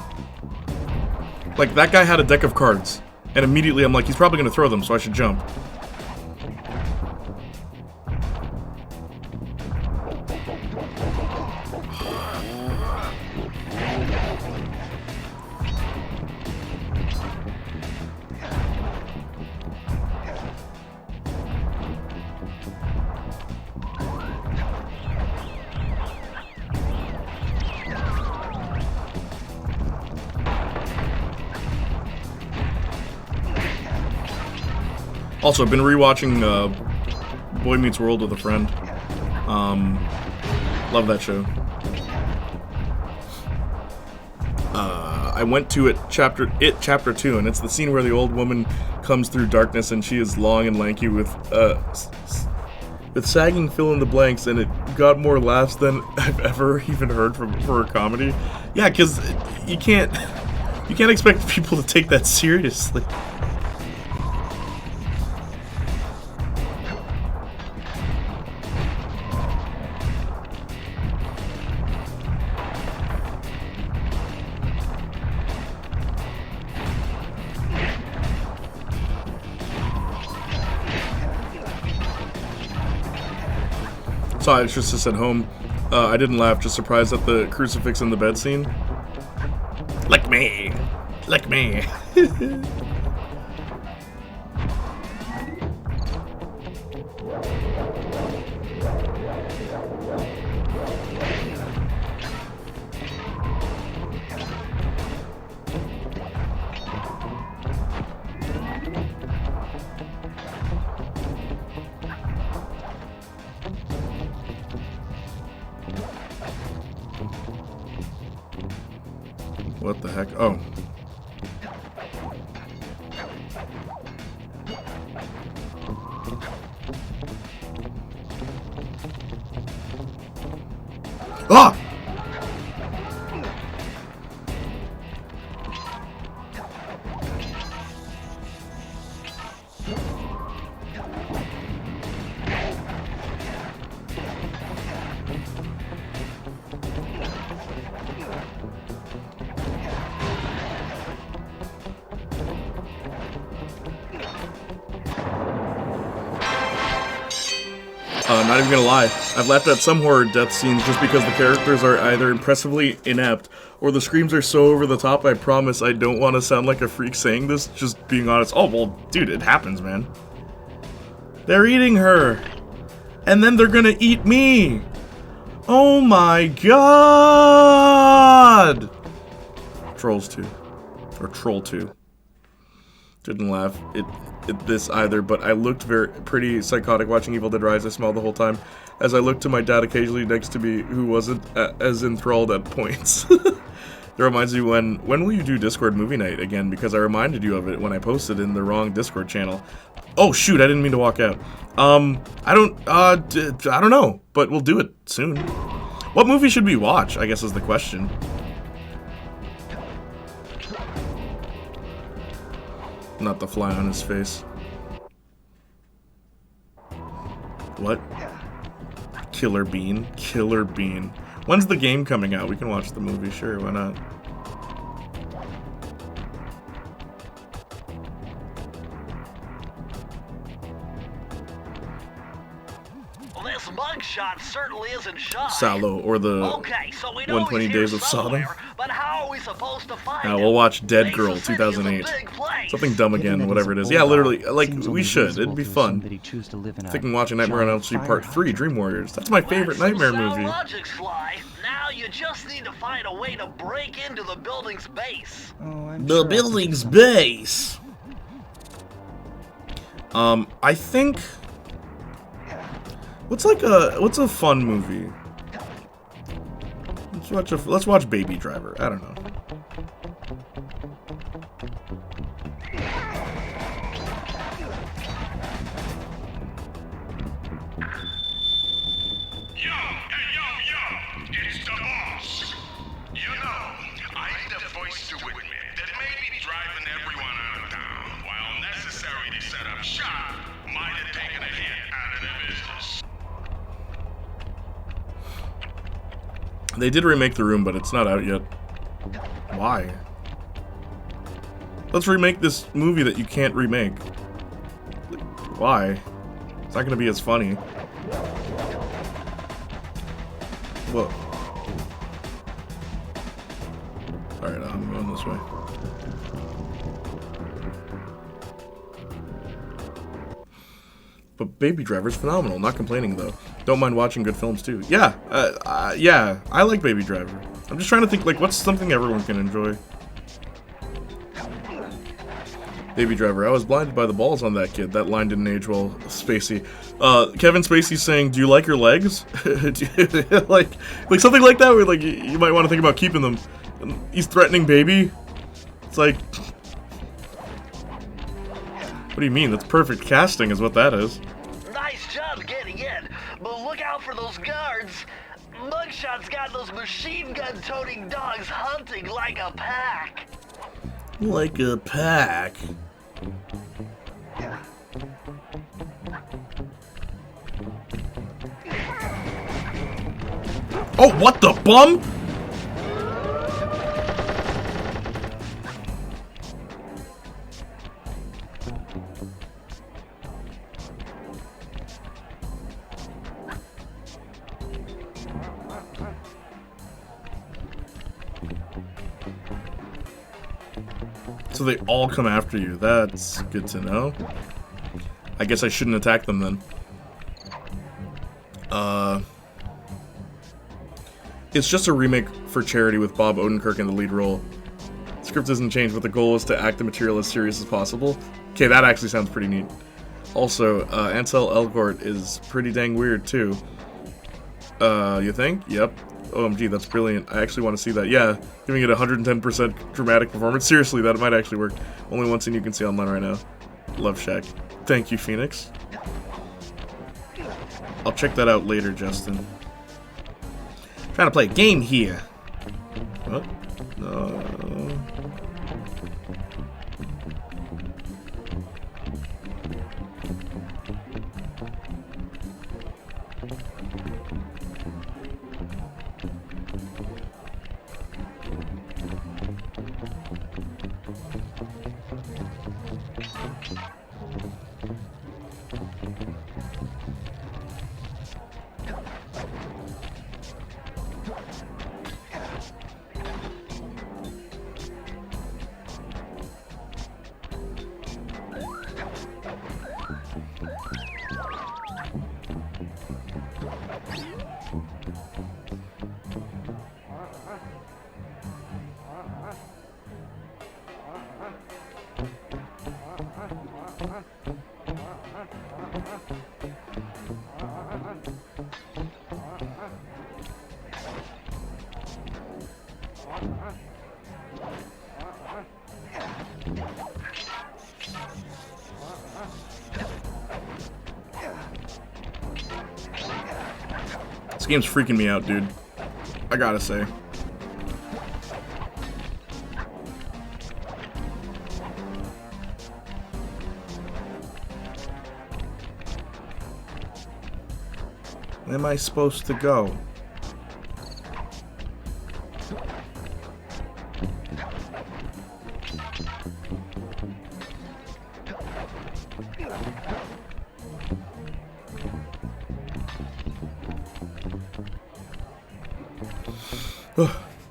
Like, that guy had a deck of cards, and immediately I'm like, he's probably going to throw them, so I should jump. Also, I've been rewatching Boy Meets World with a friend. Love that show. I went to chapter 2, and it's the scene where the old woman comes through darkness, and she is long and lanky with with sagging fill in the blanks, and it got more laughs than I've ever even heard for a comedy. Yeah, because you can't expect people to take that seriously. Saw Exorcist at home. I didn't laugh, just surprised at the crucifix in the bed scene. Like me. Like me. What the heck? Oh. Ah! Not even gonna lie, I've laughed at some horror death scenes just because the characters are either impressively inept or the screams are so over the top. I promise I don't want to sound like a freak saying this, just being honest. Oh, well, dude, it happens, man. They're eating her. And then they're gonna eat me. Oh my god! Trolls 2. Or Troll 2. Didn't laugh at this either, but I looked pretty psychotic watching Evil Dead Rise. I smiled the whole time as I looked to my dad occasionally next to me, who wasn't as enthralled at points. That reminds me, when will you do Discord movie night again? Because I reminded you of it when I posted in the wrong Discord channel. Oh shoot, I didn't mean to walk out. I don't know, but we'll do it soon. What movie should we watch, I guess is the question. Not the fly on his face. What? Killer Bean? Killer Bean. When's the game coming out? We can watch the movie, sure, why not? Well, this mugshot certainly isn't shy. Sallow, or the okay, so we know 120 Days of Sodom. But how are we supposed to find Now him? we'll watch Dead Mesa Girl City is a 2008. big place. Something dumb again, whatever it is. Yeah, literally, like, we should. It'd be fun. Thinking watching Nightmare on Elm Street Part 3, Dream Warriors. That's my favorite nightmare movie. Logic, Sly. Now you just need to find a way to break into the building's base. The building's base. I think... What's a fun movie? Let's watch Baby Driver. I don't know. It's the boss. You know, I ain't the voice to admit that maybe driving everyone out of town, while necessary to set up shop, might have taken a hit out of their business. They did remake The Room, but it's not out yet. Why? Let's remake this movie that you can't remake. Why? It's not gonna be as funny. Whoa. Alright, I'm going this way. But Baby Driver's phenomenal. Not complaining, though. Don't mind watching good films, too. Yeah, yeah, I like Baby Driver. I'm just trying to think, like, what's something everyone can enjoy? Baby Driver. I was blinded by the balls on that kid. That line didn't age well. Spacey. Kevin Spacey saying, "Do you like your legs?" like something like that. Where like you might want to think about keeping them. And he's threatening Baby. It's like, what do you mean? That's perfect casting, is what that is. Nice job getting in. But look out for those guards. Mugshot's got those machine gun-toting dogs hunting like a pack. Like a pack. Oh, what the bum? So they all come after you. That's good to know. I guess I shouldn't attack them then. It's just a remake for charity with Bob Odenkirk in the lead role. The script doesn't change, but the goal is to act the material as serious as possible. Okay, that actually sounds pretty neat. Also, Ansel Elgort is pretty dang weird too. You think? Yep. OMG, that's brilliant. I actually want to see that. Yeah, giving it 110% dramatic performance. Seriously, that might actually work. Only one scene you can see online right now. Love Shack. Thank you, Phoenix. I'll check that out later, Justin. Trying to play a game here. What? No. This game's freaking me out, dude. I gotta say. Where am I supposed to go?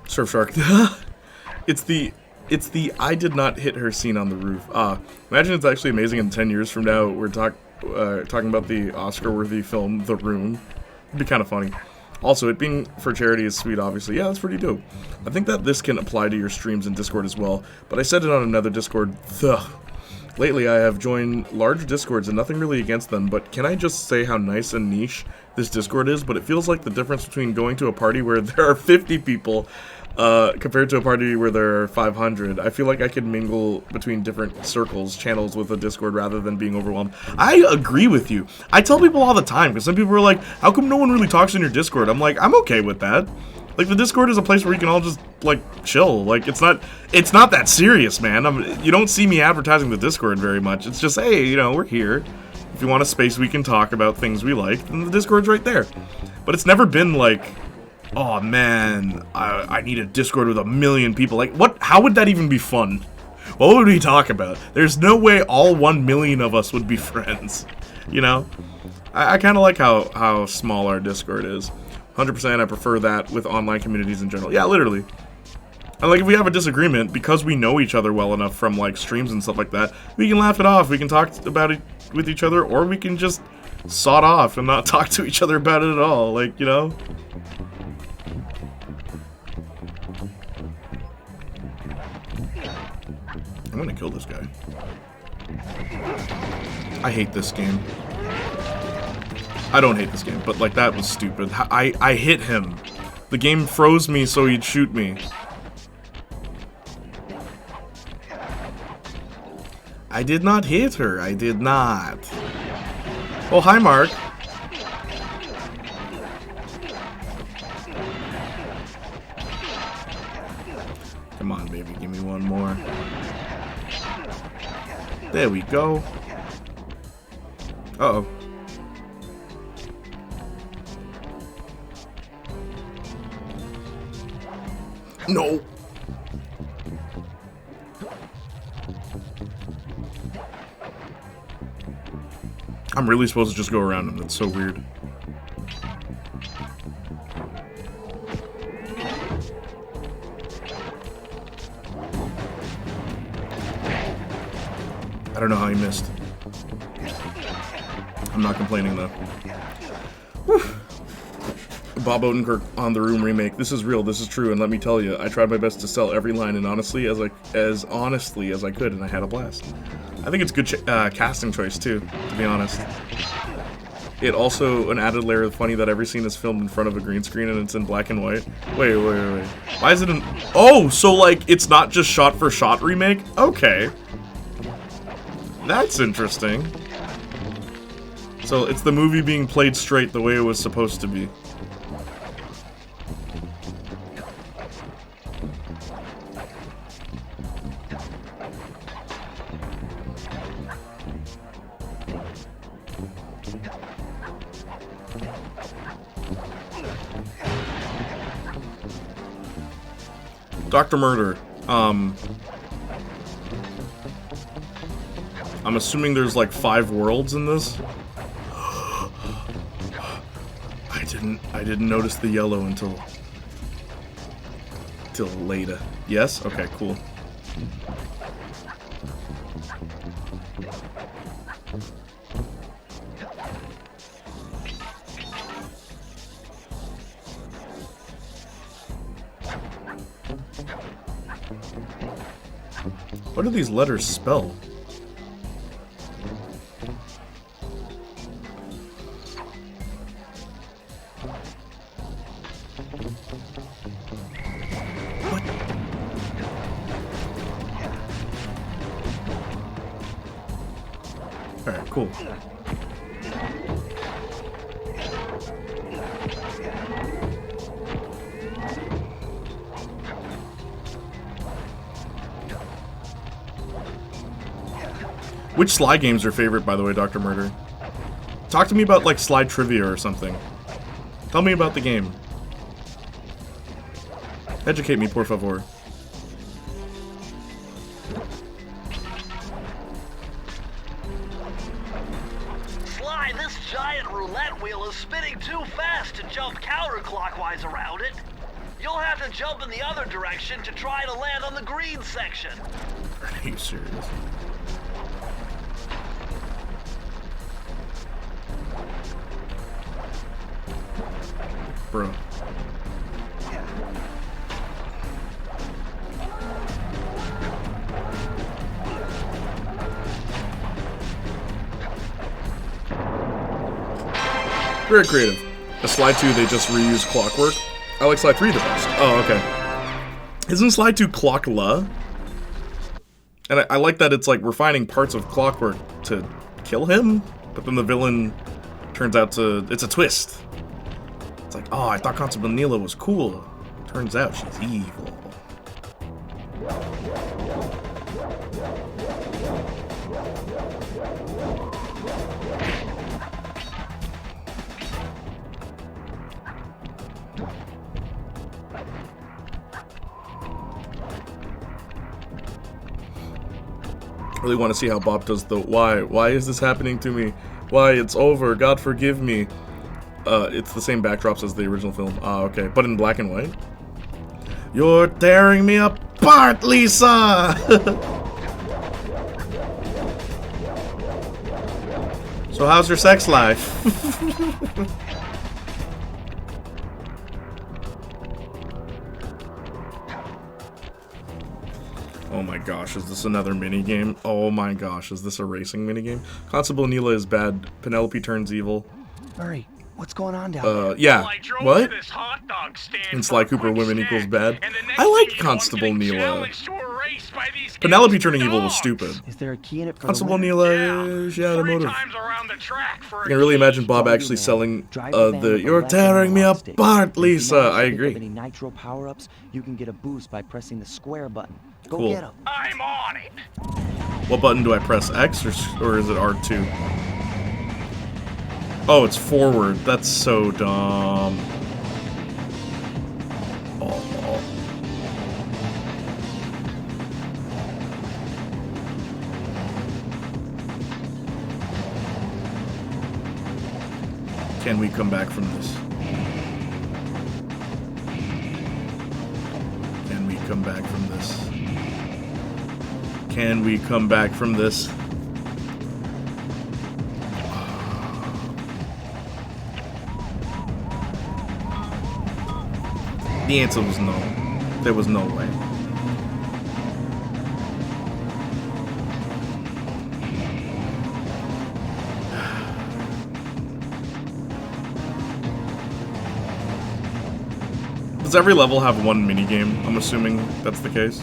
Surfshark. It's the I did not hit her scene on the roof. Imagine it's actually amazing in 10 years from now we're talking about the Oscar-worthy film The Room. It'd be kind of funny. Also, it being for charity is sweet, obviously. Yeah, that's pretty dope. I think that this can apply to your streams in Discord as well, but I said it on another Discord. Lately, I have joined large Discords and nothing really against them, but can I just say how nice and niche this Discord is? But it feels like the difference between going to a party where there are 50 people compared to a party where there are 500. I feel like I could mingle between different channels with a Discord rather than being overwhelmed. I agree with you. I tell people all the time, because some people are like, how come no one really talks in your Discord? I'm like, I'm okay with that. Like, the Discord is a place where you can all just, like, chill. Like, it's not that serious, man. You don't see me advertising the Discord very much. It's just, hey, you know, we're here. If you want a space we can talk about things we like, then the Discord's right there. But it's never been like, oh, man, I need a Discord with 1 million people. Like, what? How would that even be fun? What would we talk about? There's no way all 1 million of us would be friends, you know? I kind of like how small our Discord is. 100% I prefer that with online communities in general. Yeah, literally. And like, if we have a disagreement, because we know each other well enough from like streams and stuff like that, we can laugh it off, we can talk about it with each other, or we can just sod off and not talk to each other about it at all, like, you know? I'm gonna kill this guy. I hate this game. I don't hate this game, but like, that was stupid. I hit him. The game froze me so he'd shoot me. I did not hit her. I did not. Oh, hi, Mark. Come on, baby, give me one more. There we go. Uh-oh. No. I'm really supposed to just go around him. That's so weird. I don't know how he missed. I'm not complaining though. Whew. Bob Odenkirk on The Room remake. This is real. This is true. And let me tell you, I tried my best to sell every line and honestly as honestly as I could, and I had a blast. I think it's good casting choice too, to be honest. It also an added layer of funny that every scene is filmed in front of a green screen and it's in black and white. Wait. Why is it in? Oh, so like it's not just shot for shot remake? Okay. That's interesting. So it's the movie being played straight the way it was supposed to be. Dr. Murder. I'm assuming there's like 5 worlds in this. I didn't notice the yellow until later. Yes? Okay, cool. What do these letters spell? Alright, cool. Which Sly games are favorite, by the way, Dr. Murder? Talk to me about, like, Sly trivia or something. Tell me about the game. Educate me, por favor. Sly, this giant roulette wheel is spinning too fast to jump counterclockwise around it. You'll have to jump in the other direction to try to land on the green section. Are you serious? Bro. Very creative. A Sly 2, they just reuse Clockwork. I like Sly 3 the best. Oh, okay. Isn't Sly 2 Clock-la? And I like that it's like we're finding parts of Clockwork to kill him, but then the villain turns out to... It's a twist. It's like, oh, I thought Constable Neela was cool. Turns out she's evil. I really want to see how Bob does the why. Why is this happening to me? Why, it's over. God forgive me. It's the same backdrops as the original film. Ah, okay. But in black and white? You're tearing me apart, Lisa! So how's your sex life? Oh my gosh, is this another minigame? Oh my gosh, is this a racing minigame? Constable Neela is bad. Penelope turns evil. Murray, what's going on down there? Yeah. Well, I drove What? to this hot dog stand In for Sly a Cooper, quick women snack, equals bad. and the next I like thing you know, I'm Constable getting Neela. challenged to a race by these Penelope kids' turning evil was dogs. stupid. Is there a key in it for Constable the winner? Neela, she Yeah, had a 3 motive. times around the track for I can really imagine Bob All you, actually man. selling Drive the van the with "You're left tearing me analog stick. apart, And if you Lisa." manage to I pick agree. up any nitro power-ups, you can get a boost by pressing the square button. Go Cool. get 'em. I'm on it. What button do I press? X or is it R2? Oh, it's forward. That's so dumb. Oh. Can we come back from this? Can we come back from this? Can we come back from this? The answer was no. There was no way. Does every level have one minigame? I'm assuming that's the case.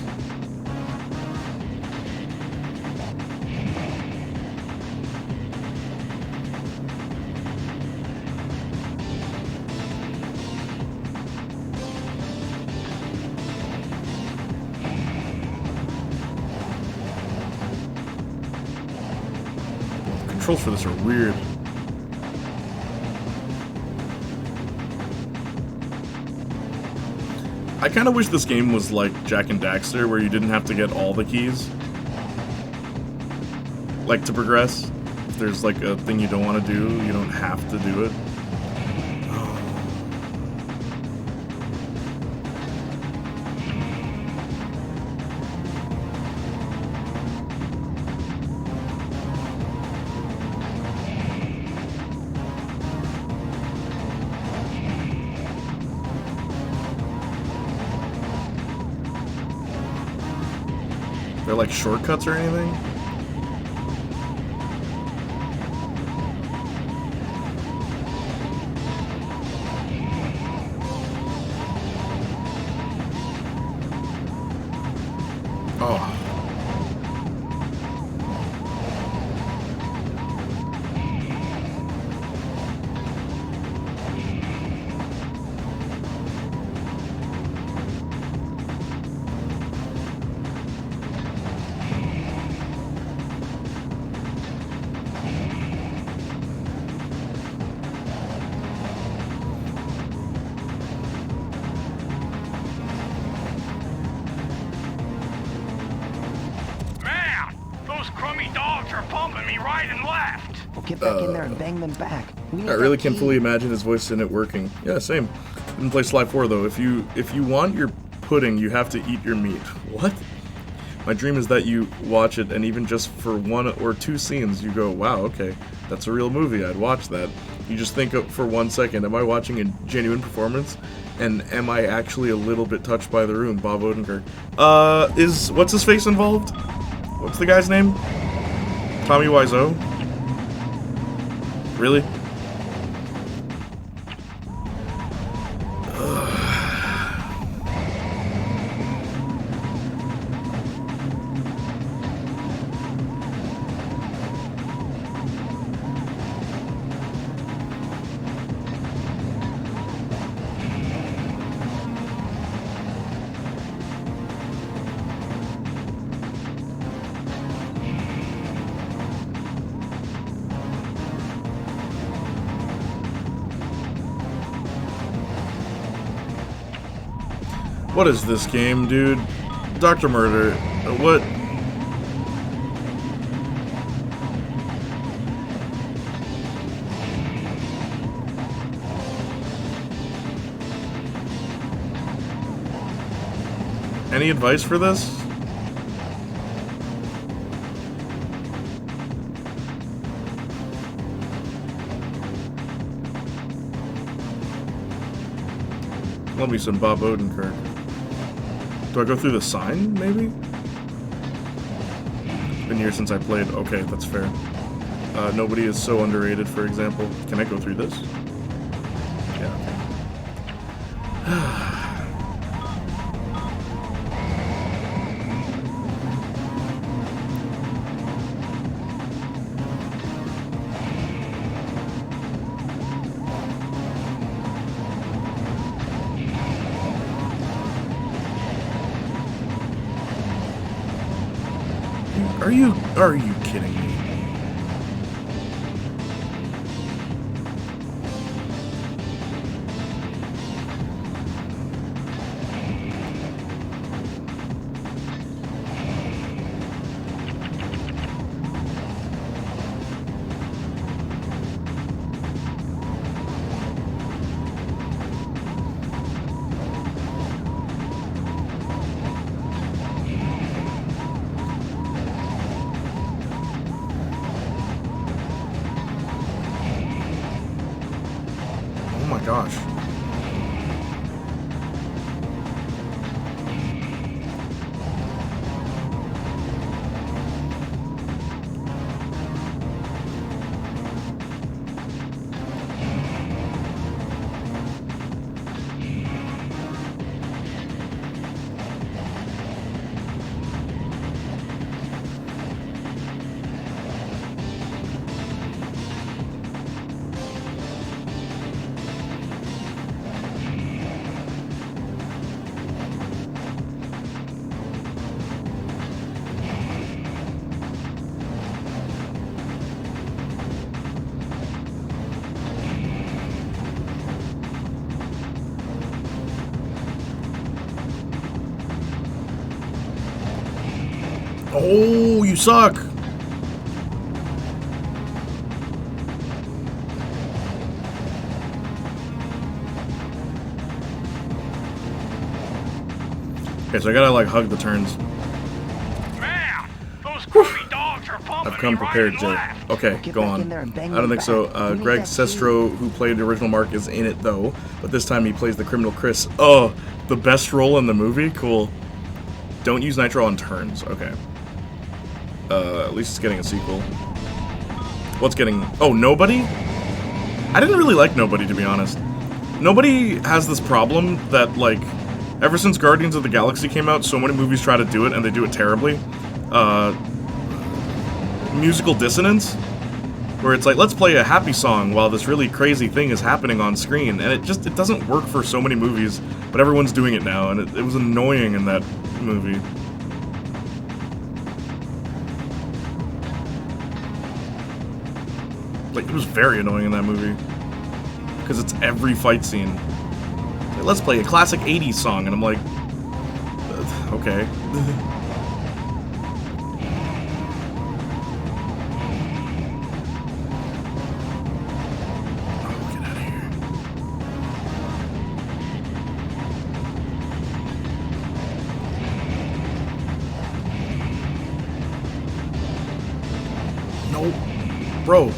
Controls for this are weird. I kind of wish this game was like Jak and Daxter, where you didn't have to get all the keys. Like, to progress. If there's like a thing you don't want to do, you don't have to do it. They're like shortcuts or anything? Oh. Man, those crummy dogs are bumping me right and left. Well, get back in there and bang them back. We need I really that can't key. fully imagine his voice in it working. Yeah, same. Didn't play Sly 4 though. If you want your pudding, you have to eat your meat. What? My dream is that you watch it, and even just for 1 or 2 scenes, you go, wow, okay, that's a real movie, I'd watch that. You just think for 1 second, am I watching a genuine performance? And am I actually a little bit touched by the room? Bob Odenkirk. What's his face involved? What's the guy's name? Tommy Wiseau? Really? What is this game, dude? Dr. Murder. What? Any advice for this? Love me some Bob Odenkirk. Do I go through the sign, maybe? It's been years since I played. Okay, that's fair. Nobody is so underrated, for example. Can I go through this? Yeah, okay. Are you kidding me? Oh my gosh. Oh, you suck. Okay, so I gotta like hug the turns. Man, those crummy dogs are pumping I've come me right prepared, and Jay. left. Okay, Get go back on. in there and bang I don't them think so. back. You need Greg that Sestro, who played the original Mark, is in it though, but this time he plays the criminal Chris. Oh, the best role in the movie? Cool. Don't use nitro on turns. Okay. At least it's getting a sequel. What's getting... Oh, Nobody? I didn't really like Nobody, to be honest. Nobody has this problem that, like, ever since Guardians of the Galaxy came out, so many movies try to do it, and they do it terribly. Musical dissonance, where it's like, let's play a happy song while this really crazy thing is happening on screen, and it doesn't work for so many movies, but everyone's doing it now, and it was annoying in that movie. Like, it was very annoying in that movie. Because it's every fight scene. Like, let's play a classic 80s song, and I'm like, okay. Oh, get out of here. No. Bro.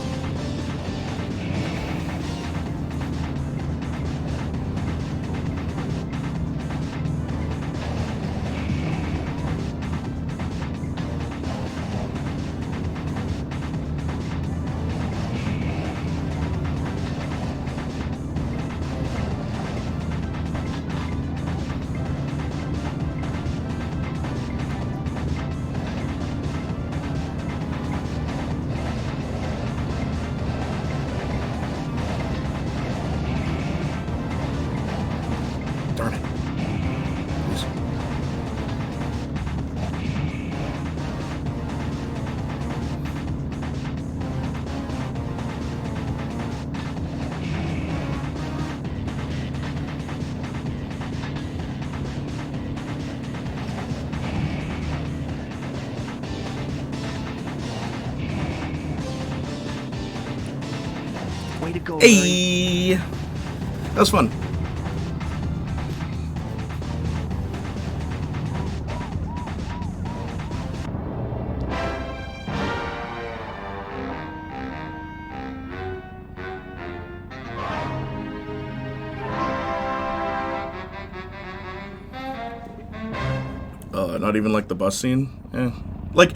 Darn it. Way to go, Larry. Hey! That was fun. Not even like the bus scene? Eh. Like,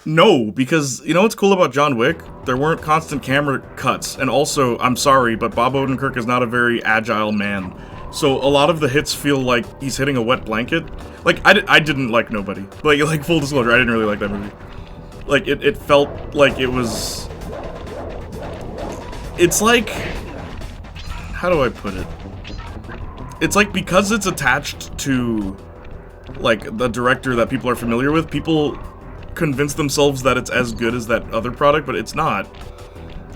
no, because you know what's cool about John Wick? There weren't constant camera cuts, and also, I'm sorry, but Bob Odenkirk is not a very agile man. So a lot of the hits feel like he's hitting a wet blanket. Like, I didn't like Nobody. Like, full disclosure, I didn't really like that movie. Like, it felt like it was... It's like... How do I put it? It's like, because it's attached to... like the director that people are familiar with, people convince themselves that it's as good as that other product, but it's not.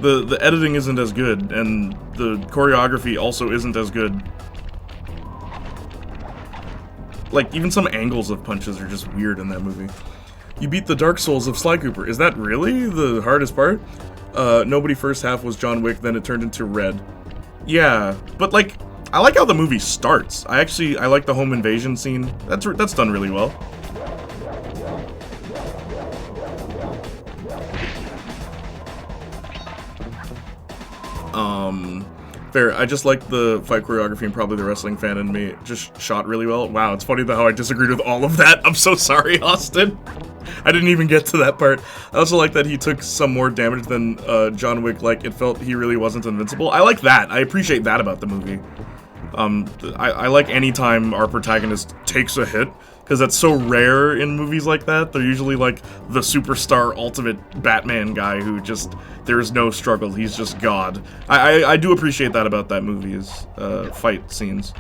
The editing isn't as good, and the choreography also isn't as good. Like, even some angles of punches are just weird in that movie. You beat the Dark Souls of Sly Cooper. Is that really the hardest part? Nobody first half was John Wick, then it turned into Red. Yeah, but like, I like how the movie starts. I like the home invasion scene. That's done really well. Fair. I just like the fight choreography, and probably the wrestling fan in me just shot really well. Wow, it's funny how I disagreed with all of that. I'm so sorry, Austin. I didn't even get to that part. I also like that he took some more damage than John Wick. Like, it felt he really wasn't invincible. I like that. I appreciate that about the movie. I like any time our protagonist takes a hit, because that's so rare in movies like that. They're usually like the superstar ultimate Batman guy who just, there is no struggle, he's just God. I do appreciate that about that movie's fight scenes.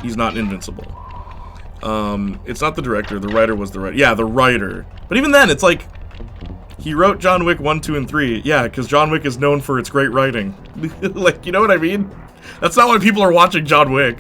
He's not invincible. It's not the director, the writer was the writer. Yeah, the writer. But even then, it's like, he wrote John Wick 1, 2, and 3. Yeah, because John Wick is known for its great writing. Like, you know what I mean? That's not why people are watching John Wick.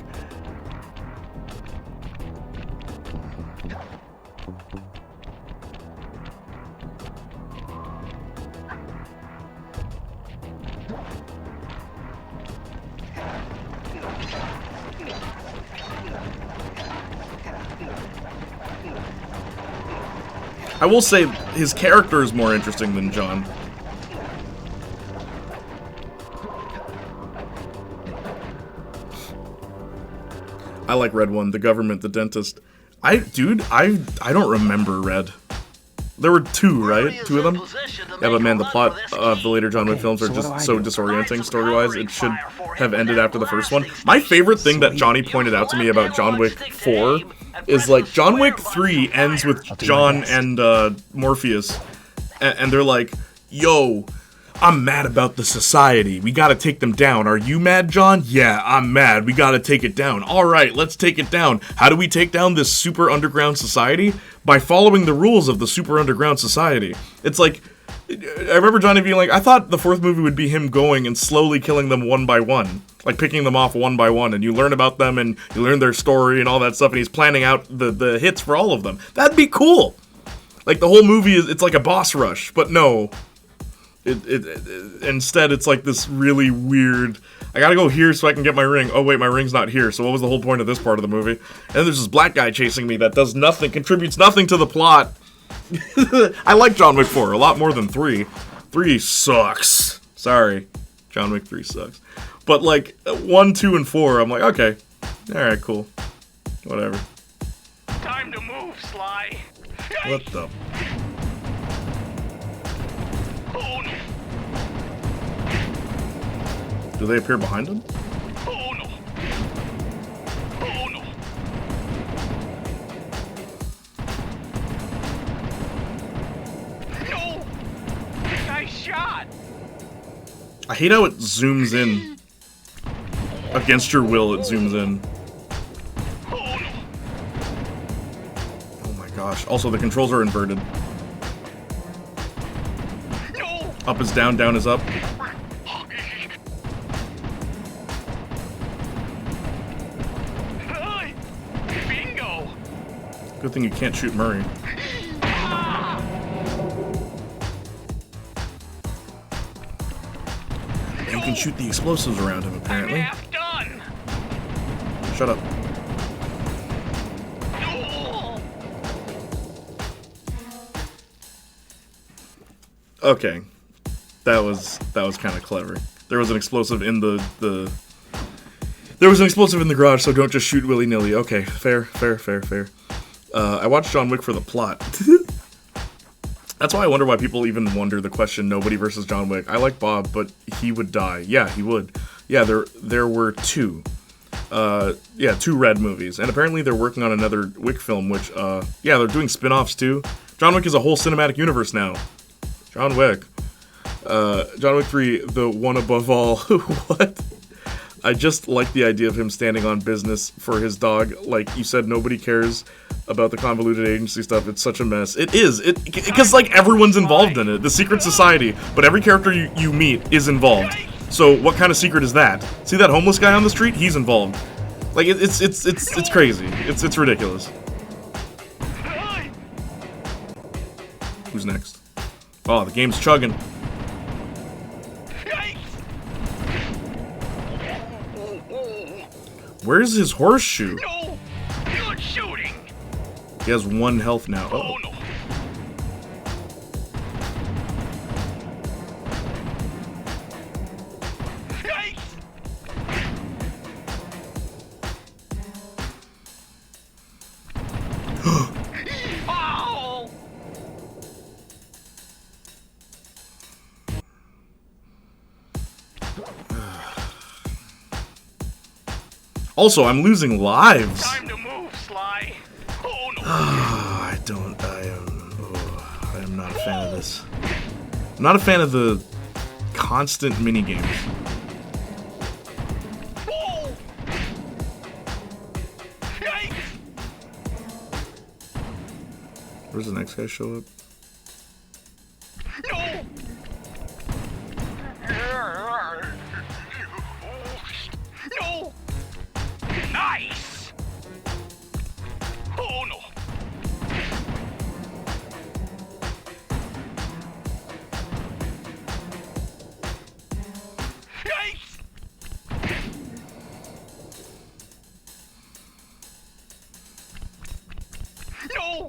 I will say, his character is more interesting than John. I like Red 1, the government, the dentist. I don't remember Red. There were 2, right? 2 of them? Yeah, but man, the plot of the later John Wick films are just so disorienting story-wise. It should have ended after the first one. My favorite thing that Johnny pointed out to me about John Wick 4 is, like, John Wick 3 ends with John and Morpheus, and they're like, yo, I'm mad about the society. We gotta take them down. Are you mad, John? Yeah, I'm mad. We gotta take it down. Alright, let's take it down. How do we take down this super underground society? By following the rules of the super underground society. It's like, I remember Johnny being like, I thought the 4th movie would be him going and slowly killing them one by one. Like, picking them off one by one, and you learn about them, and you learn their story and all that stuff, and he's planning out the hits for all of them. That'd be cool! Like, the whole movie it's like a boss rush, but no. Instead, it's like this really weird, I gotta go here so I can get my ring. Oh wait, my ring's not here, so what was the whole point of this part of the movie? And then there's this black guy chasing me that does nothing, contributes nothing to the plot. I like John Wick 4 a lot more than 3. 3 sucks. Sorry. John Wick 3 sucks. But like, 1, 2, and 4, I'm like, okay. Alright, cool. Whatever. Time to move, Sly. What the... Oh no. Do they appear behind him? Oh no. Oh no. No! This guy's shot! I hate how it zooms in. Against your will, it zooms in. Oh no. Oh my gosh. Also, the controls are inverted. No! Up is down, down is up. Bingo! Good thing you can't shoot Murray. You can shoot the explosives around him, apparently. I'm half done. Shut up. Okay. That was kind of clever. There was an explosive in the There was an explosive in the garage, so don't just shoot willy-nilly. Okay, fair. I watched John Wick for the plot. That's why I wonder why people even wonder the question, nobody versus John Wick. I like Bob, but he would die. Yeah, he would. Yeah, there were 2. 2 Red movies. And apparently they're working on another Wick film, which, yeah, they're doing spin-offs too. John Wick is a whole cinematic universe now. John Wick. John Wick 3, the one above all. What? I just like the idea of him standing on business for his dog. Like you said, nobody cares about the convoluted agency stuff. It's such a mess. It is. Because like everyone's involved in it. The secret society, but every character you meet is involved. So what kind of secret is that? See that homeless guy on the street? He's involved. Like it's crazy. It's ridiculous. Who's next? Oh, the game's chugging. Where's his horseshoe? No! Good shooting! He has 1 health now. Oh no! Oh! Also, I'm losing lives. Time to move, Sly. Oh no! I am not a fan of this. I'm not a fan of the constant minigames. Whoa! Yikes! Where's the next guy show up? No! No! Nice! Oh no! Yikes! No!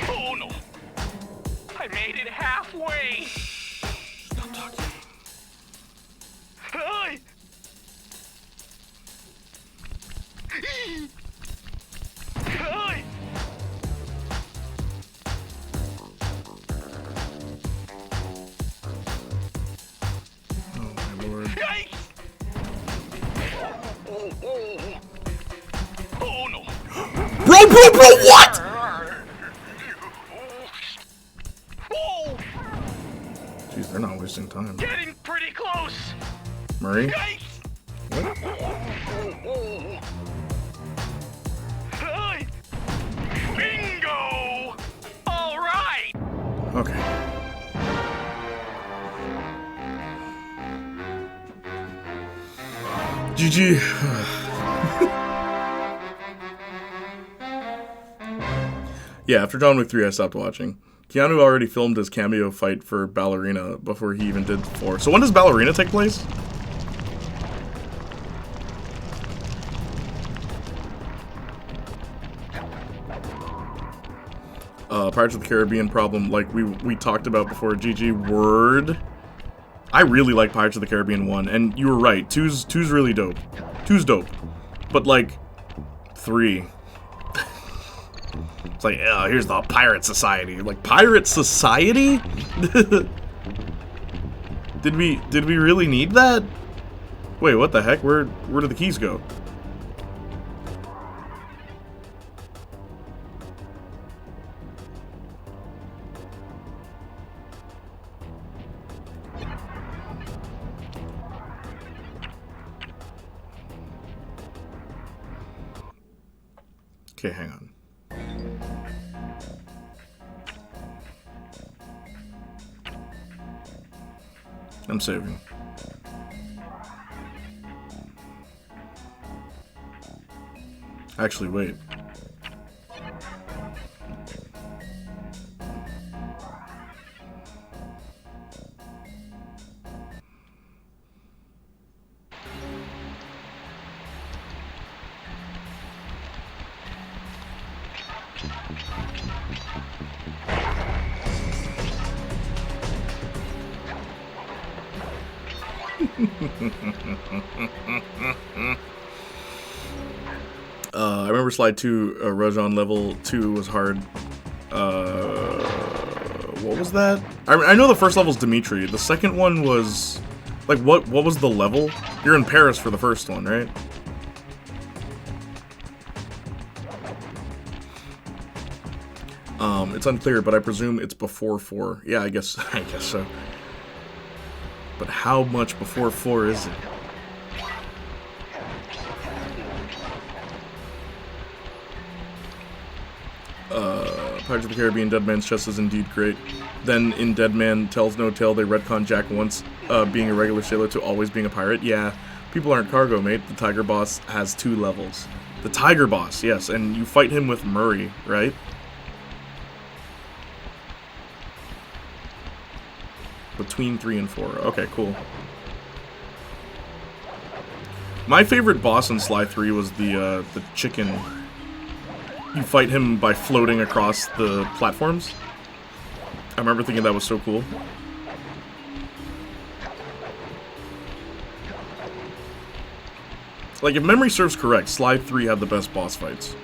Oh no! I made it halfway! Stop talking. Hi! Hi! Oh my lord. Yikes! Oh no! Bro, what? Whoa! Jeez, they're not wasting time. Getting pretty close! Murray? Yikes! Hi! Bingo! All right! Okay. GG. Yeah, after John Wick 3, I stopped watching. Keanu already filmed his cameo fight for Ballerina before he even did 4. So when does Ballerina take place? Pirates of the Caribbean problem, like we talked about before. GG, word. I really like Pirates of the Caribbean 1, and you were right. 2's really dope. 2's dope. But like 3. It's like, oh, here's the Pirate Society. Like, Pirate Society? Did we really need that? Wait, what the heck? Where did the keys go? Okay, hang on. I'm saving. Actually, wait. I remember Slide 2, Rajan level 2 was hard. What was that? I know the first level's Dimitri. The second one was... Like, what was the level? You're in Paris for the first one, right? It's unclear, but I presume it's before 4. Yeah, I guess so. But how much before 4 is it? Pirates of the Caribbean Dead Man's Chest is indeed great. Then in Dead Man Tells No Tale, they retcon Jack once being a regular sailor to always being a pirate. Yeah, people aren't cargo, mate. The Tiger Boss has 2 levels. The Tiger Boss, yes, and you fight him with Murray, right? Between 3 and 4. Okay, cool. My favorite boss in Sly 3 was the chicken. You fight him by floating across the platforms. I remember thinking that was so cool. Like, if memory serves correct, Sly 3 had the best boss fights.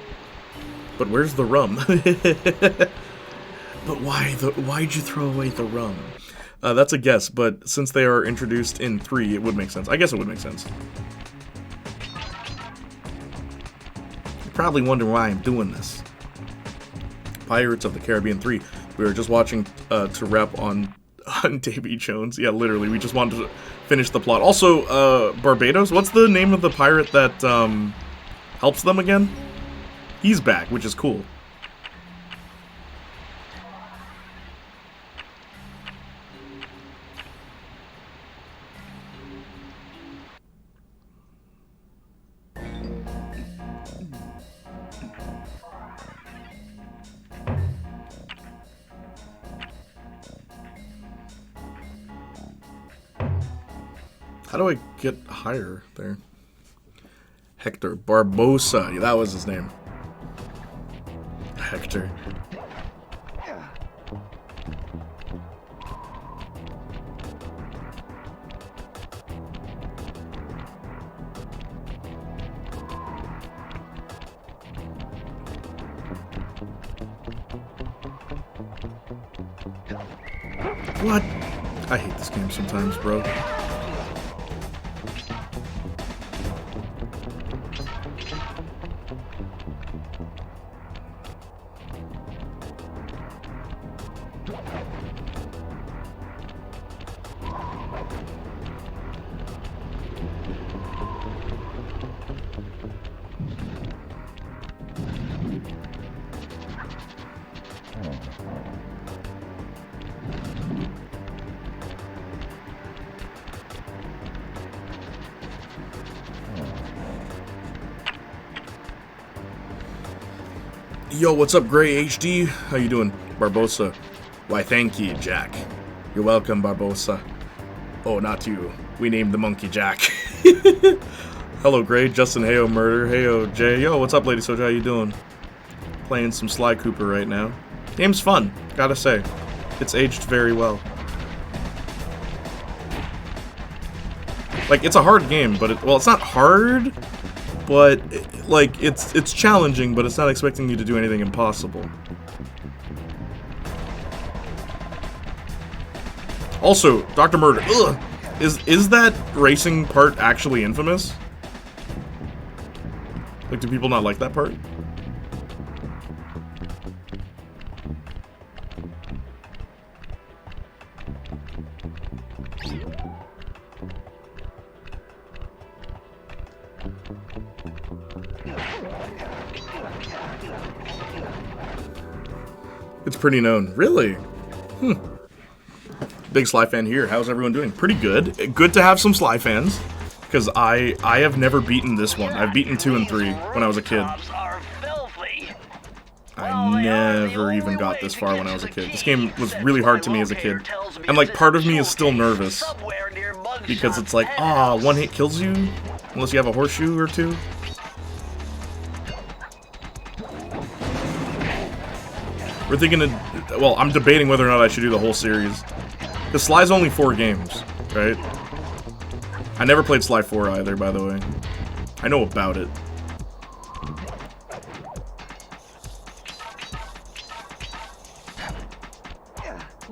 But where's the rum? But why'd you throw away the rum? That's a guess, but since they are introduced in 3, it would make sense. I guess it would make sense. You probably wonder why I'm doing this. Pirates of the Caribbean 3. We were just watching to rep on Davy Jones. Yeah, literally, we just wanted to finish the plot. Also, Barbados, what's the name of the pirate that helps them again? He's back, which is cool. How do I get higher there? Hector Barbosa. Yeah, that was his name. Hector. What? I hate this game sometimes, bro. Yo, what's up, Gray HD? How you doing, Barbosa? Why, thank you, Jack. You're welcome, Barbosa. Oh, not you. We named the monkey Jack. Hello, Gray. Justin, heyo, Murder. Heyo, Jay. Yo, what's up, Lady Soja? How you doing? Playing some Sly Cooper right now. Game's fun, gotta say. It's aged very well. Like, it's a hard game, but well, it's not hard, but like it's challenging, but it's not expecting you to do anything impossible. Also, Dr. Murder, ugh, is that racing part actually infamous? Like, do people not like that part? It's pretty known. Really? Big Sly fan here. How's everyone doing? Pretty good. Good to have some Sly fans. Because I have never beaten this one. I've beaten 2 and 3 when I was a kid. I never even got this far when I was a kid. This game was really hard to me as a kid. And like part of me is still nervous. Because it's like, ah, one hit kills you? Unless you have a horseshoe or 2. We're thinking of, well, I'm debating whether or not I should do the whole series. Because Sly's only 4 games, right? I never played Sly 4 either, by the way. I know about it.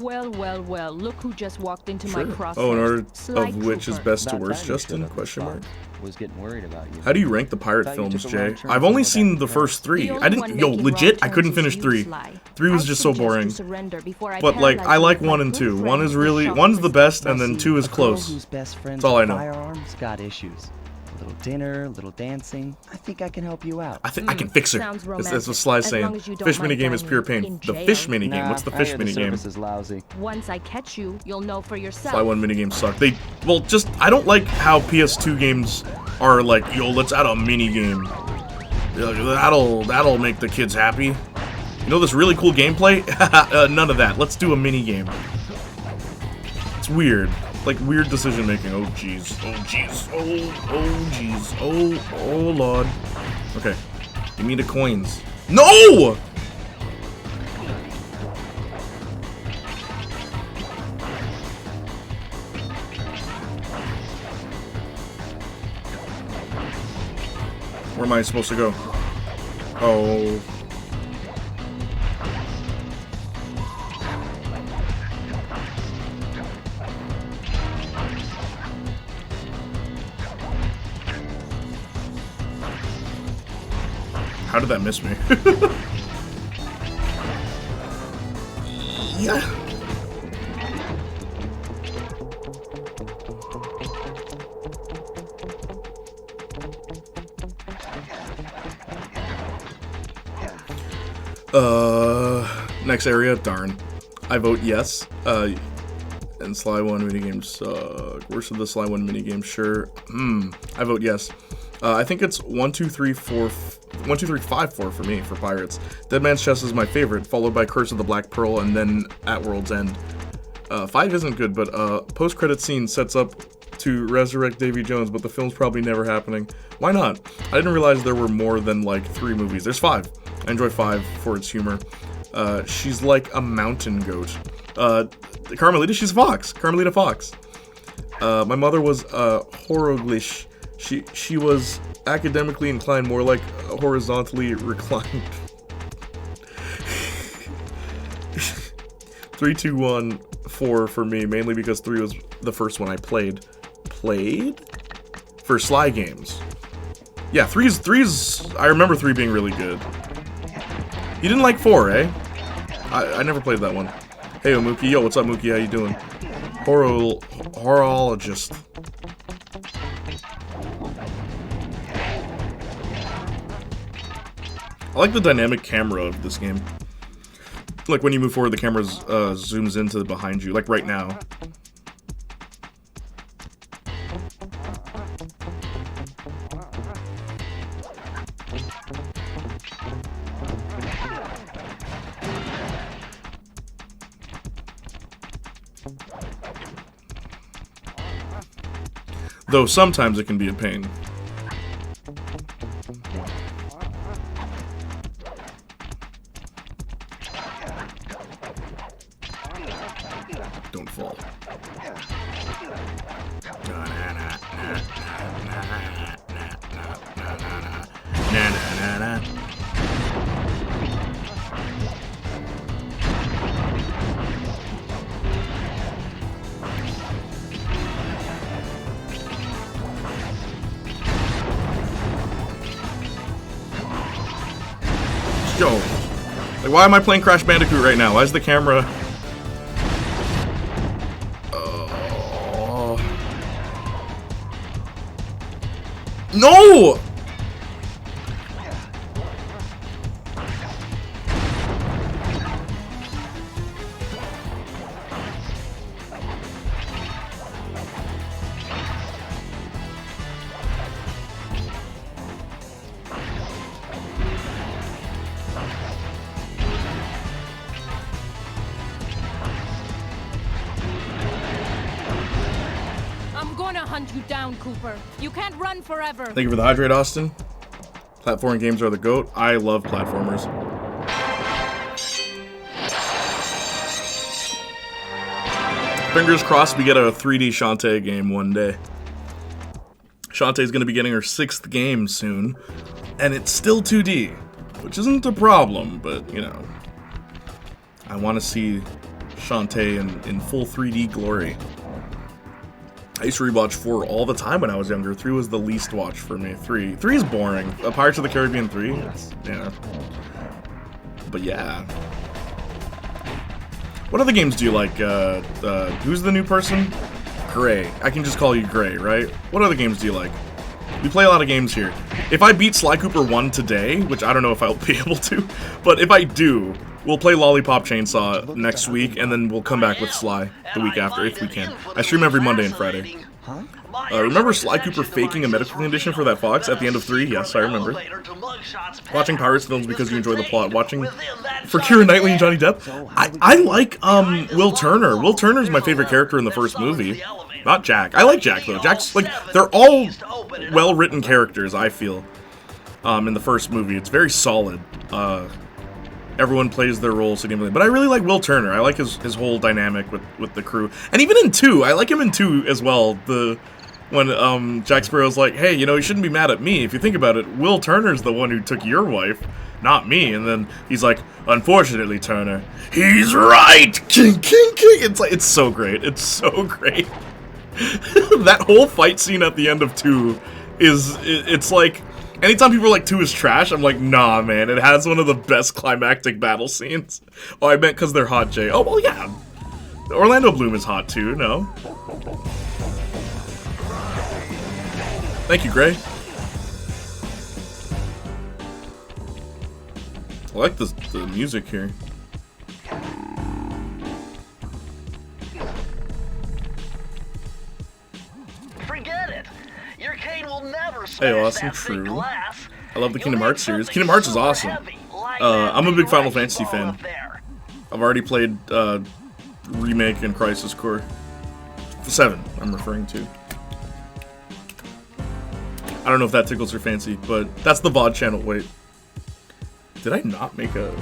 Well, well, well. Look who just walked into my Sure. crosshairs. Oh, in order Sly of which is Cooper. best to About worst, time you Justin? showed up, Question mark. Bob. Was getting worried about you. How do you rank the pirate Thought you films, took a wrong Jay? turn I've from only back seen in the Paris. first 3. The I only didn't. one Yo, making legit, wrong I couldn't turns finish is 3. you, Sly. 3 was I just so suggest you boring. surrender before I But like, I like paralyze you 1 my and good 2. 1 friend, is the really, shopping 1's the best, Now and then see, 2 is a girl close. whose best friend's That's all I with know. Firearms got issues. A little dinner, a little dancing. I think I can help you out. I think I can fix her. Sounds That's what romantic, Sly's as saying. long as you don't Fish mind minigame is dying pure pain. in The jail. fish minigame. Nah, What's the I fish hear the minigame? service is lousy. Once I catch you, you'll know for yourself. Sly 1 minigames suck. They, well, just, I don't like how PS2 games are like, yo, let's add a minigame. That'll make the kids happy. You know this really cool gameplay? None of that. Let's do a minigame. It's weird. Like, weird decision making. Oh, jeez. Oh, jeez. Oh, jeez. Oh, lord. Okay. Give me the coins. No! Where am I supposed to go? Oh. How did that miss me? Yeah. Next area, darn. I vote yes. And Sly 1 minigames suck. Worst of the Sly 1 minigames, sure. I vote yes. I think it's 1, 2, 3, 4, 1, 2, 3, 5, 4 for me, for Pirates. Dead Man's Chest is my favorite, followed by Curse of the Black Pearl, and then At World's End. 5 isn't good, but post-credit scene sets up to resurrect Davy Jones, but the film's probably never happening. Why not? I didn't realize there were more than, like, 3 movies. There's 5. I enjoy 5 for its humor. She's like a mountain goat. Carmelita, she's a fox. Carmelita Fox. My mother was horoglish. She was academically inclined, more like horizontally reclined. 3, 2, 1, 4 for me, mainly because 3 was the first one I played. For Sly games. Yeah, 3's I remember 3 being really good. You didn't like 4, eh? I never played that one. Hey, Mookie. Yo, what's up, Mookie? How you doing? Horologist. I like the dynamic camera of this game. Like, when you move forward, the camera zooms into behind you, like right now. Though sometimes it can be a pain. Don't fall. Yo, like, why am I playing Crash Bandicoot right now? Why is the camera? No! I'm gonna hunt you down, Cooper. You can't run forever. Thank you for the hydrate, Austin. Platforming games are the GOAT. I love platformers. Fingers crossed we get a 3D Shantae game one day. Shantae's gonna be getting her 6th game soon, and it's still 2D, which isn't a problem, but, you know. I want to see Shantae in full 3D glory. I used to rewatch 4 all the time when I was younger. 3 was the least watched for me. 3 is boring. Pirates of the Caribbean 3? Yeah. But yeah. What other games do you like? Who's the new person? Gray. I can just call you Gray, right? What other games do you like? We play a lot of games here. If I beat Sly Cooper 1 today, which I don't know if I'll be able to, but if I do, we'll play Lollipop Chainsaw next week, and then we'll come back with Sly the week after, if we can. I stream every Monday and Friday. Remember Sly Cooper faking a medical condition for that fox at the end of 3? Yes, I remember. Watching Pirates films because you enjoy the plot. Watching for Keira Knightley and Johnny Depp. I like Will Turner. Will Turner's my favorite character in the first movie. Not Jack. I like Jack though. Jack's like, they're all well-written characters, I feel. In the first movie, it's very solid. Everyone plays their role significantly, but I really like Will Turner. I like his whole dynamic with the crew, and even in 2, I like him in 2 as well. When Jack Sparrow's like, hey, you know, you shouldn't be mad at me. If you think about it, Will Turner's the one who took your wife, not me. And then he's like, unfortunately, Turner, he's right. King, king, king. It's like, it's so great. It's so great. That whole fight scene at the end of 2 it's like, anytime people are like 2 is trash, I'm like, nah, man, it has one of the best climactic battle scenes. Oh, I meant because they're hot, Jay. Oh, well, yeah. Orlando Bloom is hot, too, no? Thank you, Gray. I like the music here. Forget it. Your cane will never Hey, smash awesome, that thick true. glass. I love the Kingdom You'll Hearts need series. something Kingdom Hearts is super awesome. heavy, like that I'm a big Final big Fantasy ball fan. up there. I've already played Remake and Crisis Core. 7, I'm referring to. I don't know if that tickles your fancy, but that's the VOD channel. Wait. Did I not make a...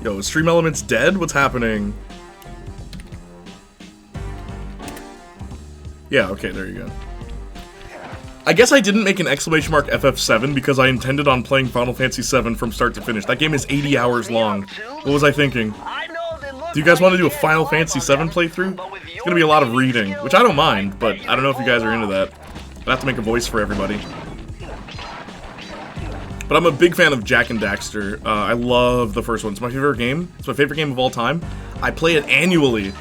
Yo, is Stream Elements dead? What's happening? Yeah, okay, there you go. I guess I didn't make an exclamation mark FF7 because I intended on playing Final Fantasy 7 from start to finish. That game is 80 hours long. What was I thinking? Do you guys want to do a Final Fantasy 7 playthrough? It's going to be a lot of reading, which I don't mind, but I don't know if you guys are into that. I have to make a voice for everybody. But I'm a big fan of Jak and Daxter. I love the first one. It's my favorite game. It's my favorite game of all time. I play it annually.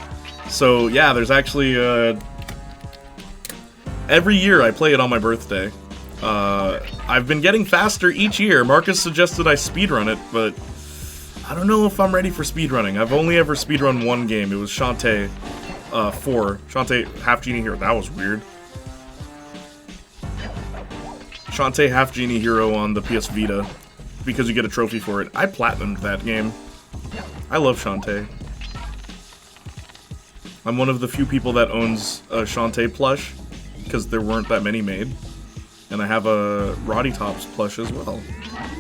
So, yeah, there's actually... every year I play it on my birthday. I've been getting faster each year. Marcus suggested I speedrun it, but... I don't know if I'm ready for speedrunning. I've only ever speedrun one game. It was Shantae 4. Shantae Half Genie Hero. That was weird. Shantae Half Genie Hero on the PS Vita, because you get a trophy for it. I platinumed that game. I love Shantae. I'm one of the few people that owns a Shantae plush, because there weren't that many made. And I have a Roddy Tops plush as well.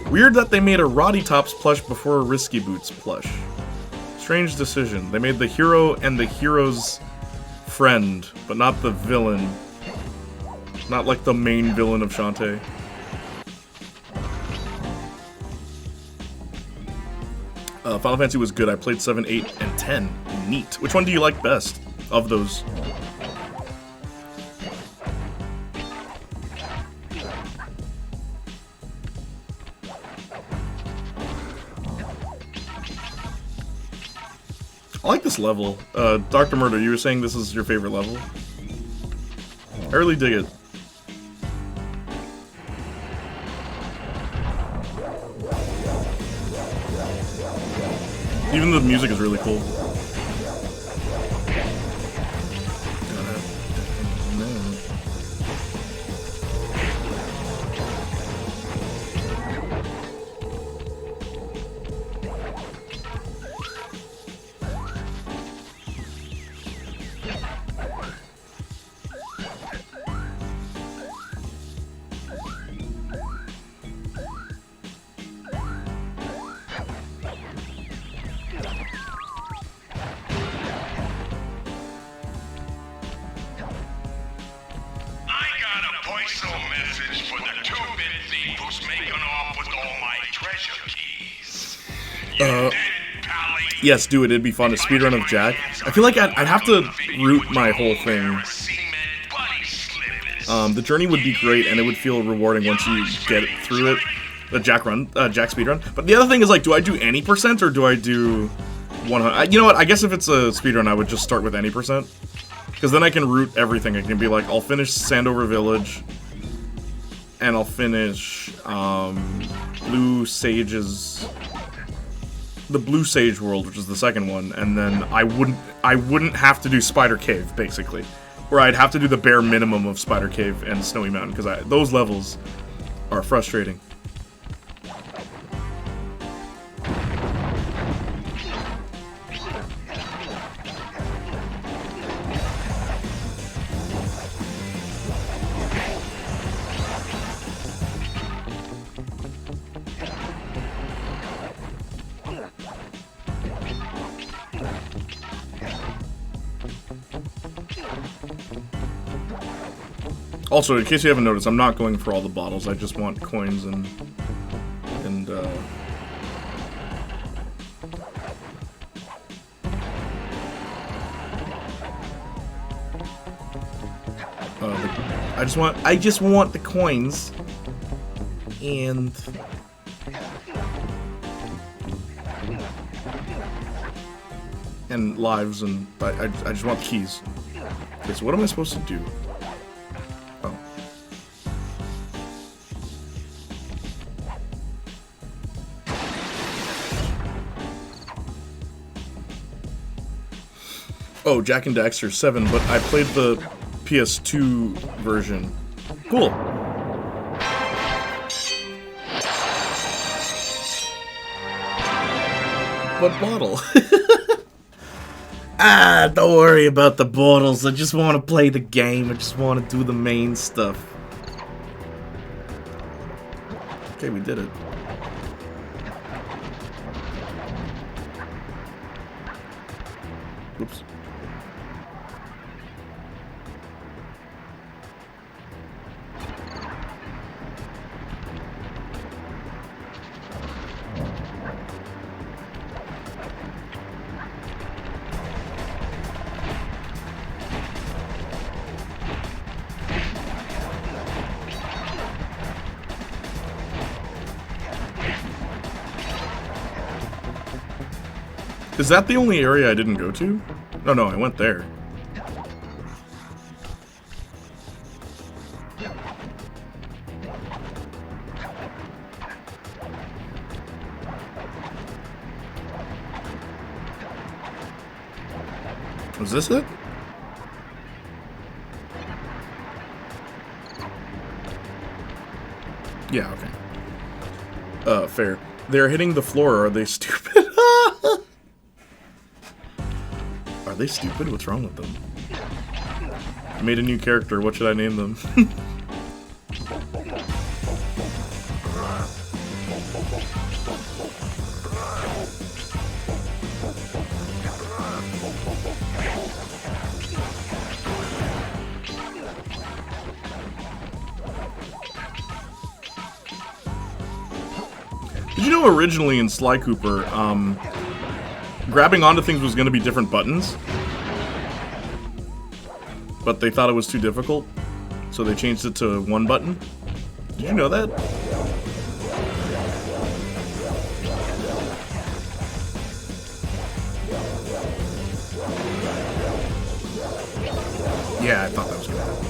Weird that they made a Roddy Tops plush before a Risky Boots plush. Strange decision. They made the hero and the hero's friend, but not the villain. Not like the main villain of Shantae. Final Fantasy was good. I played 7, 8, and 10. Neat. Which one do you like best of those? I like this level. Dr. Murder, you were saying this is your favorite level? I really dig it. Even the music is really cool. Yes, do it. It'd be fun. A speedrun of Jack. I feel like I'd have to root my whole thing. The journey would be great, and it would feel rewarding once you get through it. The Jack speedrun. But the other thing is, like, do I do any percent, or do I do 100? You know what? I guess if it's a speedrun, I would just start with any percent. Because then I can root everything. I can be like, I'll finish Sandover Village, and I'll finish Blue Sage's... the Blue Sage world, which is the second one, and then I wouldn't have to do Spider Cave, basically. Where I'd have to do the bare minimum of Spider Cave and Snowy Mountain, because those levels are frustrating. Also, in case you haven't noticed, I'm not going for all the bottles. I just want coins and I just want the coins and lives, and I just want the keys. Okay, so what am I supposed to do? Oh, Jack and Daxter 7, but I played the PS2 version. Cool. What bottle? Don't worry about the bottles. I just want to play the game. I just want to do the main stuff. Okay, we did it. Oops. Is that the only area I didn't go to? No, I went there. Was this it? Yeah, okay. Fair. They're hitting the floor. Are they stupid? Are they stupid? What's wrong with them? I made a new character. What should I name them? Did you know originally in Sly Cooper, grabbing onto things was going to be different buttons? But they thought it was too difficult, so they changed it to one button. Did you know that? Yeah, I thought that was going to happen.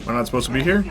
Am I not supposed to be here?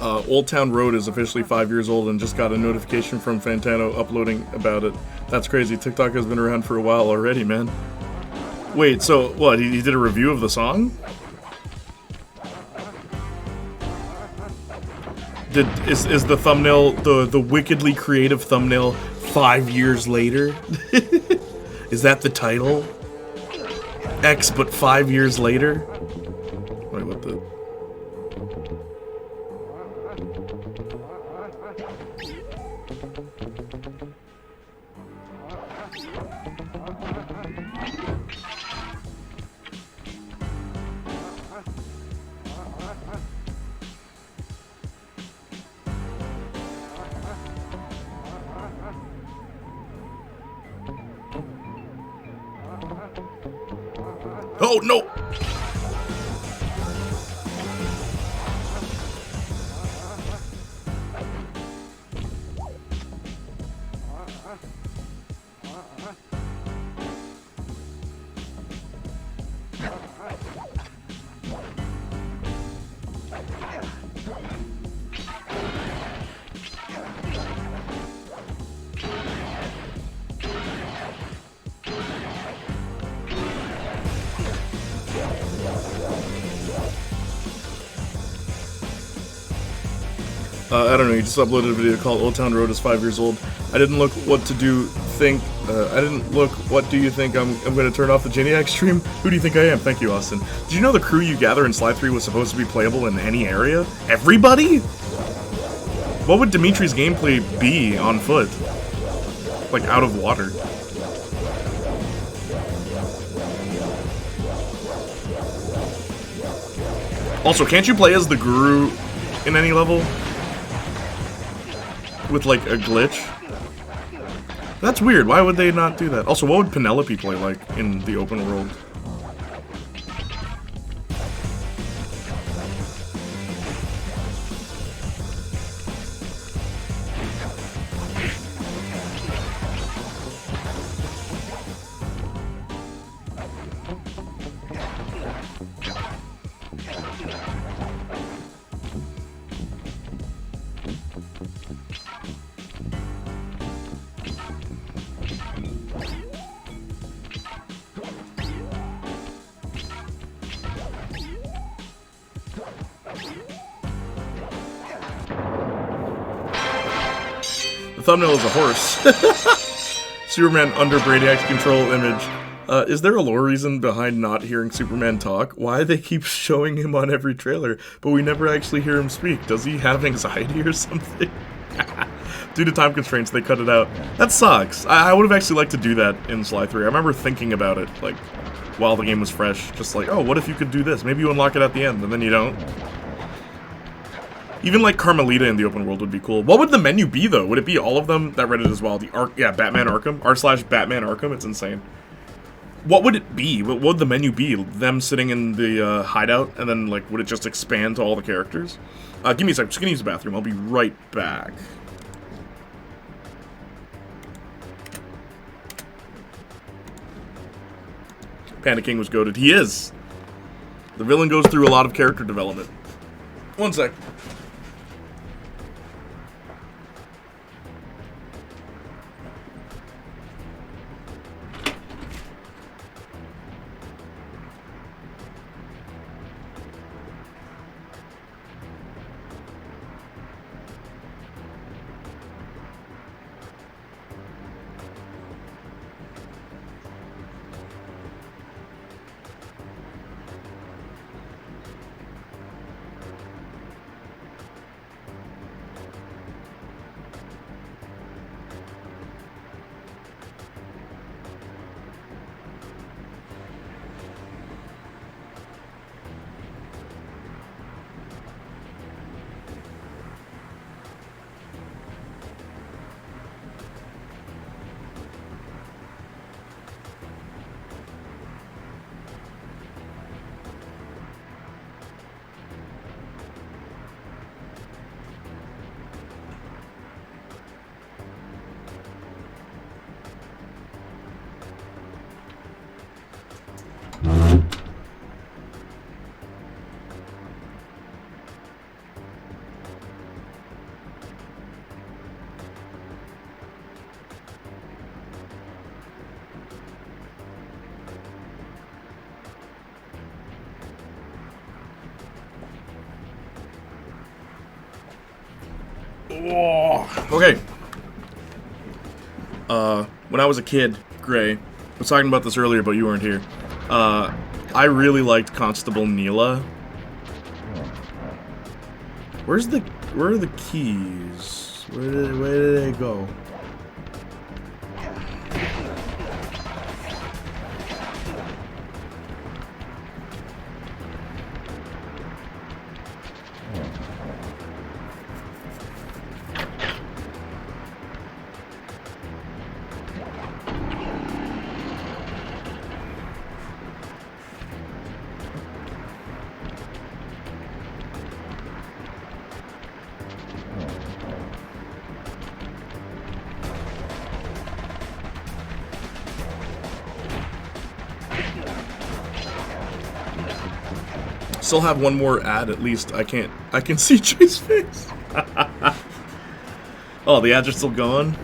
Old Town Road is officially 5 years old and just got a notification from Fantano uploading about it. That's crazy. TikTok has been around for a while already, man. Wait, so what? He did a review of the song? Is the thumbnail the wickedly creative thumbnail 5 years later? Is that the title? X but 5 years later? Wait, what the? Oh no! I don't know, you just uploaded a video called Old Town Road is 5 years old. I didn't look what to do, I didn't look, what do you think, I'm gonna turn off the Geniac stream? Who do you think I am? Thank you, Austin. Did you know the crew you gather in Sly 3 was supposed to be playable in any area? Everybody? What would Dimitri's gameplay be on foot? Like, out of water. Also, can't you play as the Guru in any level? With, like, a glitch? That's weird. Why would they not do that? Also, what would Penelope play like in the open world? The thumbnail is a horse. Superman under Brainiac's control image. Is there a lore reason behind not hearing Superman talk? Why they keep showing him on every trailer, but we never actually hear him speak? Does he have anxiety or something? Due to time constraints, they cut it out. That sucks. I would have actually liked to do that in Sly 3. I remember thinking about it, like, while the game was fresh. Just like, oh, what if you could do this? Maybe you unlock it at the end, and then you don't. Even, like, Carmelita in the open world would be cool. What would the menu be, though? Would it be all of them? That read it as well. Yeah, Batman Arkham. r/Batman Arkham. It's insane. What would it be? What would the menu be? Them sitting in the hideout, and then, like, would it just expand to all the characters? Give me a sec. I'm just gonna use the bathroom. I'll be right back. Panda King was goated. He is. The villain goes through a lot of character development. One sec. Okay. When I was a kid, Gray, I was talking about this earlier, but you weren't here. I really liked Constable Neela. Where are the keys? Where did they go? Still have one more ad at least. I can see Jay's face. Oh, the ads are still going?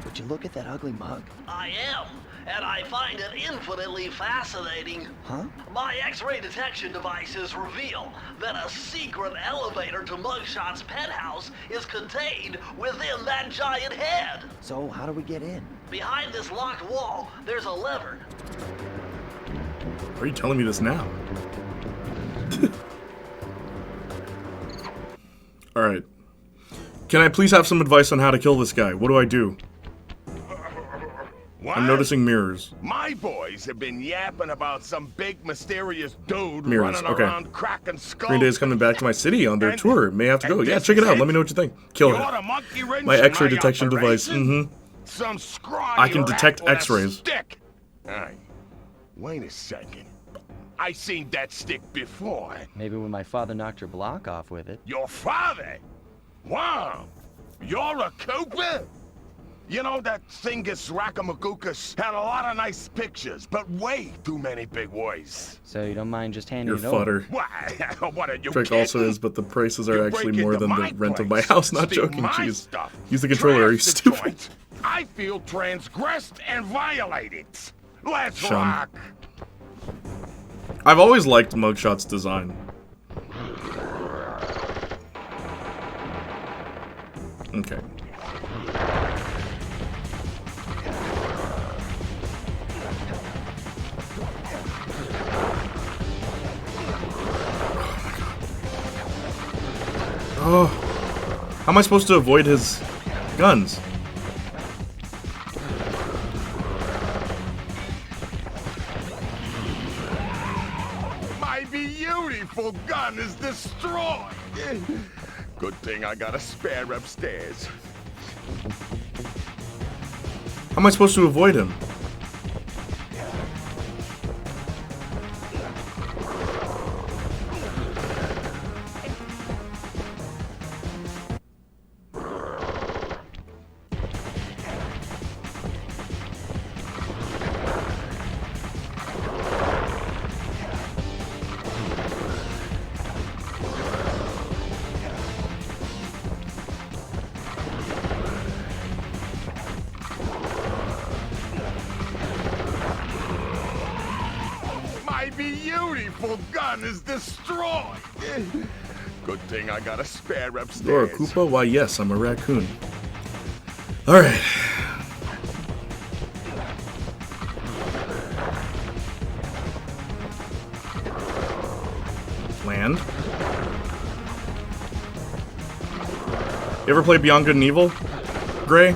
Would you look at that ugly mug? I am, and I find it infinitely fascinating. Huh? My X-ray detection devices reveal that a secret elevator to Mugshot's penthouse is contained within that giant head. So, how do we get in? Behind this locked wall, there's a lever. Why are you telling me this now? Alright. Can I please have some advice on how to kill this guy? What do I do? What? I'm noticing mirrors. My boys have been yapping about some big mysterious dude Mirrors, running okay. around cracking skulls. Green Day is coming back to my city on their And- tour. May have to go. and Yeah, this check it is out. it? Let me know what you think. Kill You're it. the monkey wrench My in X-ray detection device. operation? Mm-hmm. Some scrawny I can detect rat with a X-rays. stick. Hey, wait a second. I seen that stick before. Maybe when my father knocked your block off with it. Your father? Wow. You're a Cooper? You know, that Thievius Raccoonus had a lot of nice pictures, but way too many big words. So you don't mind just handing Your it over? fudder. What are you Trick kidding? also is, but the prices are You actually break more into than my the rent of my place, house. Not steal joking, my jeez. stuff, Use the controller, are you trash the stupid? joint. I feel transgressed and violated. Let's Shun. rock. I've always liked Mugshot's design. Okay. Oh, how am I supposed to avoid his guns? My beautiful gun is destroyed. Good thing I got a spare upstairs. How am I supposed to avoid him? My beautiful gun is destroyed. Good thing I got a spare upstairs. You're a Koopa? Why, yes, I'm a raccoon. Alright. Land. You ever play Beyond Good and Evil, Gray?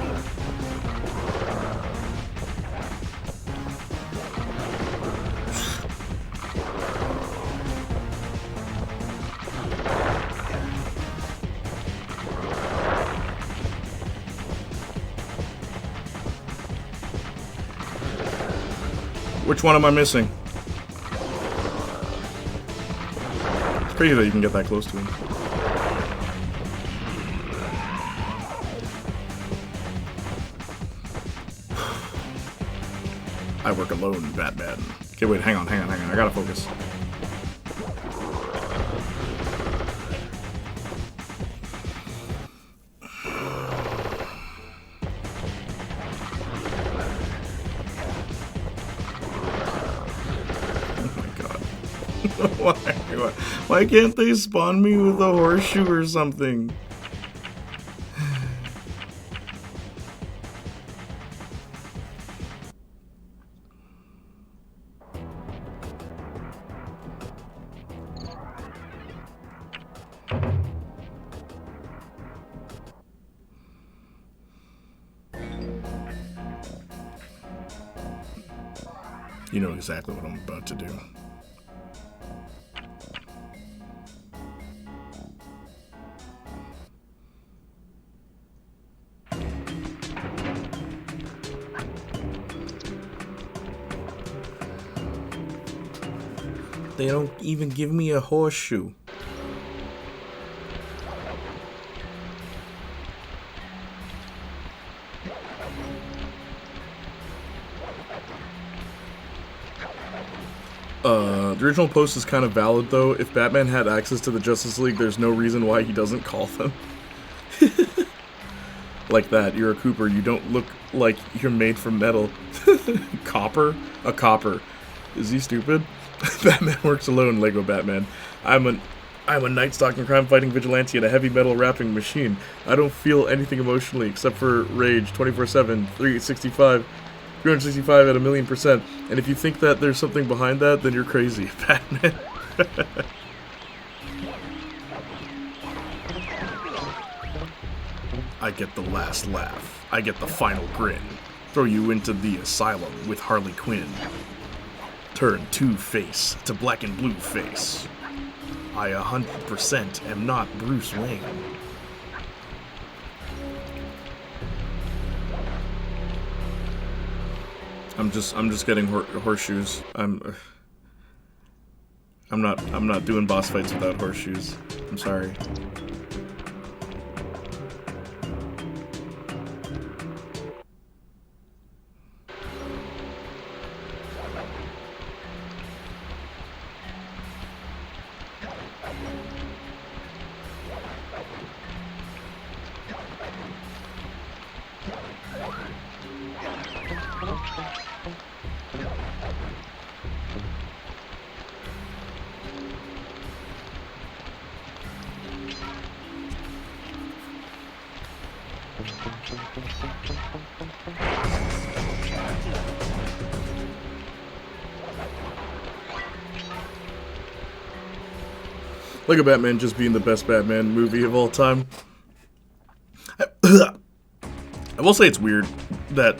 Which one am I missing? It's crazy that you can get that close to him. I work alone, Batman. Okay, wait, hang on. I gotta focus. Oh my god. Why can't they spawn me with a horseshoe or something? You know exactly what I'm about to do. They don't even give me a horseshoe. The original post is kind of valid, though. If Batman had access to the Justice League, there's no reason why he doesn't call them. Like that, you're a Cooper. You don't look like you're made from metal. Copper? A copper. Is he stupid? Batman works alone, Lego Batman. I'm a night stalking, crime-fighting vigilante and a heavy metal rapping machine. I don't feel anything emotionally except for rage 24/7, 365 at 1,000,000%. And if you think that there's something behind that, then you're crazy, Batman. I get the last laugh. I get the final grin. Throw you into the asylum with Harley Quinn. Turn Two-Face to black and blue face. I 100% am not Bruce Wayne. I'm just getting horseshoes. I'm not doing boss fights without horseshoes. I'm sorry. Lego Batman just being the best Batman movie of all time. I will say it's weird that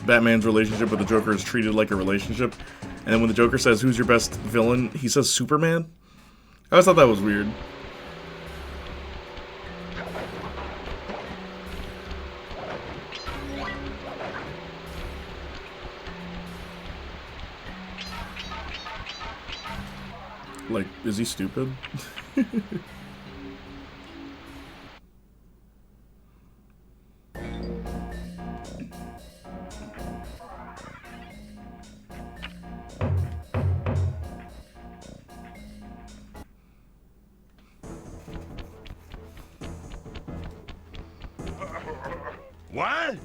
Batman's relationship with the Joker is treated like a relationship, and then when the Joker says, "Who's your best villain?" he says Superman. I always thought that was weird. Like, is he stupid? What?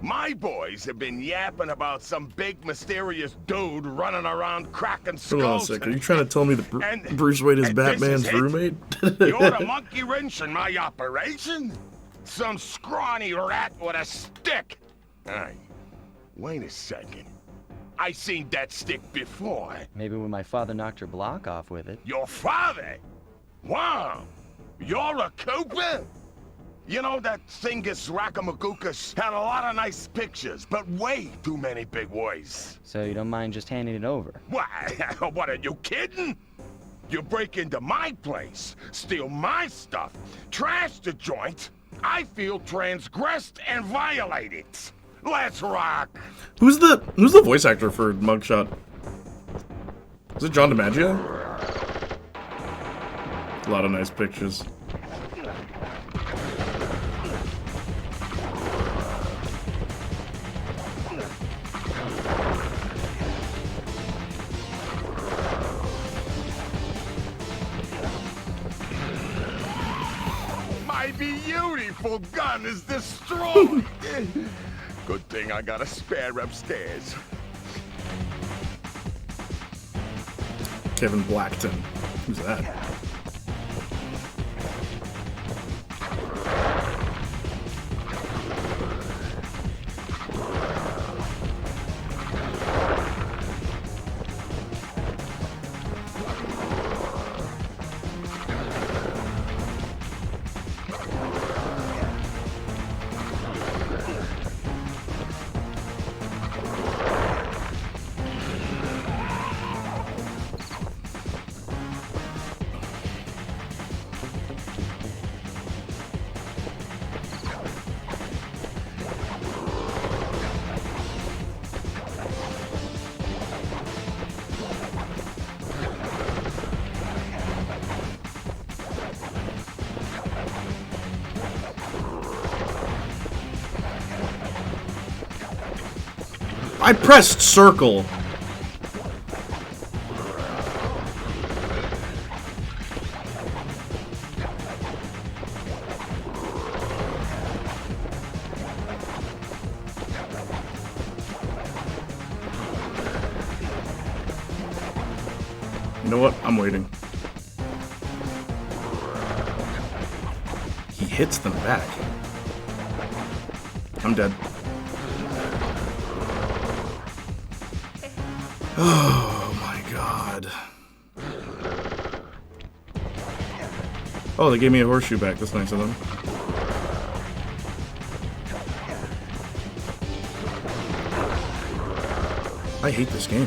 My boys have been yapping about some big mysterious dude running around cracking skulls. Hold on a sec, are you trying to tell me that Bruce Wayne is Batman's roommate? You're the monkey wrench in my operation? Some scrawny rat with a stick. Hey, wait a second. I seen that stick before. Maybe when my father knocked your block off with it. Your father? Wow. You're a Cooper? You know, that Thievius Raccoonus had a lot of nice pictures, but way too many big words. So you don't mind just handing it over? What? What, are you kidding? You break into my place, steal my stuff, trash the joint. I feel transgressed and violated. Let's rock. Who's the voice actor for Mugshot? Is it John DiMaggio? A lot of nice pictures. My beautiful gun is destroyed. Good thing I got a spare upstairs. Kevin Blackton. Who's that? I pressed circle. You know what? I'm waiting. He hits them back. I'm dead. Oh my god. Oh, they gave me a horseshoe back. That's nice of them. I hate this game.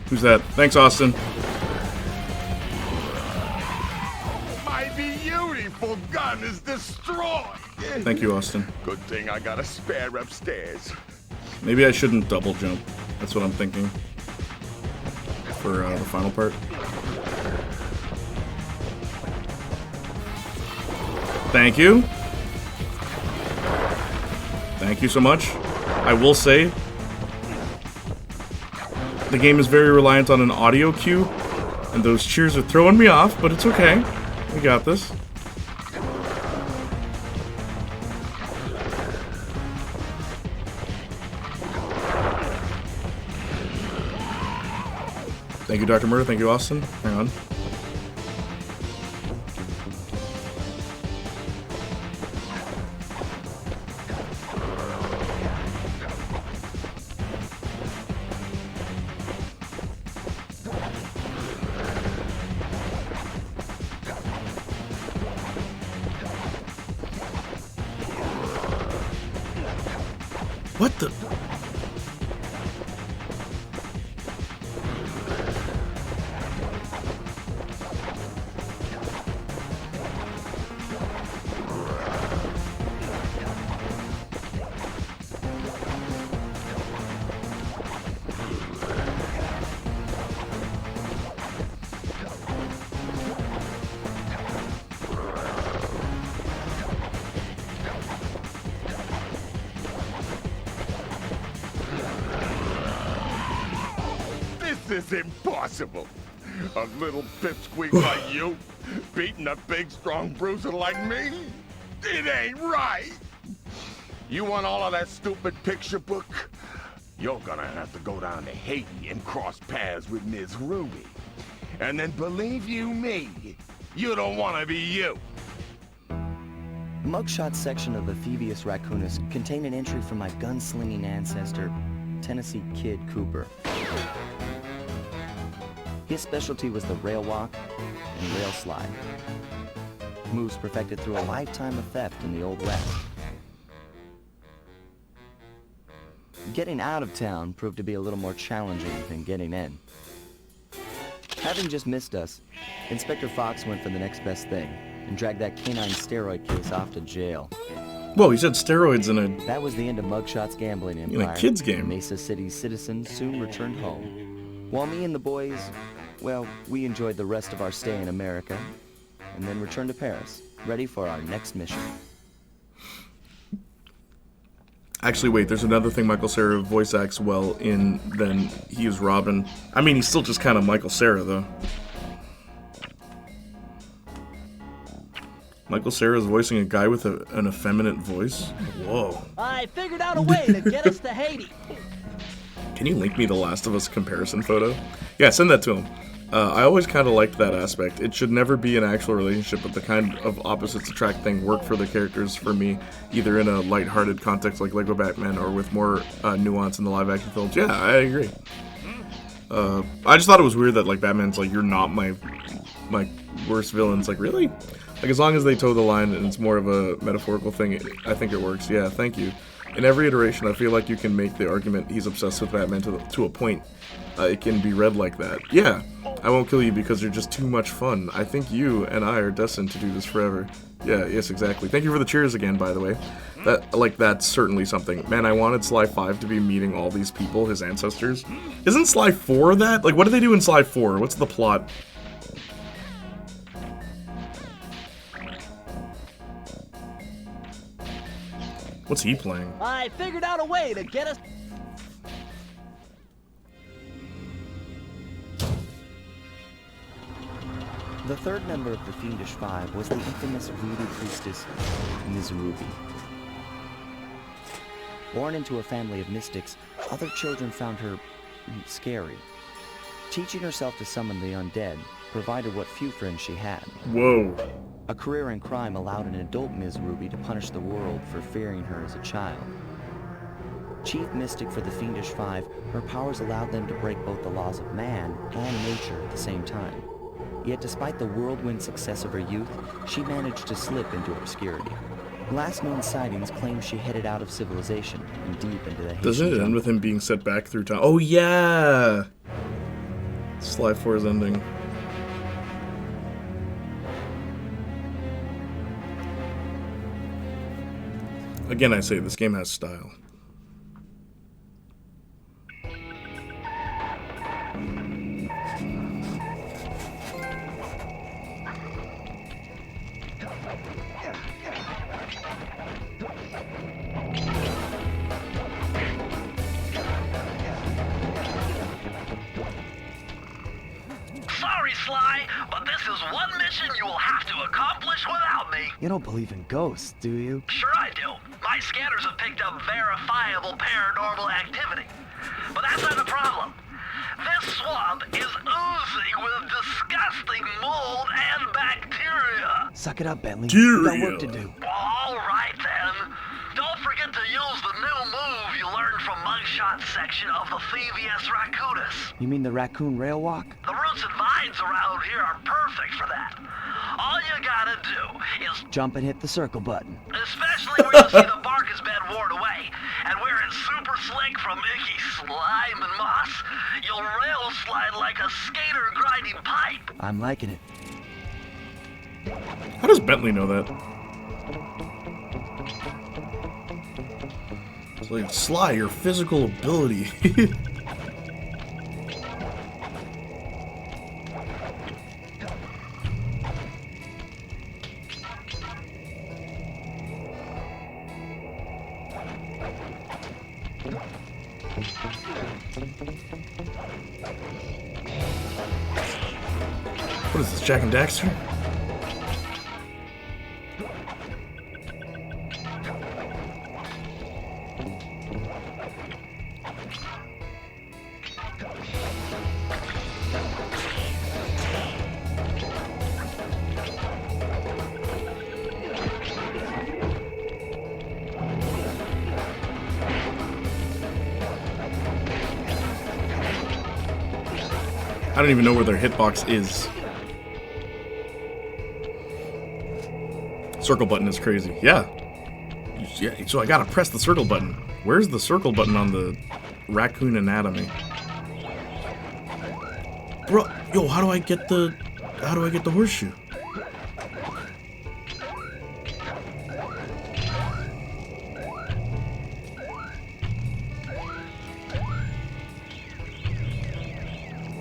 Who's that? Thanks, Austin. My beautiful gun is destroyed. Thank you, Austin. Good thing I got a spare upstairs. Maybe I shouldn't double jump. That's what I'm thinking. For the final part. Thank you. Thank you so much. I will say, the game is very reliant on an audio cue, and those cheers are throwing me off, but it's okay. We got this. Thank you, Dr. Murder. Thank you, Austin. Hang on. What the? This is impossible. A little pipsqueak like you, beating a big, strong bruiser like me? It ain't right. You want all of that stupid picture book? You're gonna have to go down to Haiti and cross paths with Ms. Ruby. And then believe you me, you don't want to be you. The mugshot section of the Thievius Raccoonus contained an entry from my gunslinging ancestor, Tennessee Kid Cooper. His specialty was the rail walk and rail slide. Moves perfected through a lifetime of theft in the Old West. Getting out of town proved to be a little more challenging than getting in. Having just missed us, Inspector Fox went for the next best thing and dragged that canine steroid case off to jail. Whoa, he said steroids in a... That was the end of Mugshot's gambling empire. In a kid's game. Mesa City's citizens soon returned home. While me and the boys, well, we enjoyed the rest of our stay in America, and then returned to Paris, ready for our next mission. Actually, wait, there's another thing Michael Cera voice acts well in than he is Robin. I mean, he's still just kind of Michael Cera, though. Michael Cera is voicing a guy with an effeminate voice? Whoa. I figured out a way to get us to Haiti. Can you link me the Last of Us comparison photo? Yeah, send that to him. I always kind of liked that aspect. It should never be an actual relationship, but the kind of opposites attract thing worked for the characters for me, either in a lighthearted context like Lego Batman or with more nuance in the live-action films. Yeah, I agree. I just thought it was weird that like Batman's like, you're not my worst villain. It's like, really? Like, as long as they toe the line and it's more of a metaphorical thing, I think it works. Yeah, thank you. In every iteration, I feel like you can make the argument he's obsessed with Batman to a point. It can be read like that. Yeah, I won't kill you because you're just too much fun. I think you and I are destined to do this forever. Yeah, yes, exactly. Thank you for the cheers again, by the way. That's certainly something. Man, I wanted Sly 5 to be meeting all these people, his ancestors. Isn't Sly 4 that? Like, what do they do in Sly 4? What's the plot? What's he playing? I figured out a way to get us... The third member of the Fiendish Five was the infamous voodoo priestess, Ms. Ruby. Born into a family of mystics, other children found her scary. Teaching herself to summon the undead provided what few friends she had. Whoa. A career in crime allowed an adult Ms. Ruby to punish the world for fearing her as a child. Chief mystic for the Fiendish Five, her powers allowed them to break both the laws of man and nature at the same time. Yet despite the whirlwind success of her youth, she managed to slip into obscurity. Last known sightings claim she headed out of civilization and deep into the Haitian Doesn't it end with him being set back through time? Oh yeah! Sly 4's ending. Again, I say, this game has style. Sorry, Sly, but this is one mission you will have to accomplish without me. You don't believe in ghosts, do you? Sure I do. My scanners have picked up verifiable paranormal activity. But that's not the problem. This swamp is oozing with disgusting mold and bacteria. Suck it up, Bentley. You got work to do. All right, then. Don't forget to use the new move you learned from Mugshot section of the Thievius Raccoonus. You mean the raccoon rail walk? The roots and vines around here are perfect for that. All you gotta do is Jump and hit the circle button. especially where you see the bark has been worn away, and where it's super slick from icky slime and moss, you'll rail slide like a skater grinding pipe. I'm liking it. How does Bentley know that? It's like, Sly, your physical ability. What is this, Jack and Daxter? I don't even know where their hitbox is. Circle button is crazy. Yeah. So I gotta press the circle button. Where's the circle button on the raccoon anatomy? Bro, yo, how do I get the horseshoe?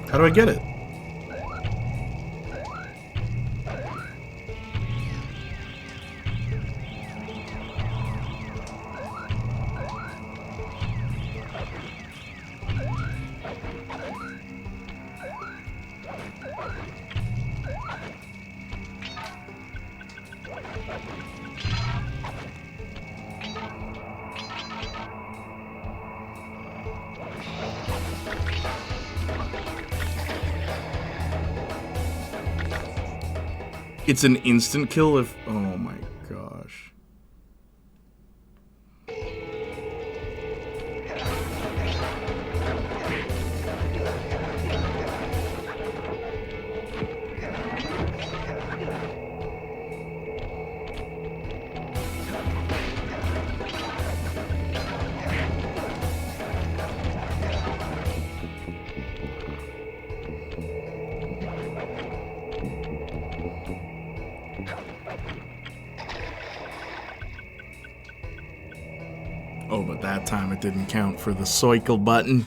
How do I get it? It's an instant kill if... Oh my gosh. Oh, but that time it didn't count for the cycle button.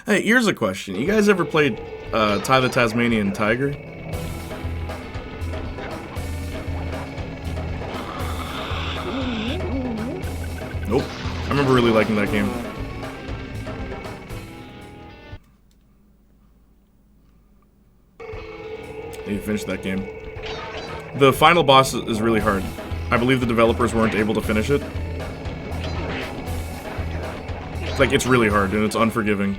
Hey, here's a question. You guys ever played Ty the Tasmanian Tiger? Nope. I remember really liking that game. You finished that game. The final boss is really hard. I believe the developers weren't able to finish it. Like, it's really hard and it's unforgiving.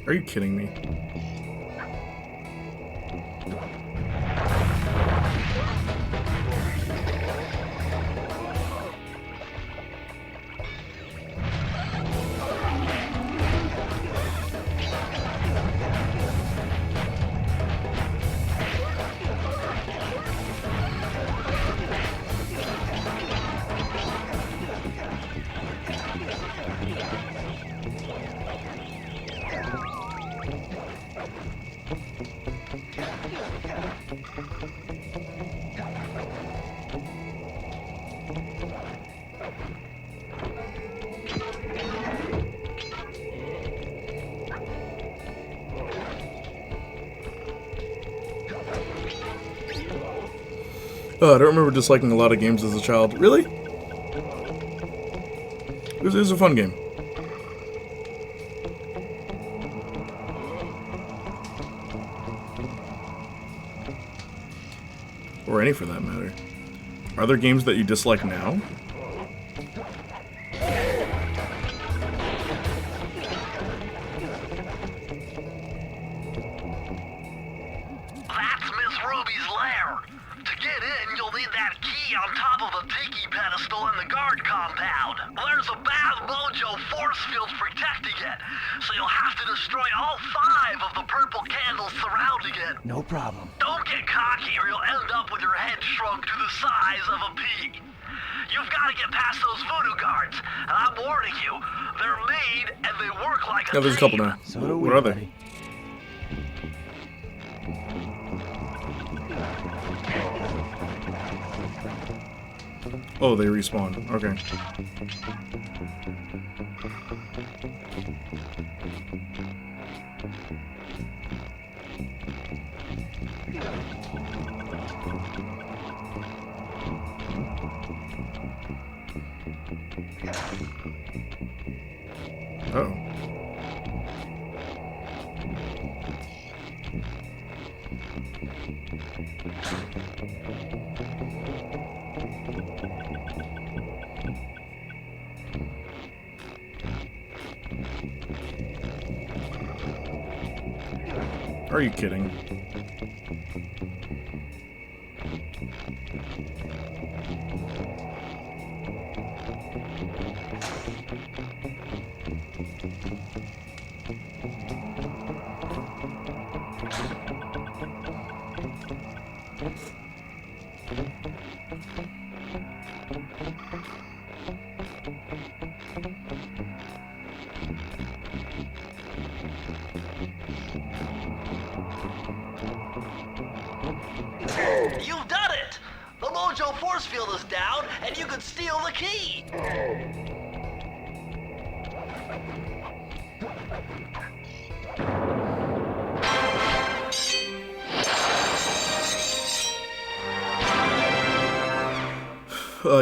Are you kidding me? Oh, I don't remember disliking a lot of games as a child. Really? It was a fun game. Or any for that matter. Are there games that you dislike now? That's Miss Ruby's lair. To get in, you'll need that key on top of the tiki pedestal in the guard compound. There's a bad mojo force field protecting it, so you'll have to destroy all 5 of the purple candles surrounding it. No problem. Don't get cocky or you'll end up with your head shrunk to the size of a pea. You've got to get past those voodoo guards, and I'm warning you, they're mean and they work like a Yeah, there's a couple team. now. So do we, What are they? buddy. Oh, they respawn. Okay. Uh-oh. Are you kidding? You've done it! The Mojo force field is down, and you can steal the key!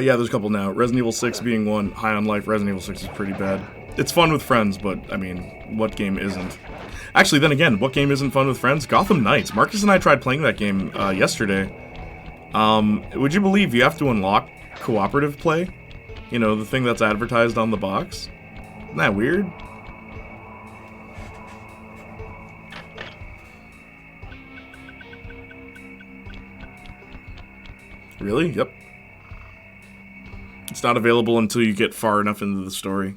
Yeah, there's a couple now. Resident Evil 6 being one. High on Life, Resident Evil 6 is pretty bad. It's fun with friends, but, I mean, what game isn't? Actually, then again, what game isn't fun with friends? Gotham Knights. Marcus and I tried playing that game yesterday. Would you believe you have to unlock cooperative play? You know, the thing that's advertised on the box? Isn't that weird? Really? Yep. It's not available until you get far enough into the story.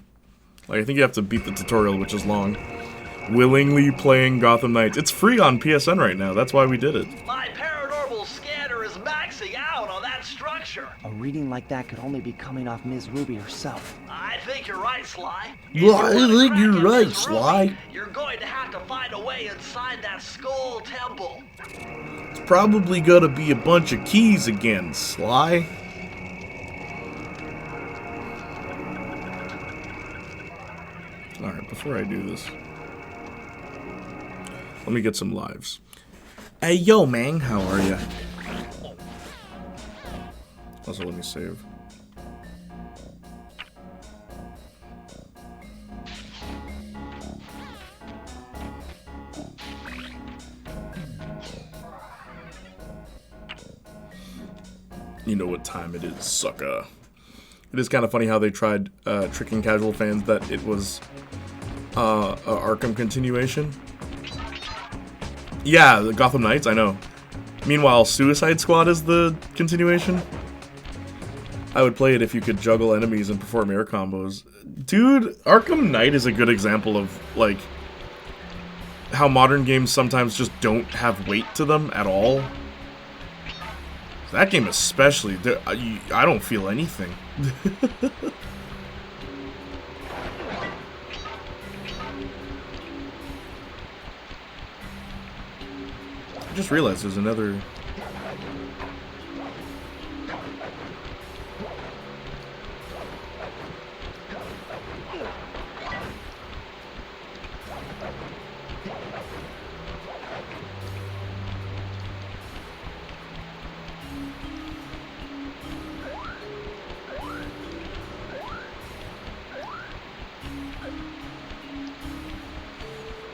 Like, I think you have to beat the tutorial, which is long. Willingly playing Gotham Knights. It's free on PSN right now. That's why we did it. My paranormal scanner is maxing out on that structure. A reading like that could only be coming off Ms. Ruby herself. I think you're right, Sly. Well, I think you're right, Sly. You're going to have to find a way inside that skull temple. It's probably gonna be a bunch of keys again, Sly. Alright, before I do this, let me get some lives. Hey, yo, man, how are ya? Also, let me save. You know what time it is, sucker. It is kind of funny how they tried tricking casual fans that it was a Arkham continuation. Yeah, the Gotham Knights, I know. Meanwhile, Suicide Squad is the continuation. I would play it if you could juggle enemies and perform air combos. Dude, Arkham Knight is a good example of, like, how modern games sometimes just don't have weight to them at all. That game especially, I don't feel anything. I just realized there's another...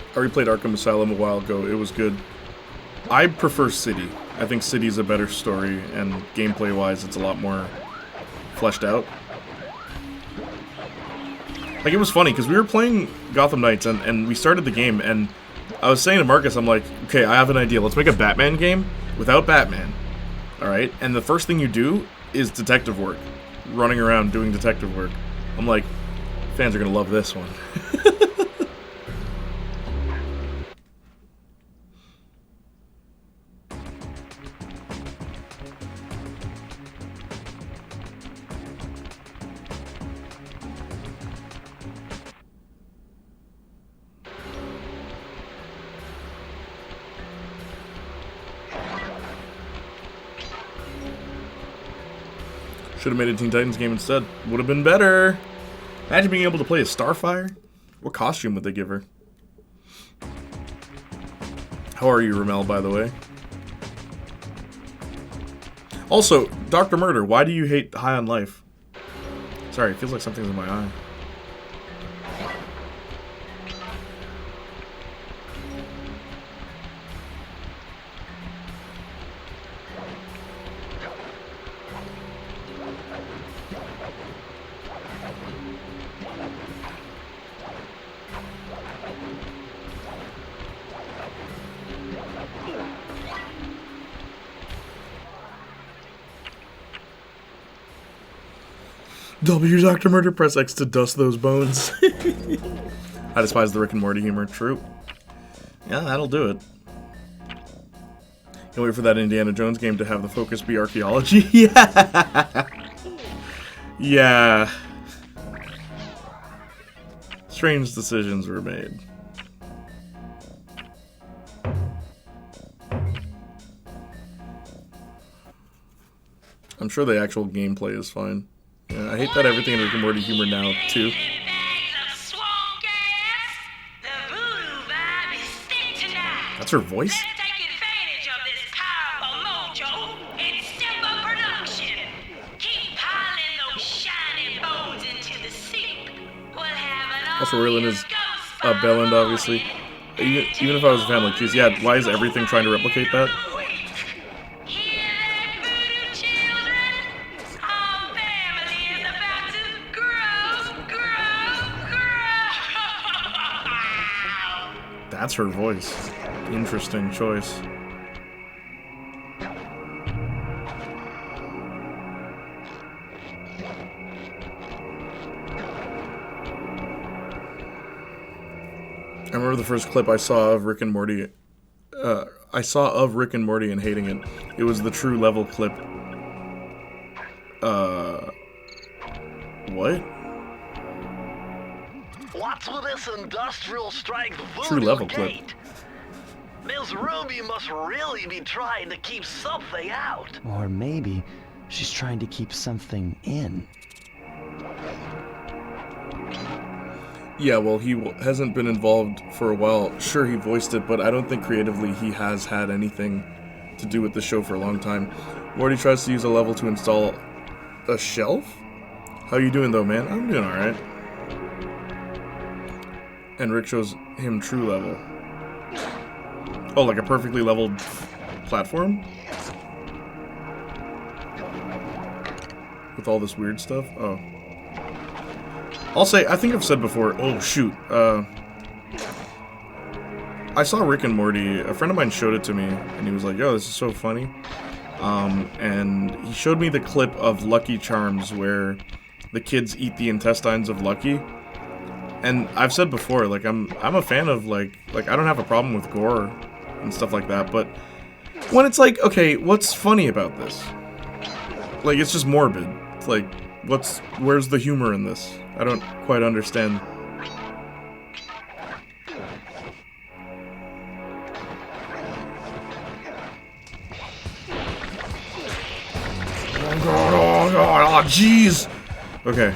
I replayed Arkham Asylum a while ago. It was good. I prefer City. I think City's a better story, and gameplay-wise, it's a lot more fleshed out. Like, it was funny, because we were playing Gotham Knights, and we started the game, and I was saying to Marcus, I'm like, okay, I have an idea. Let's make a Batman game without Batman. Alright? And the first thing you do is detective work. Running around doing detective work. I'm like, fans are going to love this one. Should have made a Teen Titans game instead. Would have been better. Imagine being able to play as Starfire. What costume would they give her? How are you, Ramel, by the way? Also, Dr. Murder, why do you hate High on Life? Sorry, it feels like something's in my eye. W Dr. Murder, press X to dust those bones. I despise the Rick and Morty humor. True. Yeah, that'll do it. Can't wait for that Indiana Jones game to have the focus be archaeology. Yeah. Yeah. Strange decisions were made. I'm sure the actual gameplay is fine. Yeah, I hate that everything in Rick and Morty humor now, too. That's her voice? Also, Raylan is Bellend, obviously. Even if I was a fan like, geez, yeah, why is everything trying to replicate that? That's her voice. Interesting choice. I remember the first clip I saw of Rick and Morty. And hating it. It was the True Level clip. What? What's with this industrial strike True voodoo Level clip. gate? Ms. Ruby must really be trying to keep something out. Or maybe she's trying to keep something in. Yeah, well, he hasn't been involved for a while. Sure, he voiced it, but I don't think creatively he has had anything to do with the show for a long time. Morty tries to use a level to install a shelf? How you doing, though, man? I'm doing alright. And Rick shows him True Level. Oh, like a perfectly leveled platform? With all this weird stuff? Oh. I'll say, I think I've said before, oh shoot, I saw Rick and Morty, a friend of mine showed it to me, and he was like, yo, this is so funny. And he showed me the clip of Lucky Charms where the kids eat the intestines of Lucky. And I've said before, like, I'm a fan of, like, I don't have a problem with gore and stuff like that, but when it's like, okay, what's funny about this? Like, it's just morbid. It's like, where's the humor in this? I don't quite understand. Oh god, oh jeez! Okay.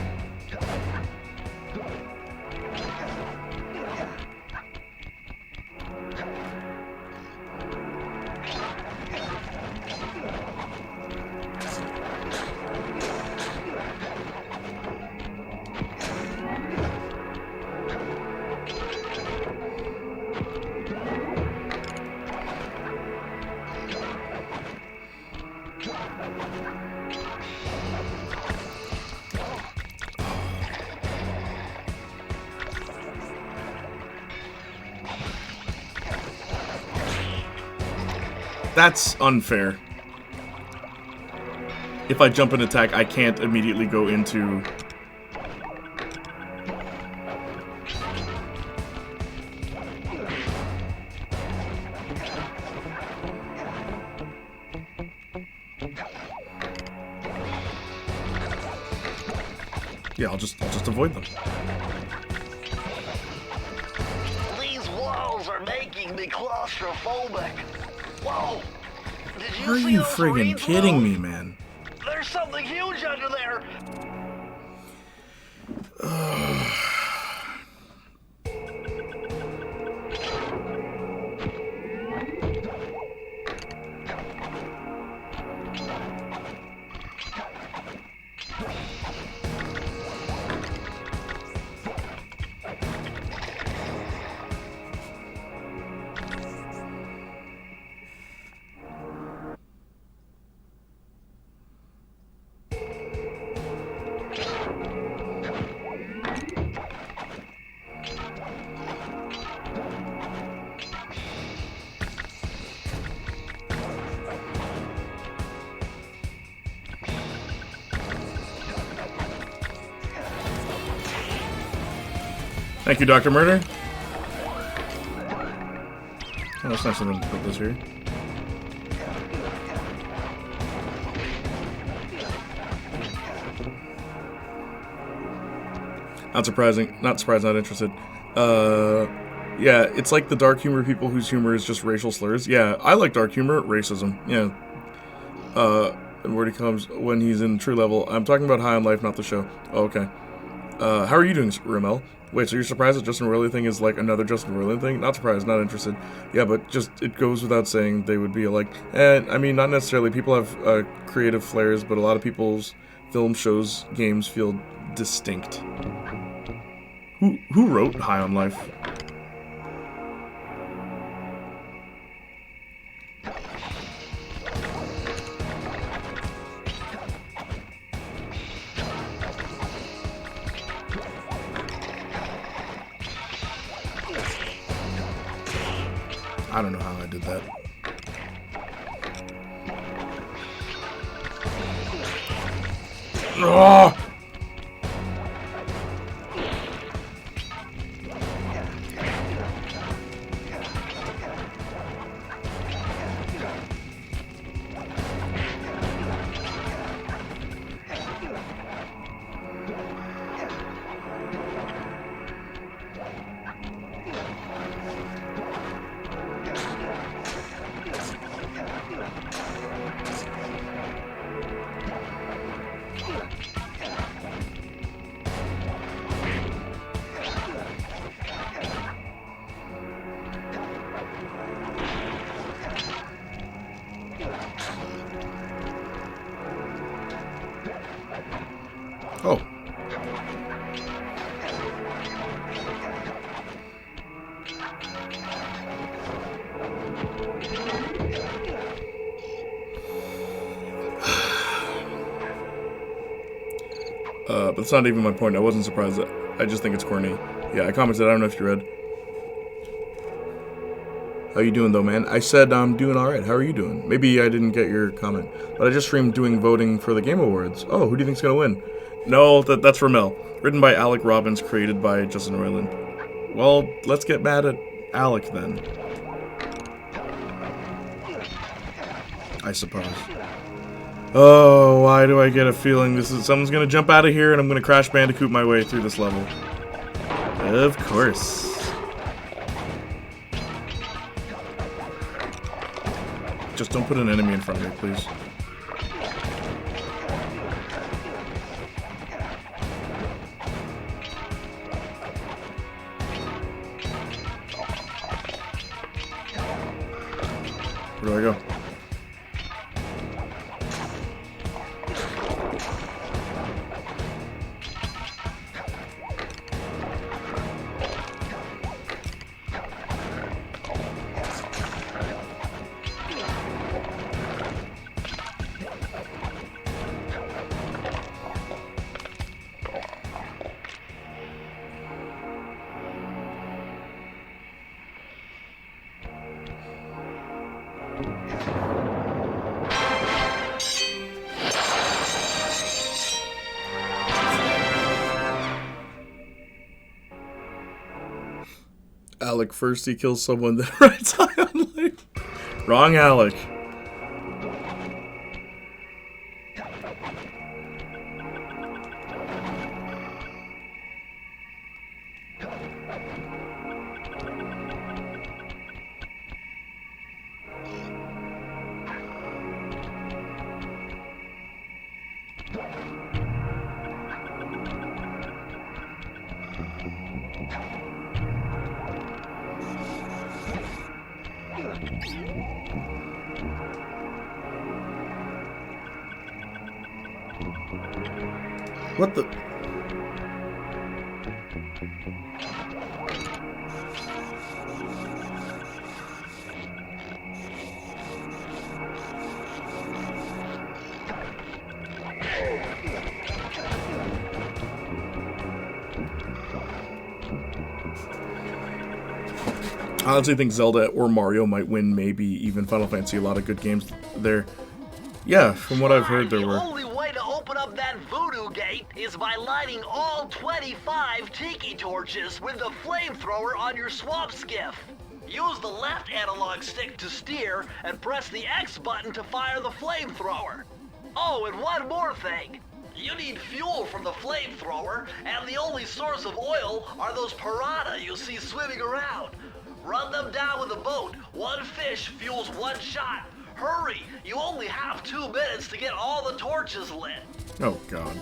That's unfair. If I jump and attack, I can't immediately go into... Yeah, I'll just avoid them. These walls are making me claustrophobic. Whoa! Did you Are see you those friggin' reeds, kidding Will? me, man? There's something huge under there. Thank you, Dr. Murder. Oh, that's nice of them to put this here. Not surprising. Not surprised, not interested. Yeah, it's like the dark humor people whose humor is just racial slurs. Yeah, I like dark humor, racism. Yeah. And where he comes when he's in true level. I'm talking about High on Life, not the show. Oh, okay. How are you doing, Ramel? Wait, so you're surprised that Justin Roiland thing is like another Justin Roiland thing? Not surprised, not interested. Yeah, but just, it goes without saying they would be like, I mean, not necessarily. People have creative flares, but a lot of people's film, shows, games feel distinct. Who wrote High on Life? I don't know how I did that. Oh! Oh. But that's not even my point. I wasn't surprised. I just think it's corny. Yeah, I commented. I don't know if you read. How you doing, though, man? I said I'm doing all right. How are you doing? Maybe I didn't get your comment. But I just streamed doing voting for the Game Awards. Oh, who do you think's going to win? No, that's Ramel. Written by Alec Robbins, created by Justin Roiland. Well, let's get mad at Alec, then. I suppose. Oh, why do I get a feeling someone's going to jump out of here and I'm going to Crash Bandicoot my way through this level? Of course. Just don't put an enemy in front of me, please. Where do I go? Alec first, he kills someone, then writes High on Life. Wrong Alec. What the? I honestly think Zelda or Mario might win, maybe even Final Fantasy. A lot of good games there. Yeah, from what I've heard, there were. The only way to open up that voodoo gate is by lighting all 25 tiki torches with the flamethrower on your swamp skiff. Use the left analog stick to steer and press the X button to fire the flamethrower. Oh, and one more thing. You need fuel from the flamethrower, and the only source of oil are those piranha you see swimming around. Run them down with a boat. One fish fuels one shot. Hurry! You only have 2 minutes to get all the torches lit. Oh, God.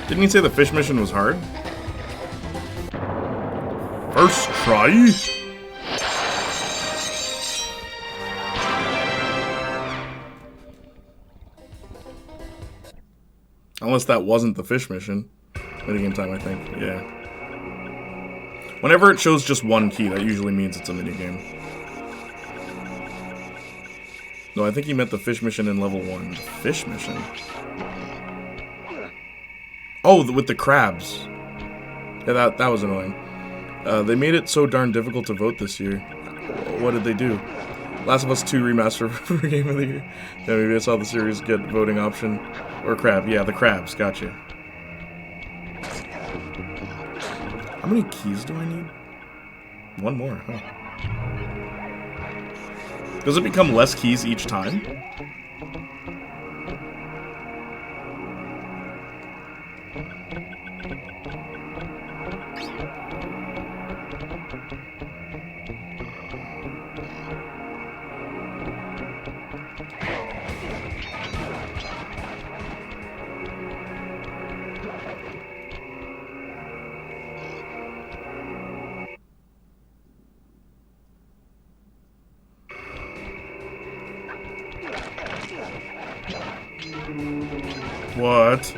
Didn't he say the fish mission was hard? First try? Unless that wasn't the fish mission. Minigame time, I think. Yeah. Whenever it shows just one key, that usually means it's a minigame. No, I think he meant the fish mission in level 1. The fish mission? Oh, with the crabs. Yeah, that was annoying. They made it so darn difficult to vote this year. What did they do? Last of Us 2 Remaster for Game of the Year. Yeah, maybe I saw the series get voting option. Or crab. Yeah, the crabs. Gotcha. How many keys do I need? One more, huh? Does it become less keys each time? What?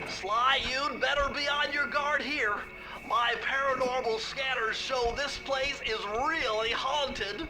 Sly, you'd better be on your guard here. My paranormal scanners show this place is really haunted.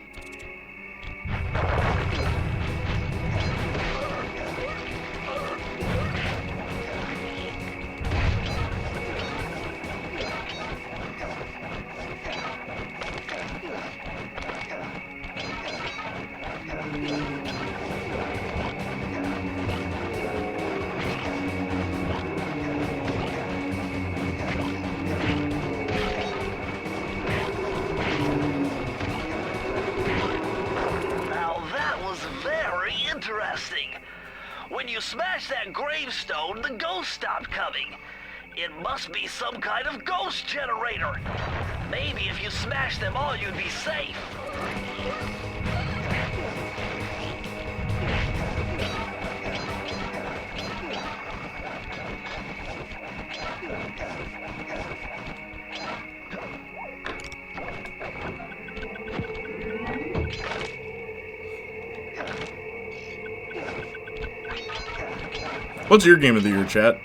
Interesting. When you smashed that gravestone, the ghosts stopped coming. It must be some kind of ghost generator. Maybe if you smashed them all, you'd be safe. What's your game of the year, chat?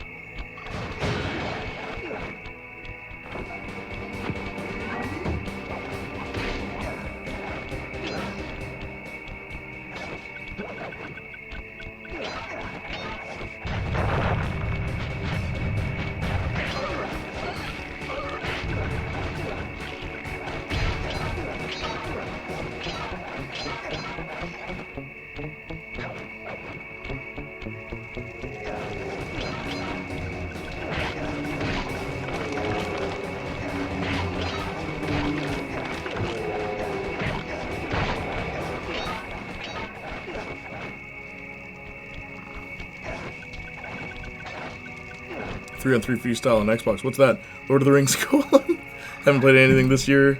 On 3 freestyle on Xbox. What's that? Lord of the Rings colon? Haven't played anything this year.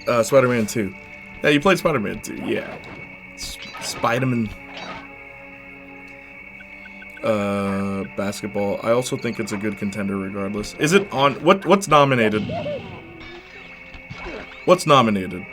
Spider-Man 2. Yeah, you played Spider-Man 2. Yeah. Spider-Man. Basketball. I also think it's a good contender regardless. Is it on... What's nominated? What's nominated?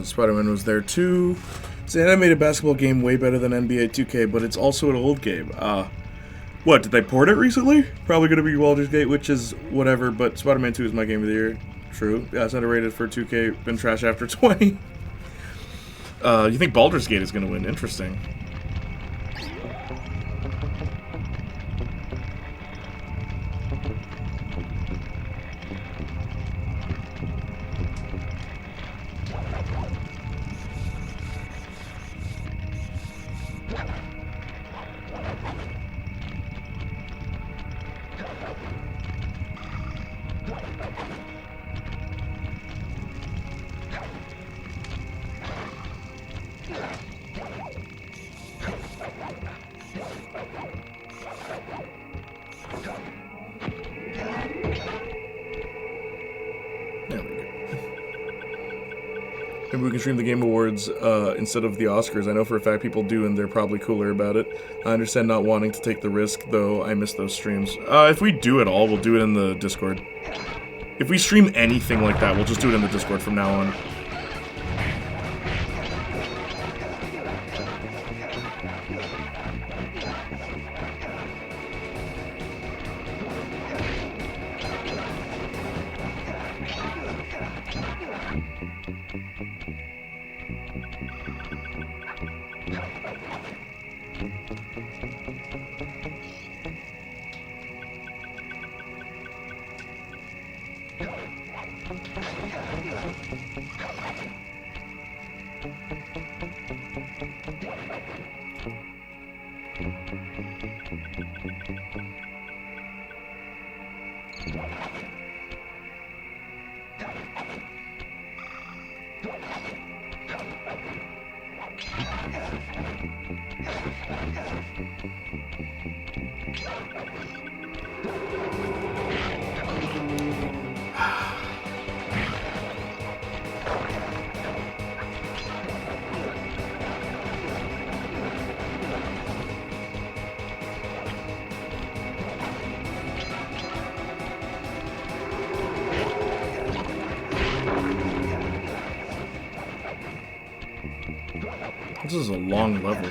Spider-Man was there too. It's an animated basketball game way better than NBA 2K, but it's also an old game. What, did they port it recently? Probably gonna be Baldur's Gate, which is whatever, but Spider-Man 2 is my game of the year. True. Yeah, it's underrated for 2K, been trash after 20. You think Baldur's Gate is gonna win? Interesting. Maybe we can stream the Game Awards instead of the Oscars. I know for a fact people do, and they're probably cooler about it. I understand not wanting to take the risk, though I miss those streams. If we do it all, we'll do it in the Discord. If we stream anything like that, we'll just do it in the Discord from now on. This is a long level.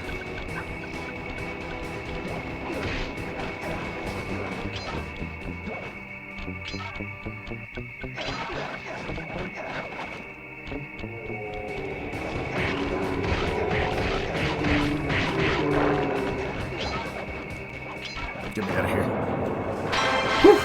Get me out of here. Whew.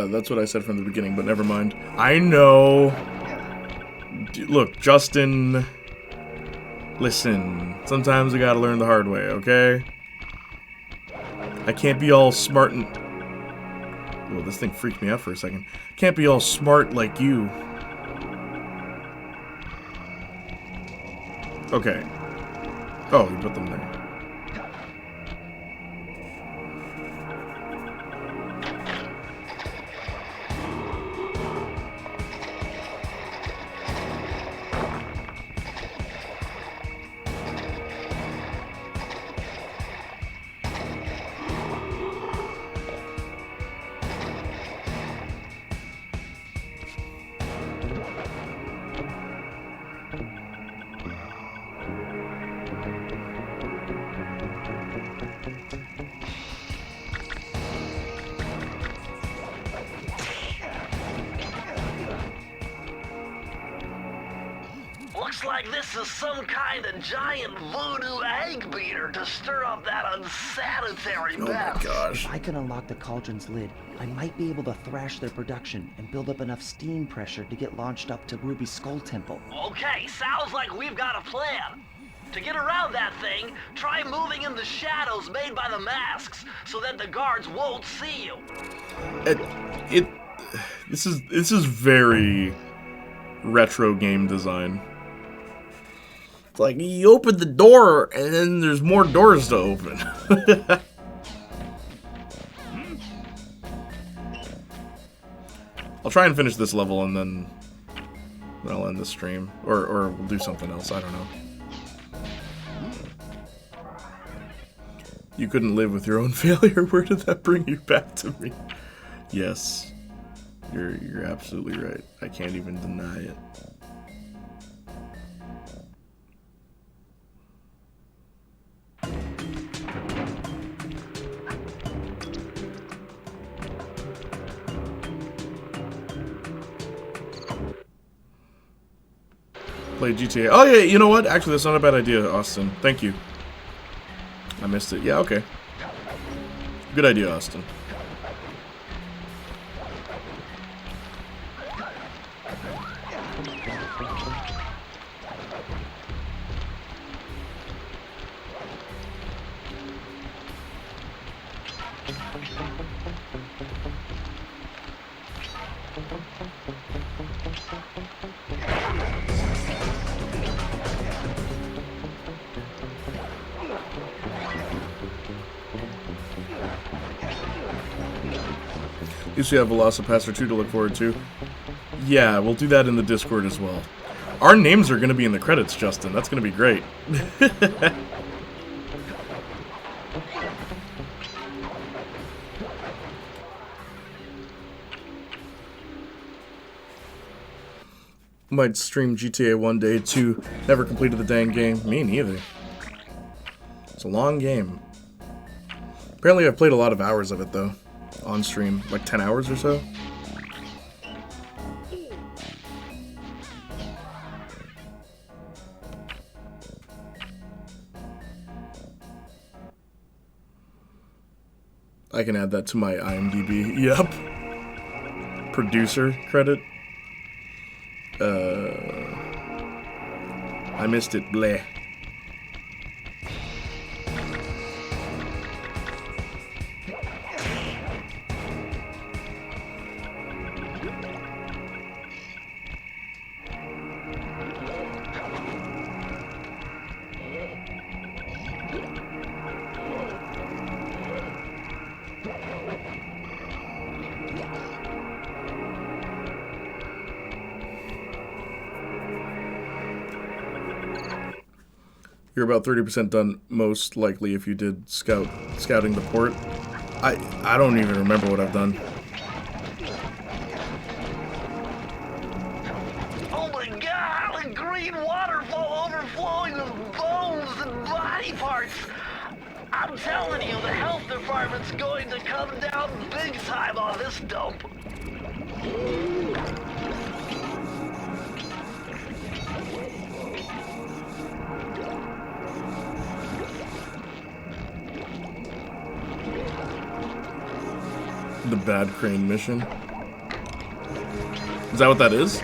That's what I said from the beginning, but never mind. I know. Look, Justin. Listen. Sometimes we gotta learn the hard way, okay? I can't be all smart and... Whoa, this thing freaked me out for a second. Can't be all smart like you. Okay. Oh, you put them there. Looks like this is some kind of giant voodoo egg beater to stir up that unsanitary Oh mess. my gosh. If I can unlock the cauldron's lid, I might be able to thrash their production and build up enough steam pressure to get launched up to Ruby's Skull Temple. Okay, sounds like we've got a plan. To get around that thing, try moving in the shadows made by the masks so that the guards won't see you. This is very retro game design. It's like you open the door and then there's more doors to open. I'll try and finish this level and then I'll end the stream. Or we'll do something else, I don't know. You couldn't live with your own failure. Where did that bring you back to me? Yes. You're absolutely right. I can't even deny it. Play GTA. Oh yeah, you know what? Actually, that's not a bad idea, Austin. Thank you. I missed it. Yeah, okay. Good idea, Austin. At least we have Velocipaster 2 to look forward to. Yeah, we'll do that in the Discord as well. Our names are going to be in the credits, Justin. That's going to be great. Might stream GTA one day too. Never completed the dang game. Me neither. It's a long game. Apparently I've played a lot of hours of it though. On stream. Like 10 hours or so. I can add that to my IMDb. Yep. Producer credit. I missed it. Bleh. You're about 30% done, most likely, if you did scouting the port. I don't even remember what I've done. Oh my god, a green waterfall overflowing with bones and body parts. I'm telling you, the health department's going to come down big time on this dump. The bad crane mission. Is that what that is?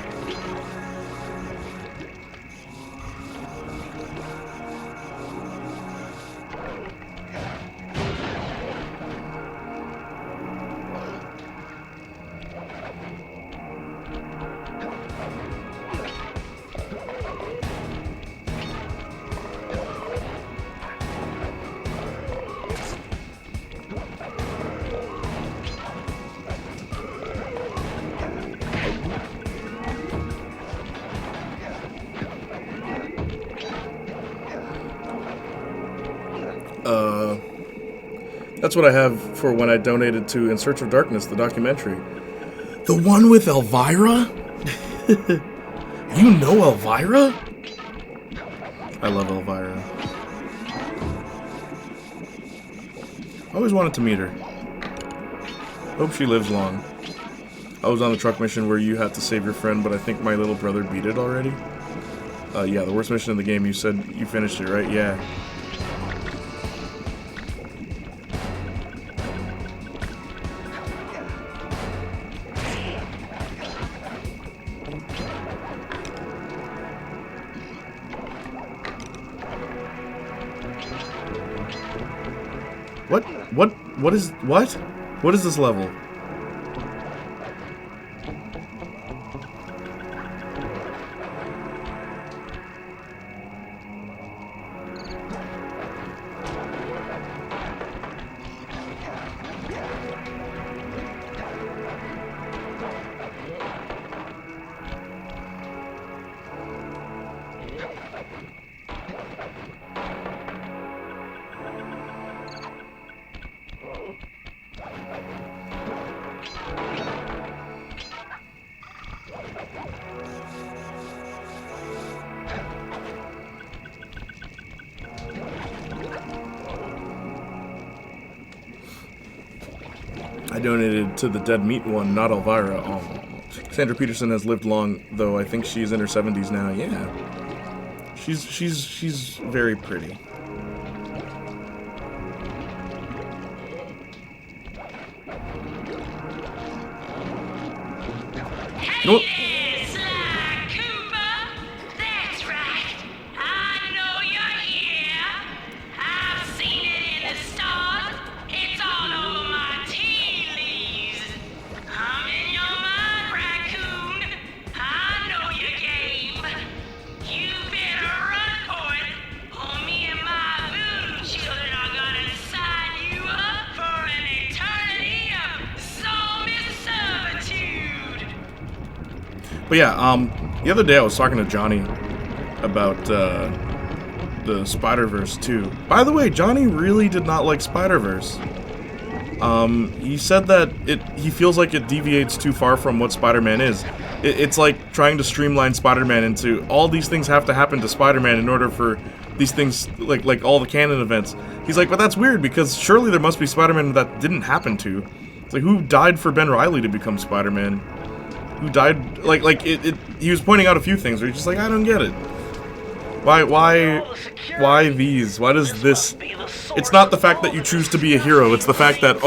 That's what I have for when I donated to In Search of Darkness, the documentary. The one with Elvira? You know Elvira? I love Elvira. I always wanted to meet her. Hope she lives long. I was on the truck mission where you had to save your friend, but I think my little brother beat it already. Yeah, the worst mission in the game, you said you finished it, right? Yeah. What is this level? I donated to the dead meat one, not Elvira. Oh. Sandra Peterson has lived long, though I think she's in her 70s now. Yeah. She's very pretty. Nope. But yeah, the other day I was talking to Johnny about the Spider-Verse 2. By the way, Johnny really did not like Spider-Verse. He said that he feels like it deviates too far from what Spider-Man is. It's like trying to streamline Spider-Man into all these things have to happen to Spider-Man in order for these things, like all the canon events. He's like, but that's weird because surely there must be Spider-Man that didn't happen to. It's like, who died for Ben Reilly to become Spider-Man? Who died, he was pointing out a few things where he's just like, I don't get it. Why these? Why does this? It's not the fact that you choose to be a hero, it's the fact that,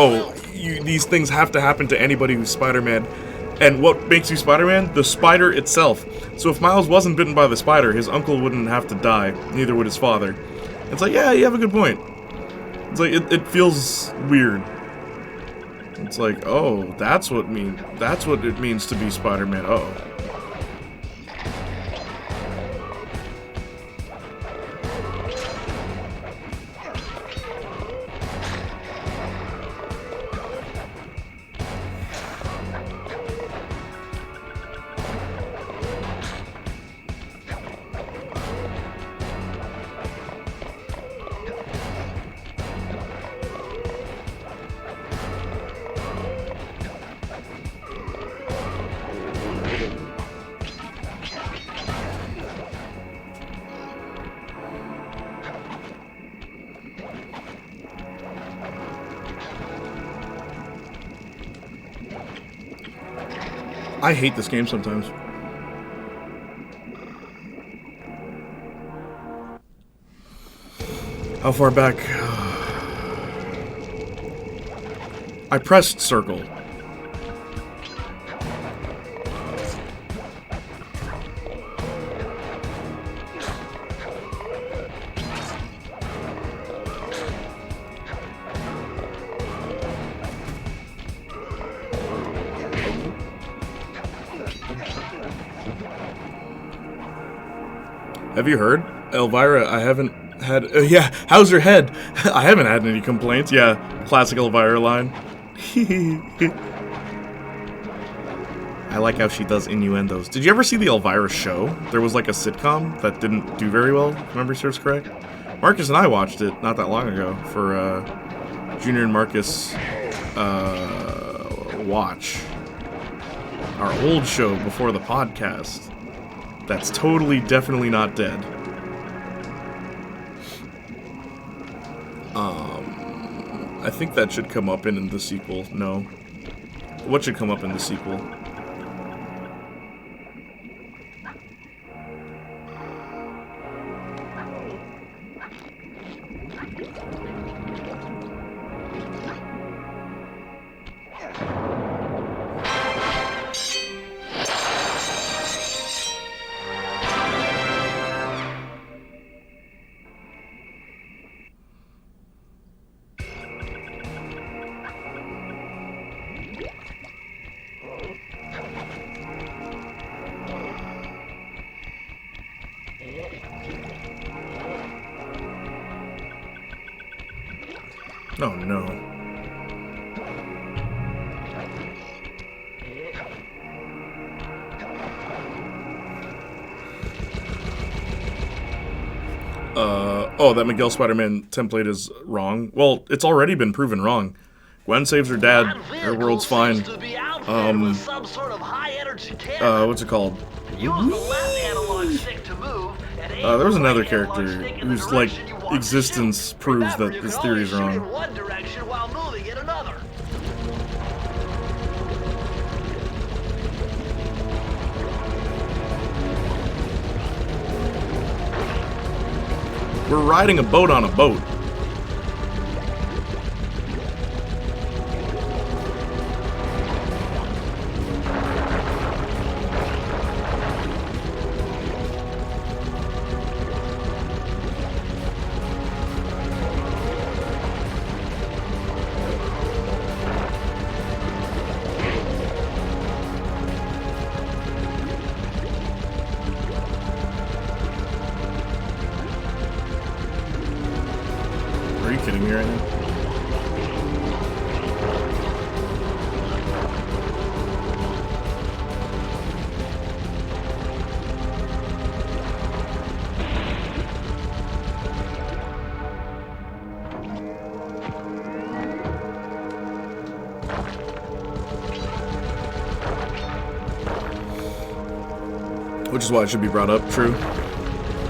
these things have to happen to anybody who's Spider-Man. And what makes you Spider-Man? The spider itself. So if Miles wasn't bitten by the spider, his uncle wouldn't have to die, neither would his father. It's like, yeah, you have a good point. It's like, it feels weird. It's like, oh, that's what it means to be Spider-Man. Oh. I hate this game sometimes. How far back? I pressed circle. Have you heard? Elvira, I haven't had... yeah, how's your head? I haven't had any complaints. Yeah, classic Elvira line. I like how she does innuendos. Did you ever see the Elvira show? There was like a sitcom that didn't do very well, if memory serves correct. Marcus and I watched it not that long ago for Junior and Marcus watch. Our old show before the podcast. That's totally, definitely not dead. I think that should come up in the sequel. No. What should come up in the sequel? Oh no. Oh, that Miguel Spider-Man template is wrong. Well, it's already been proven wrong. Gwen saves her dad, her world's fine. What's it called? There was another character whose, like, existence proves that this theory is wrong. We're riding a boat on a boat. Are you kidding me right now? Which is why it should be brought up, true.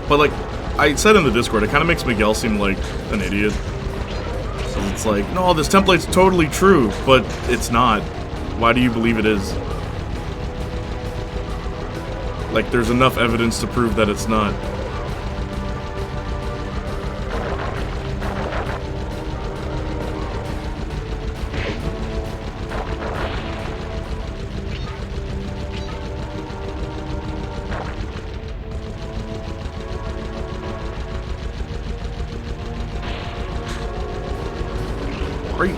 But like, I said in the Discord, it kind of makes Miguel seem like an idiot. So it's like, no, this template's totally true, but it's not. Why do you believe it is? Like, there's enough evidence to prove that it's not. Great.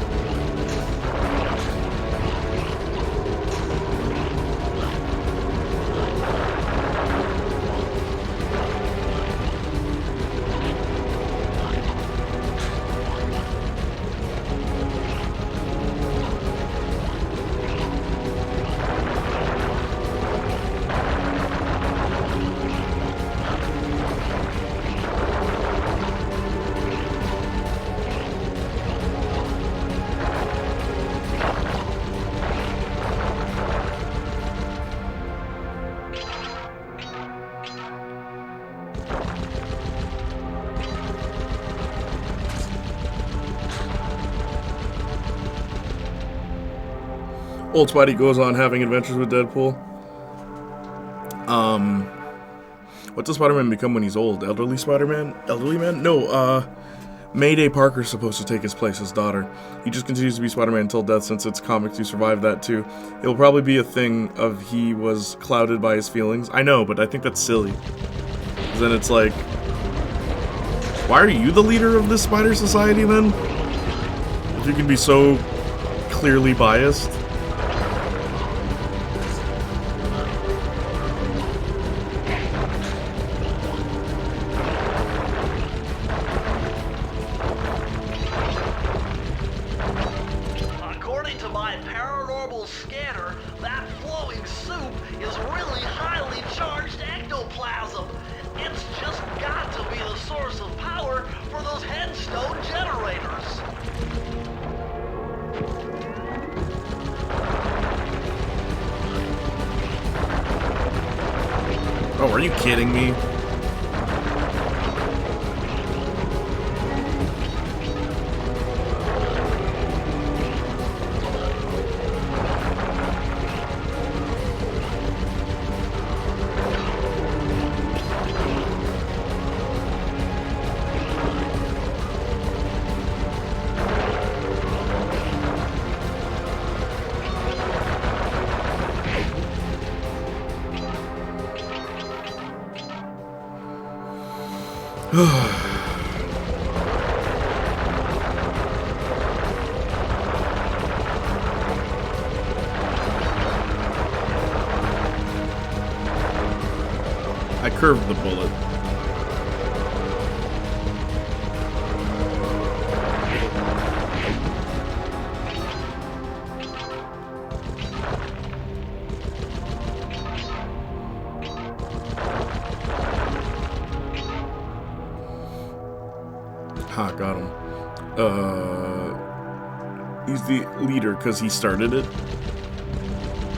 Old Spidey goes on having adventures with Deadpool. What does Spider-Man become when he's old? Elderly Spider-Man? Elderly man? No, Mayday Parker's supposed to take his place as daughter. He just continues to be Spider-Man until death, since it's comics who survive that too. It'll probably be a thing of he was clouded by his feelings. I know, but I think that's silly. 'Cause then it's like, why are you the leader of this Spider Society then? If you can be so clearly biased. According to my paranormal scanner, that flowing soup is really highly charged ectoplasm. It's just got to be the source of power for those headstone generators. Oh, are you kidding me? I curved the bullet. Ha, got him. He's the leader because he started it?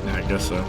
Yeah, I guess so.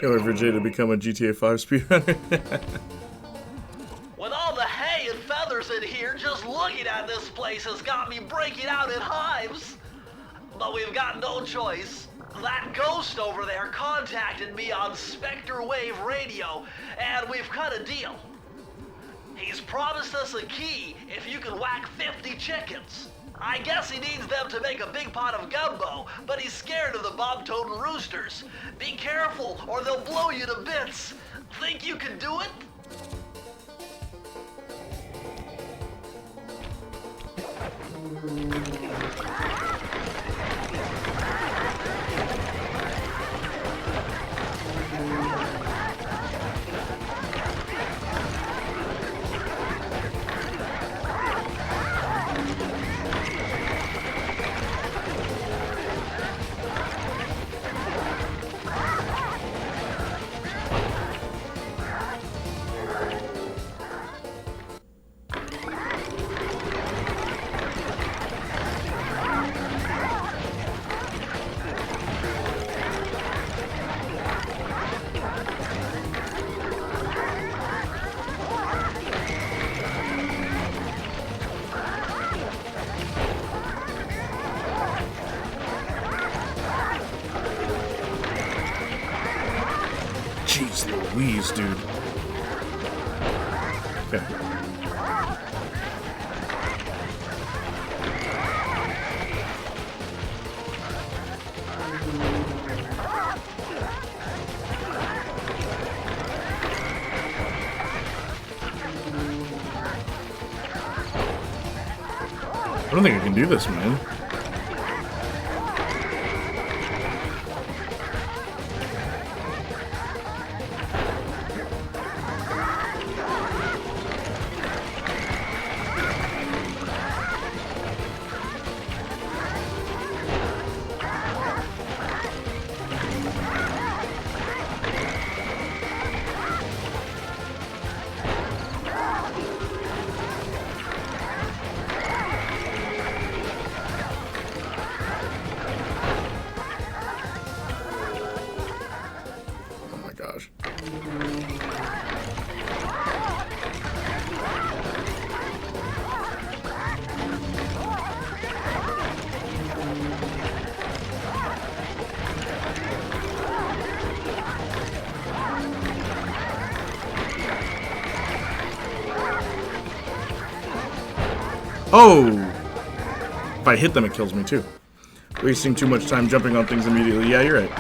Can't wait for Jay to become a GTA 5 speedrunner. With all the hay and feathers in here, just looking at this place has got me breaking out in hives. But we've got no choice. That ghost over there contacted me on Spectre Wave Radio, and we've cut a deal. He's promised us a key if you can whack 50 chickens. I guess he needs them to make a big pot of gumbo, but he's scared of the bob-toting roosters. Be careful, or they'll blow you to bits. Think you can do it? Louise, dude. Okay. I don't think I can do this, man. Oh my gosh. Oh! If I hit them, it kills me too. Wasting too much time jumping on things immediately. Yeah, you're right.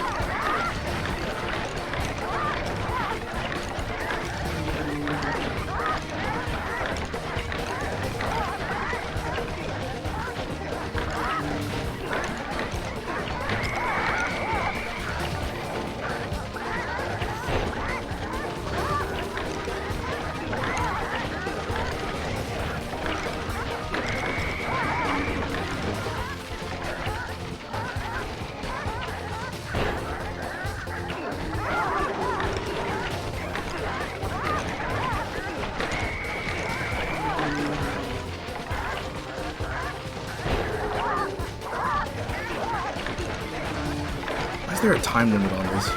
Why is there a time limit on this?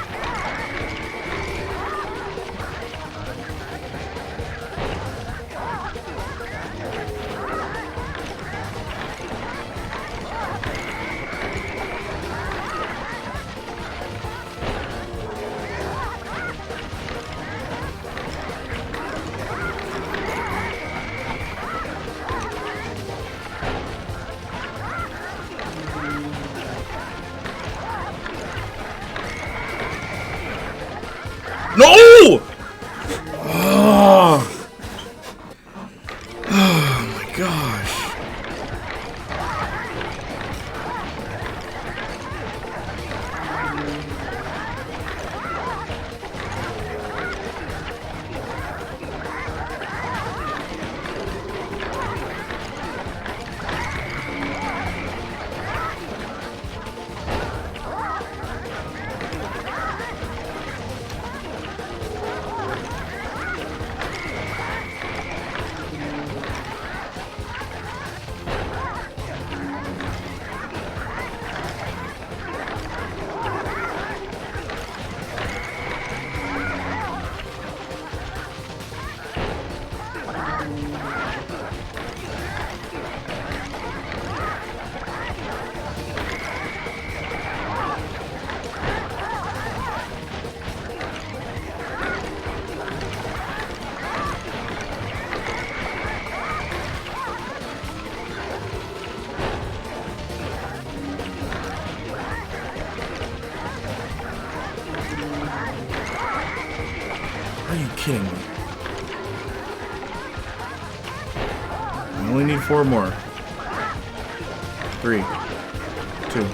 No! Oh, oh my gosh. Are you kidding me? I only need 4 more. 3, 2.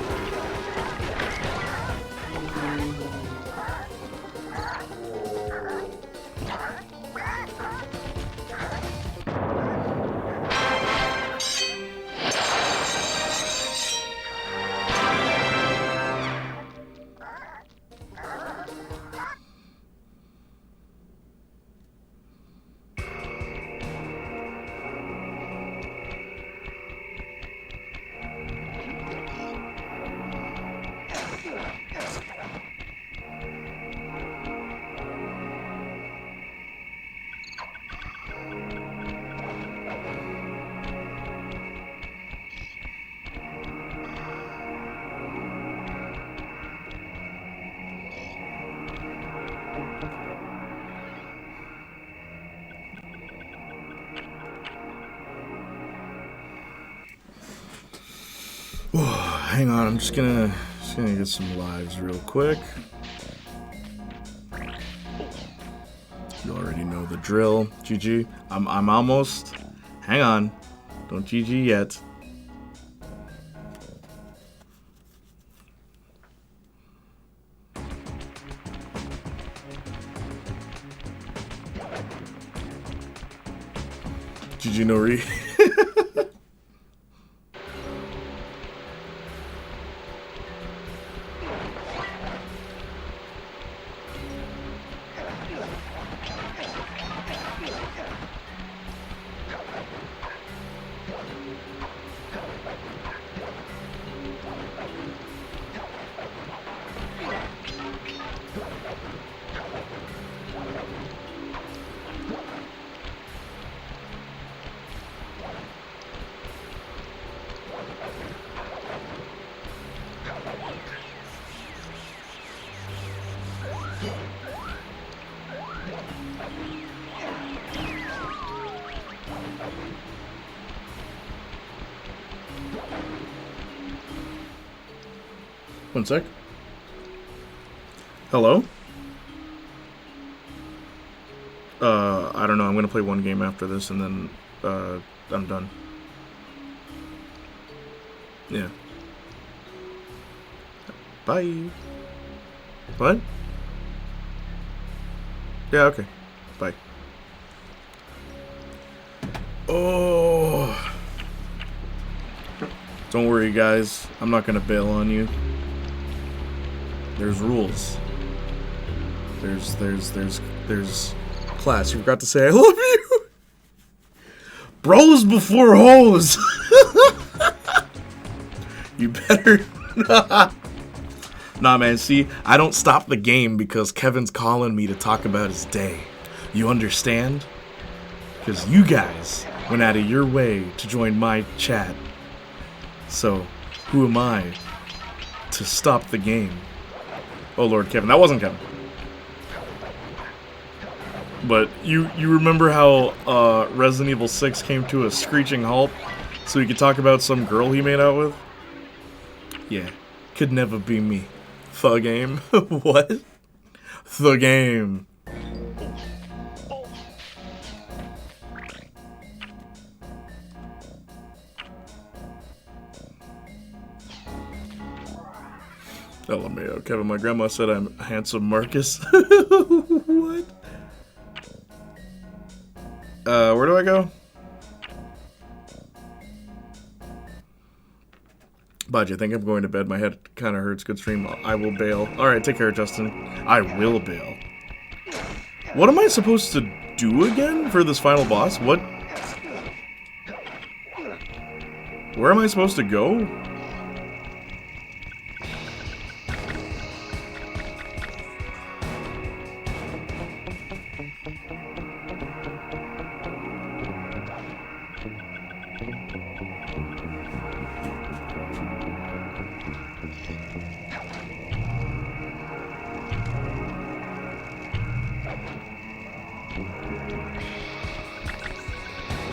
hang on, I'm just gonna get some lives real quick. You already know the drill. GG. I'm almost. Hang on. Don't GG yet. GG no re. One sec. Hello? I don't know. I'm gonna play one game after this and then, I'm done. Yeah. Bye. What? Yeah, okay. Bye. Oh. Don't worry, guys. I'm not gonna bail on you. There's rules. There's class. You forgot to say I love you. Bros before hoes. You better. Nah, man. See, I don't stop the game because Kevin's calling me to talk about his day. You understand? Because you guys went out of your way to join my chat. So, who am I to stop the game? Oh Lord, Kevin, that wasn't Kevin. But you remember how Resident Evil 6 came to a screeching halt so he could talk about some girl he made out with? Yeah, could never be me. The game? What? The game. LMAO. Kevin, my grandma said I'm handsome Marcus. What? Where do I go? Budge, I think I'm going to bed. My head kind of hurts. Good stream. I will bail. Alright, take care, Justin. I will bail. What am I supposed to do again for this final boss? What? Where am I supposed to go?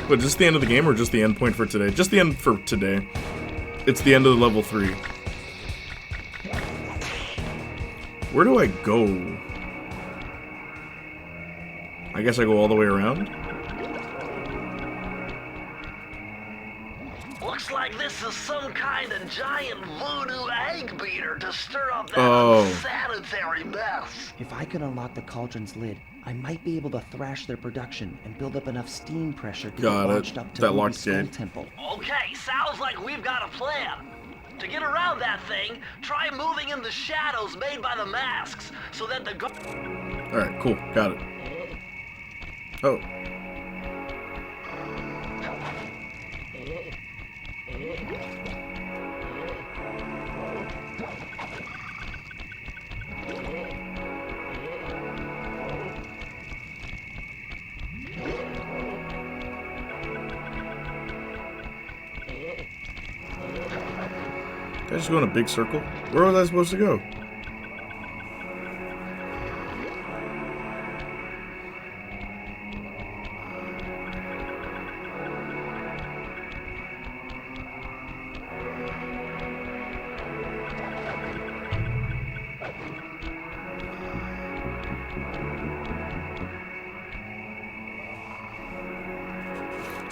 But just the end of the game or just the end point for today? Just the end for today. It's the end of the level 3. Where do I go? I guess I go all the way around? Looks like this is some kind of giant voodoo egg beater to stir up that unsanitary mess. If I could unlock the cauldron's lid, I might be able to thrash their production and build up enough steam pressure to get launched up to the Ruby Skull Temple. Okay, sounds like we've got a plan. To get around that thing, try moving in the shadows made by the masks, so that the Alright, cool. Got it. Oh. Did I just go in a big circle? Where was I supposed to go?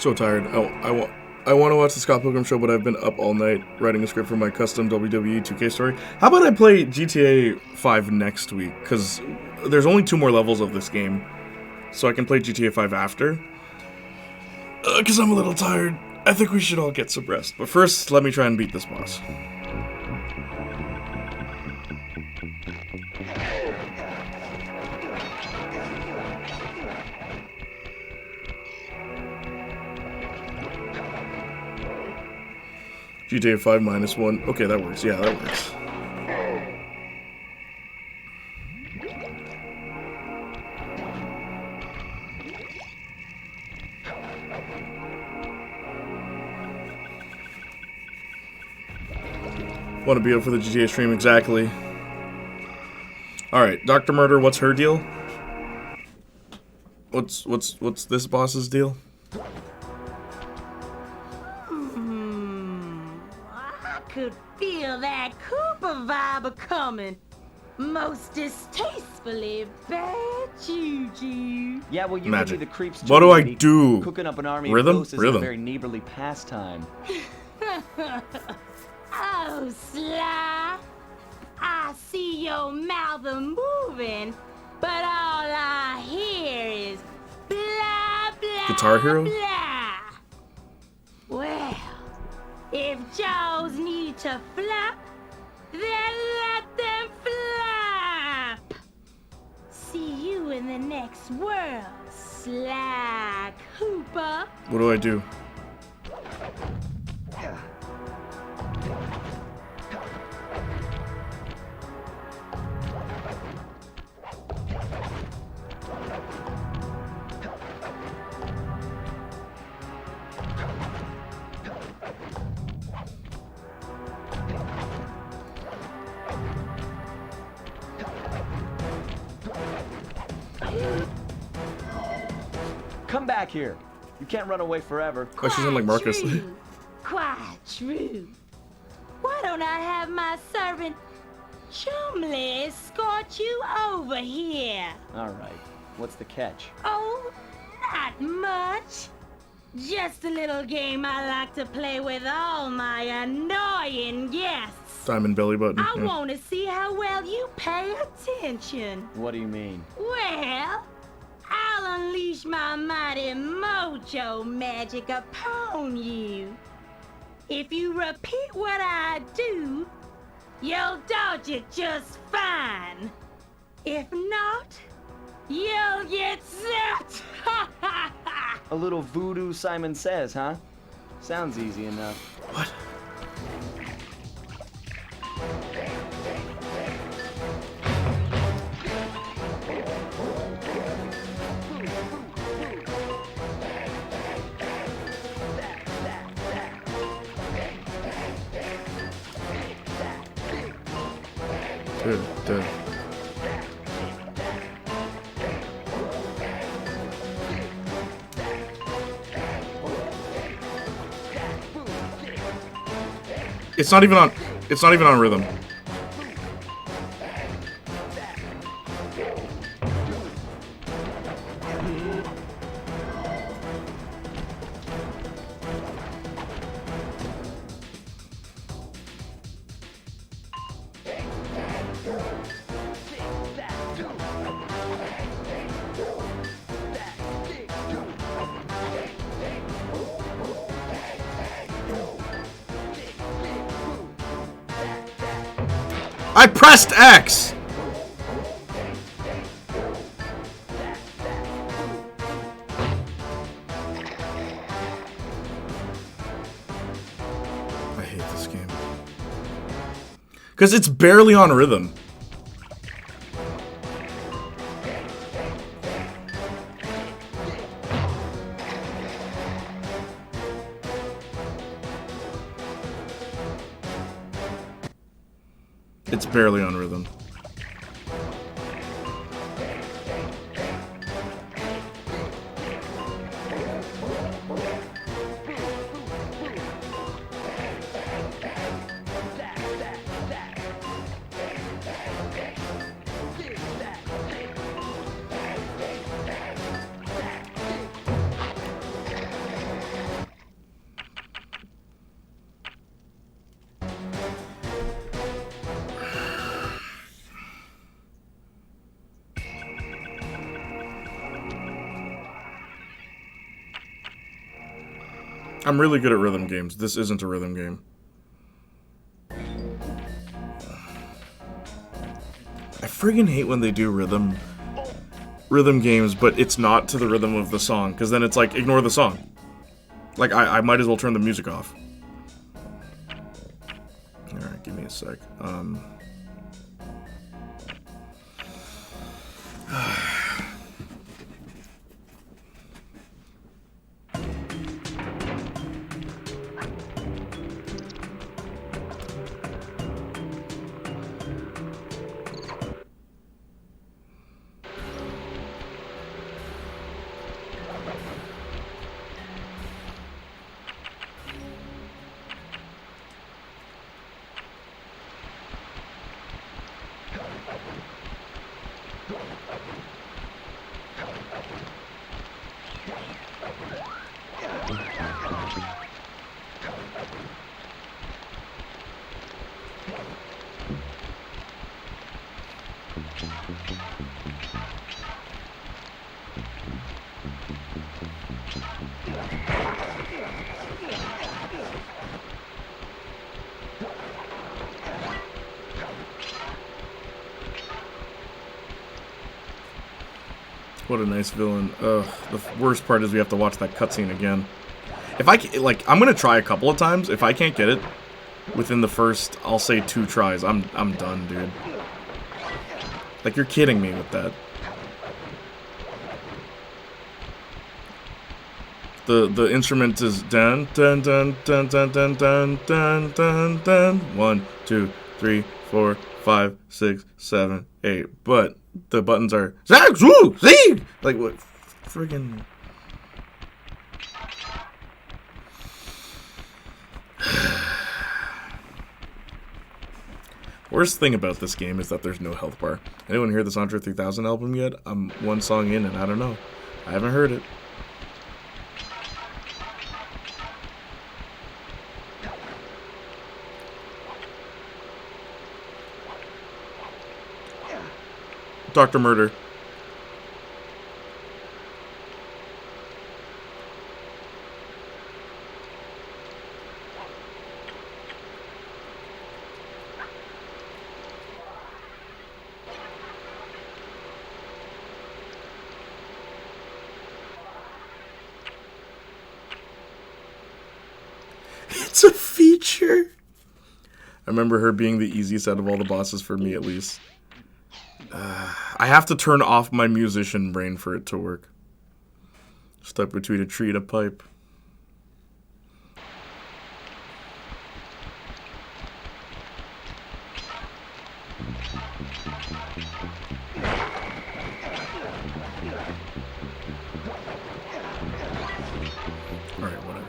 So tired. Oh, I want to watch the Scott Pilgrim show, but I've been up all night writing a script for my custom WWE 2K story. How about I play GTA 5 next week? Because there's only 2 more levels of this game, so I can play GTA 5 after. Because I'm a little tired. I think we should all get some rest. But first, let me try and beat this boss. GTA 5 -1. Okay, that works. Yeah, that works. Want to be up for the GTA stream, exactly. Alright, Dr. Murder, what's her deal? What's this boss's deal? I could feel that Cooper vibe a-coming. Most distastefully bad juju. Yeah, well, you Magic. could be the creeps too, What do I lady. do? Cooking up an army Rhythm? of ghosts is a Rhythm. very neighborly pastime. Oh, Sly. I see your mouth a-moving, but all I hear is blah, blah, Guitar Hero? blah. Well, if jaws need to flap, then let them flap. See you in the next world, Sly Cooper. What do I do? Come back here. You can't run away forever. Why she sound like Marcus? True. Quite true. Why don't I have my servant Chumley escort you over here? All right. What's the catch? Oh, not much. Just a little game I like to play with all my annoying guests. Diamond belly button. I Yeah. want to see how well you pay attention. What do you mean? Well, I'll unleash my mighty mojo magic upon you. If you repeat what I do, you'll dodge it just fine. If not, you'll get zapped. A little voodoo Simon Says, huh? Sounds easy enough. What? Dude. It's not even on rhythm. I pressed X! I hate this game. Because it's barely on rhythm. It's barely on rhythm. I'm really good at rhythm games. This isn't a rhythm game. I friggin' hate when they do rhythm games, but it's not to the rhythm of the song, because then it's like, ignore the song. Like, I might as well turn the music off. Alright, give me a sec. What a nice villain. Ugh, the worst part is we have to watch that cutscene again. If I like, I'm gonna try a couple of times. If I can't get it within the first, I'll say 2 tries, I'm done, dude. Like, you're kidding me with that. The instrument is dun dun dun dun dun dun dun dun dun dun. 1, 2, 3, 4, 5, 6, 7, 8. But the buttons are Zag Zoo Zig! Like what friggin' worst thing about this game is that there's no health bar. Anyone hear this Andre 3000 album yet? I'm 1 song in and I don't know. I haven't heard it. Dr. Murder. It's a feature. I remember her being the easiest out of all the bosses for me, at least. I have to turn off my musician brain for it to work. Stuck between a tree and a pipe. Alright, whatever.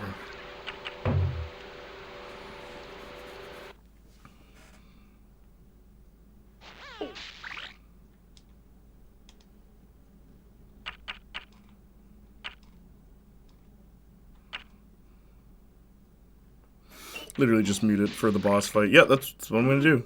Literally just mute it for the boss fight. Yeah, that's what I'm gonna do.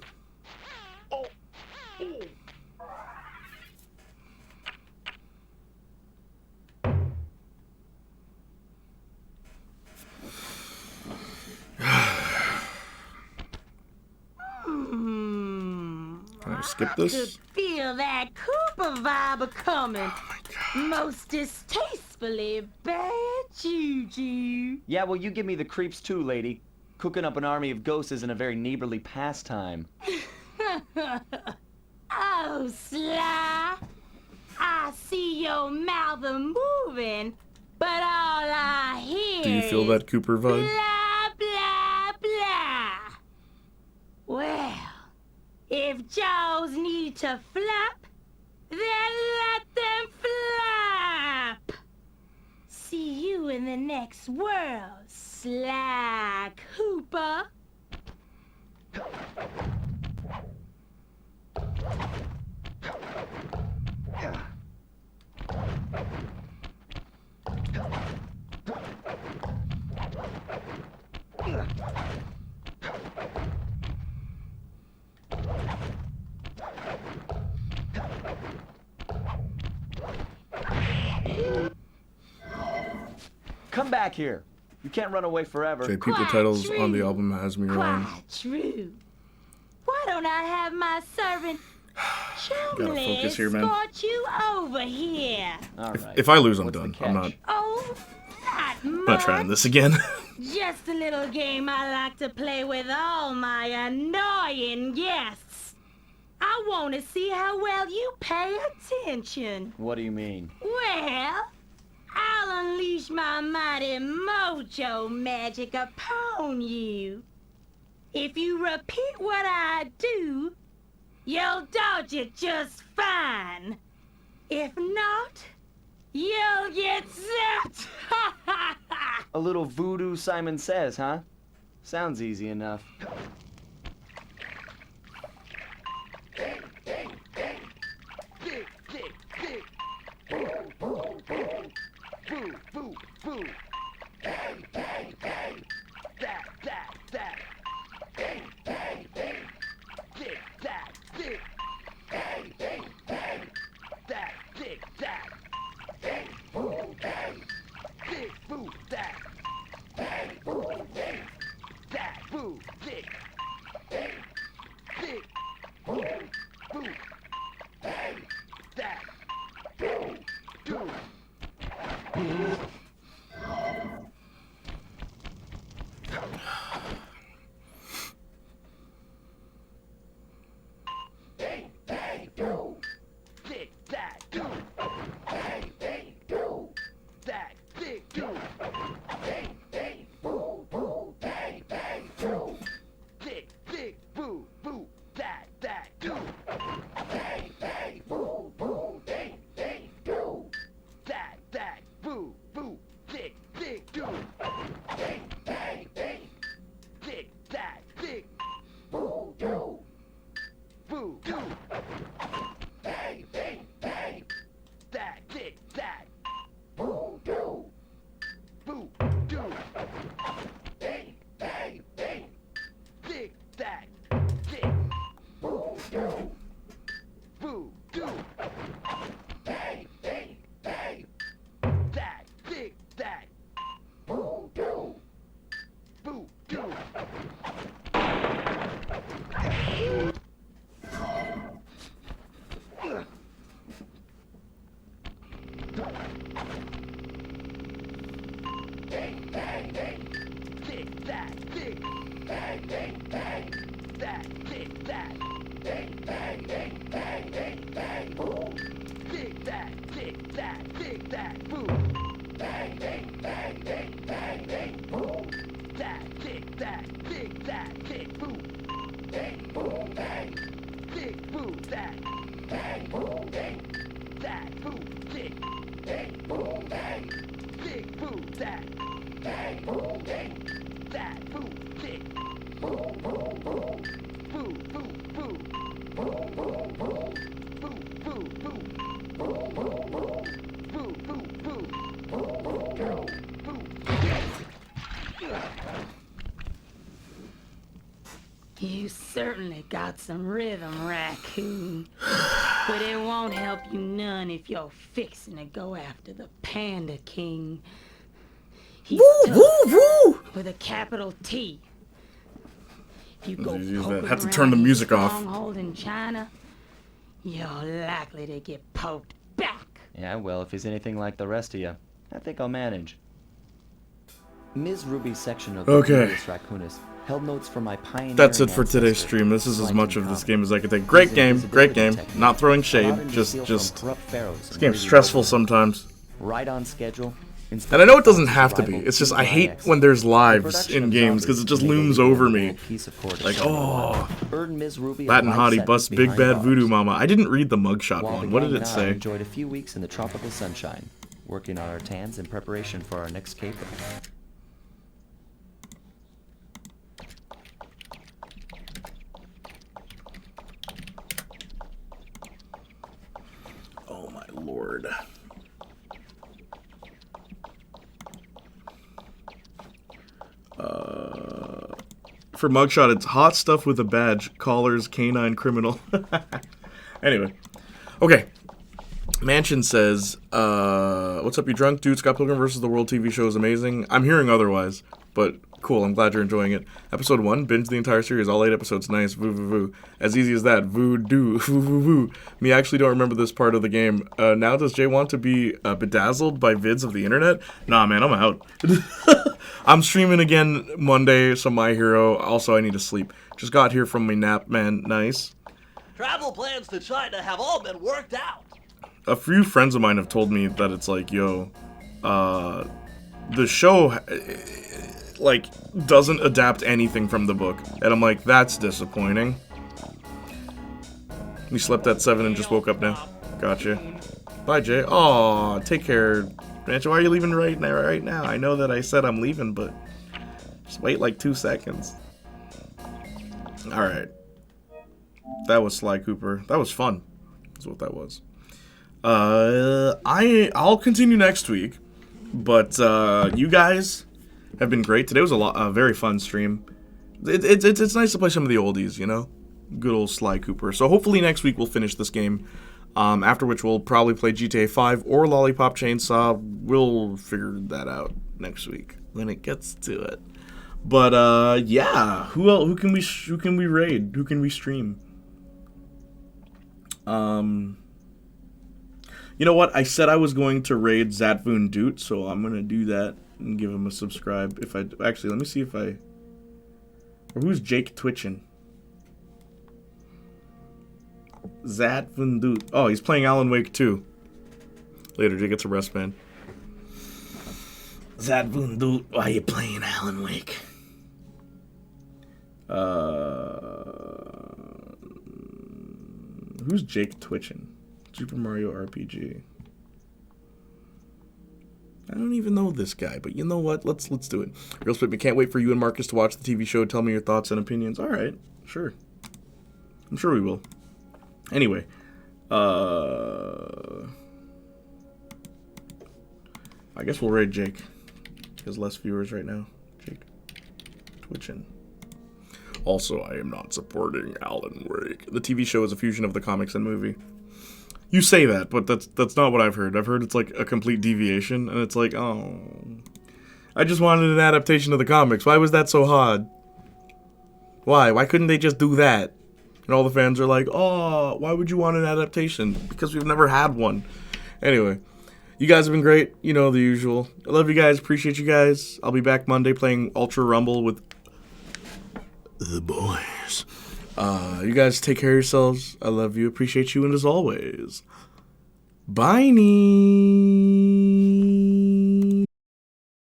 Can I skip this? I could feel that Cooper vibe coming. Oh my god. Most distastefully bad juju. Yeah, well, you give me the creeps too, lady. Cooking up an army of ghosts isn't a very neighborly pastime. Oh, Sly. I see your mouth moving, but all I hear Do you feel that Cooper vibe? blah, blah, blah. Well, if jaws need to flap, then let them flap. See you in the next world, Sly Cooper. Come back here. You can't run away forever. Okay, people Quite titles on the true. album has me wrong. Quite true. Why don't I have my servant Gotta focus here, man. escort you over here? All right. If I lose, I'm What's the done. catch? I'm not. Oh, I'm not trying this again. Just a little game I like to play with all my annoying guests. I want to see how well you pay attention. What do you mean? Well, I'll unleash my mighty mojo magic upon you. If you repeat what I do, you'll dodge it just fine. If not, you'll get zapped. A little voodoo Simon Says, huh? Sounds easy enough. You certainly got some rhythm, Raccoon. But it won't help you none if you're fixing to go after the Panda King. He's tough, with a capital T. If you go poking Had to around turn the his music off. stronghold in China, you're likely to get poked back. Yeah, well, if he's anything like the rest of you, I think I'll manage. Ms. Ruby's section of the Okay. Thievius Raccoonus held notes for my pioneering That's it for today's ancestor, stream. This is as Plankton much of this Comet. game as I could take. Great game, great game. Not throwing shade, just this game's stressful sometimes. Right on schedule. And I know it doesn't have to be. It's just I hate when there's lives in games because it just looms over me. Like, oh, Latin hottie busts big bad voodoo mama. I didn't read the mugshot While one. the What gang did and it I say? enjoyed a few weeks in the tropical sunshine, working on our tans in preparation for our next caper. Oh my lord. For mugshot, it's hot stuff with a badge. Collars, canine criminal. Anyway. Okay. Mansion says, what's up, you drunk? Dude, Scott Pilgrim vs. the World TV show is amazing. I'm hearing otherwise, but cool, I'm glad you're enjoying it. Episode 1, binge the entire series, all 8 episodes, nice, voo voo voo. As easy as that, voodoo, voo voo voo. Me actually don't remember this part of the game. Now does Jay want to be bedazzled by vids of the internet? Nah, man, I'm out. I'm streaming again Monday, some My Hero. Also, I need to sleep. Just got here from my nap, man, nice. Travel plans to China have all been worked out. A few friends of mine have told me that it's like, yo, the show, like, doesn't adapt anything from the book. And I'm like, that's disappointing. You slept at 7 and just woke up now. Gotcha. Bye, Jay. Aw, take care. Rancho, why are you leaving right now? I know that I said I'm leaving, but just wait like 2 seconds. Alright. That was Sly Cooper. That was fun. That's what that was. I'll continue next week, but you guys have been great. Today was a very fun stream. It's nice to play some of the oldies, you know, good old Sly Cooper. So hopefully next week we'll finish this game. After which we'll probably play GTA 5 or Lollipop Chainsaw. We'll figure that out next week when it gets to it. But yeah, who can we raid? Who can we stream? You know what? I said I was going to raid Zatvoon Doot, so I'm gonna do that and give him a subscribe. If I actually, let me see if I. Or who's Jake Twitchin? Zatvoon Doot. Oh, he's playing Alan Wake 2. Later, Jake gets a rest, man. Zatvoon Doot, why are you playing Alan Wake? Who's Jake Twitchin? Super Mario RPG. I don't even know this guy, but you know what? Let's do it. Real Spit, we can't wait for you and Marcus to watch the TV show. Tell me your thoughts and opinions. All right, sure. I'm sure we will. Anyway, I guess we'll raid Jake. He has less viewers right now. Jake Twitchin. Also, I am not supporting Alan Wake. The TV show is a fusion of the comics and movie. You say that, but that's not what I've heard. I've heard it's like a complete deviation, and it's like, oh, I just wanted an adaptation of the comics. Why was that so hard? Why? Why couldn't they just do that? And all the fans are like, oh, why would you want an adaptation? Because we've never had one. Anyway, you guys have been great. You know the usual. I love you guys. Appreciate you guys. I'll be back Monday playing Ultra Rumble with the boys. You guys take care of yourselves. I love you. Appreciate you. And as always, bye-nie.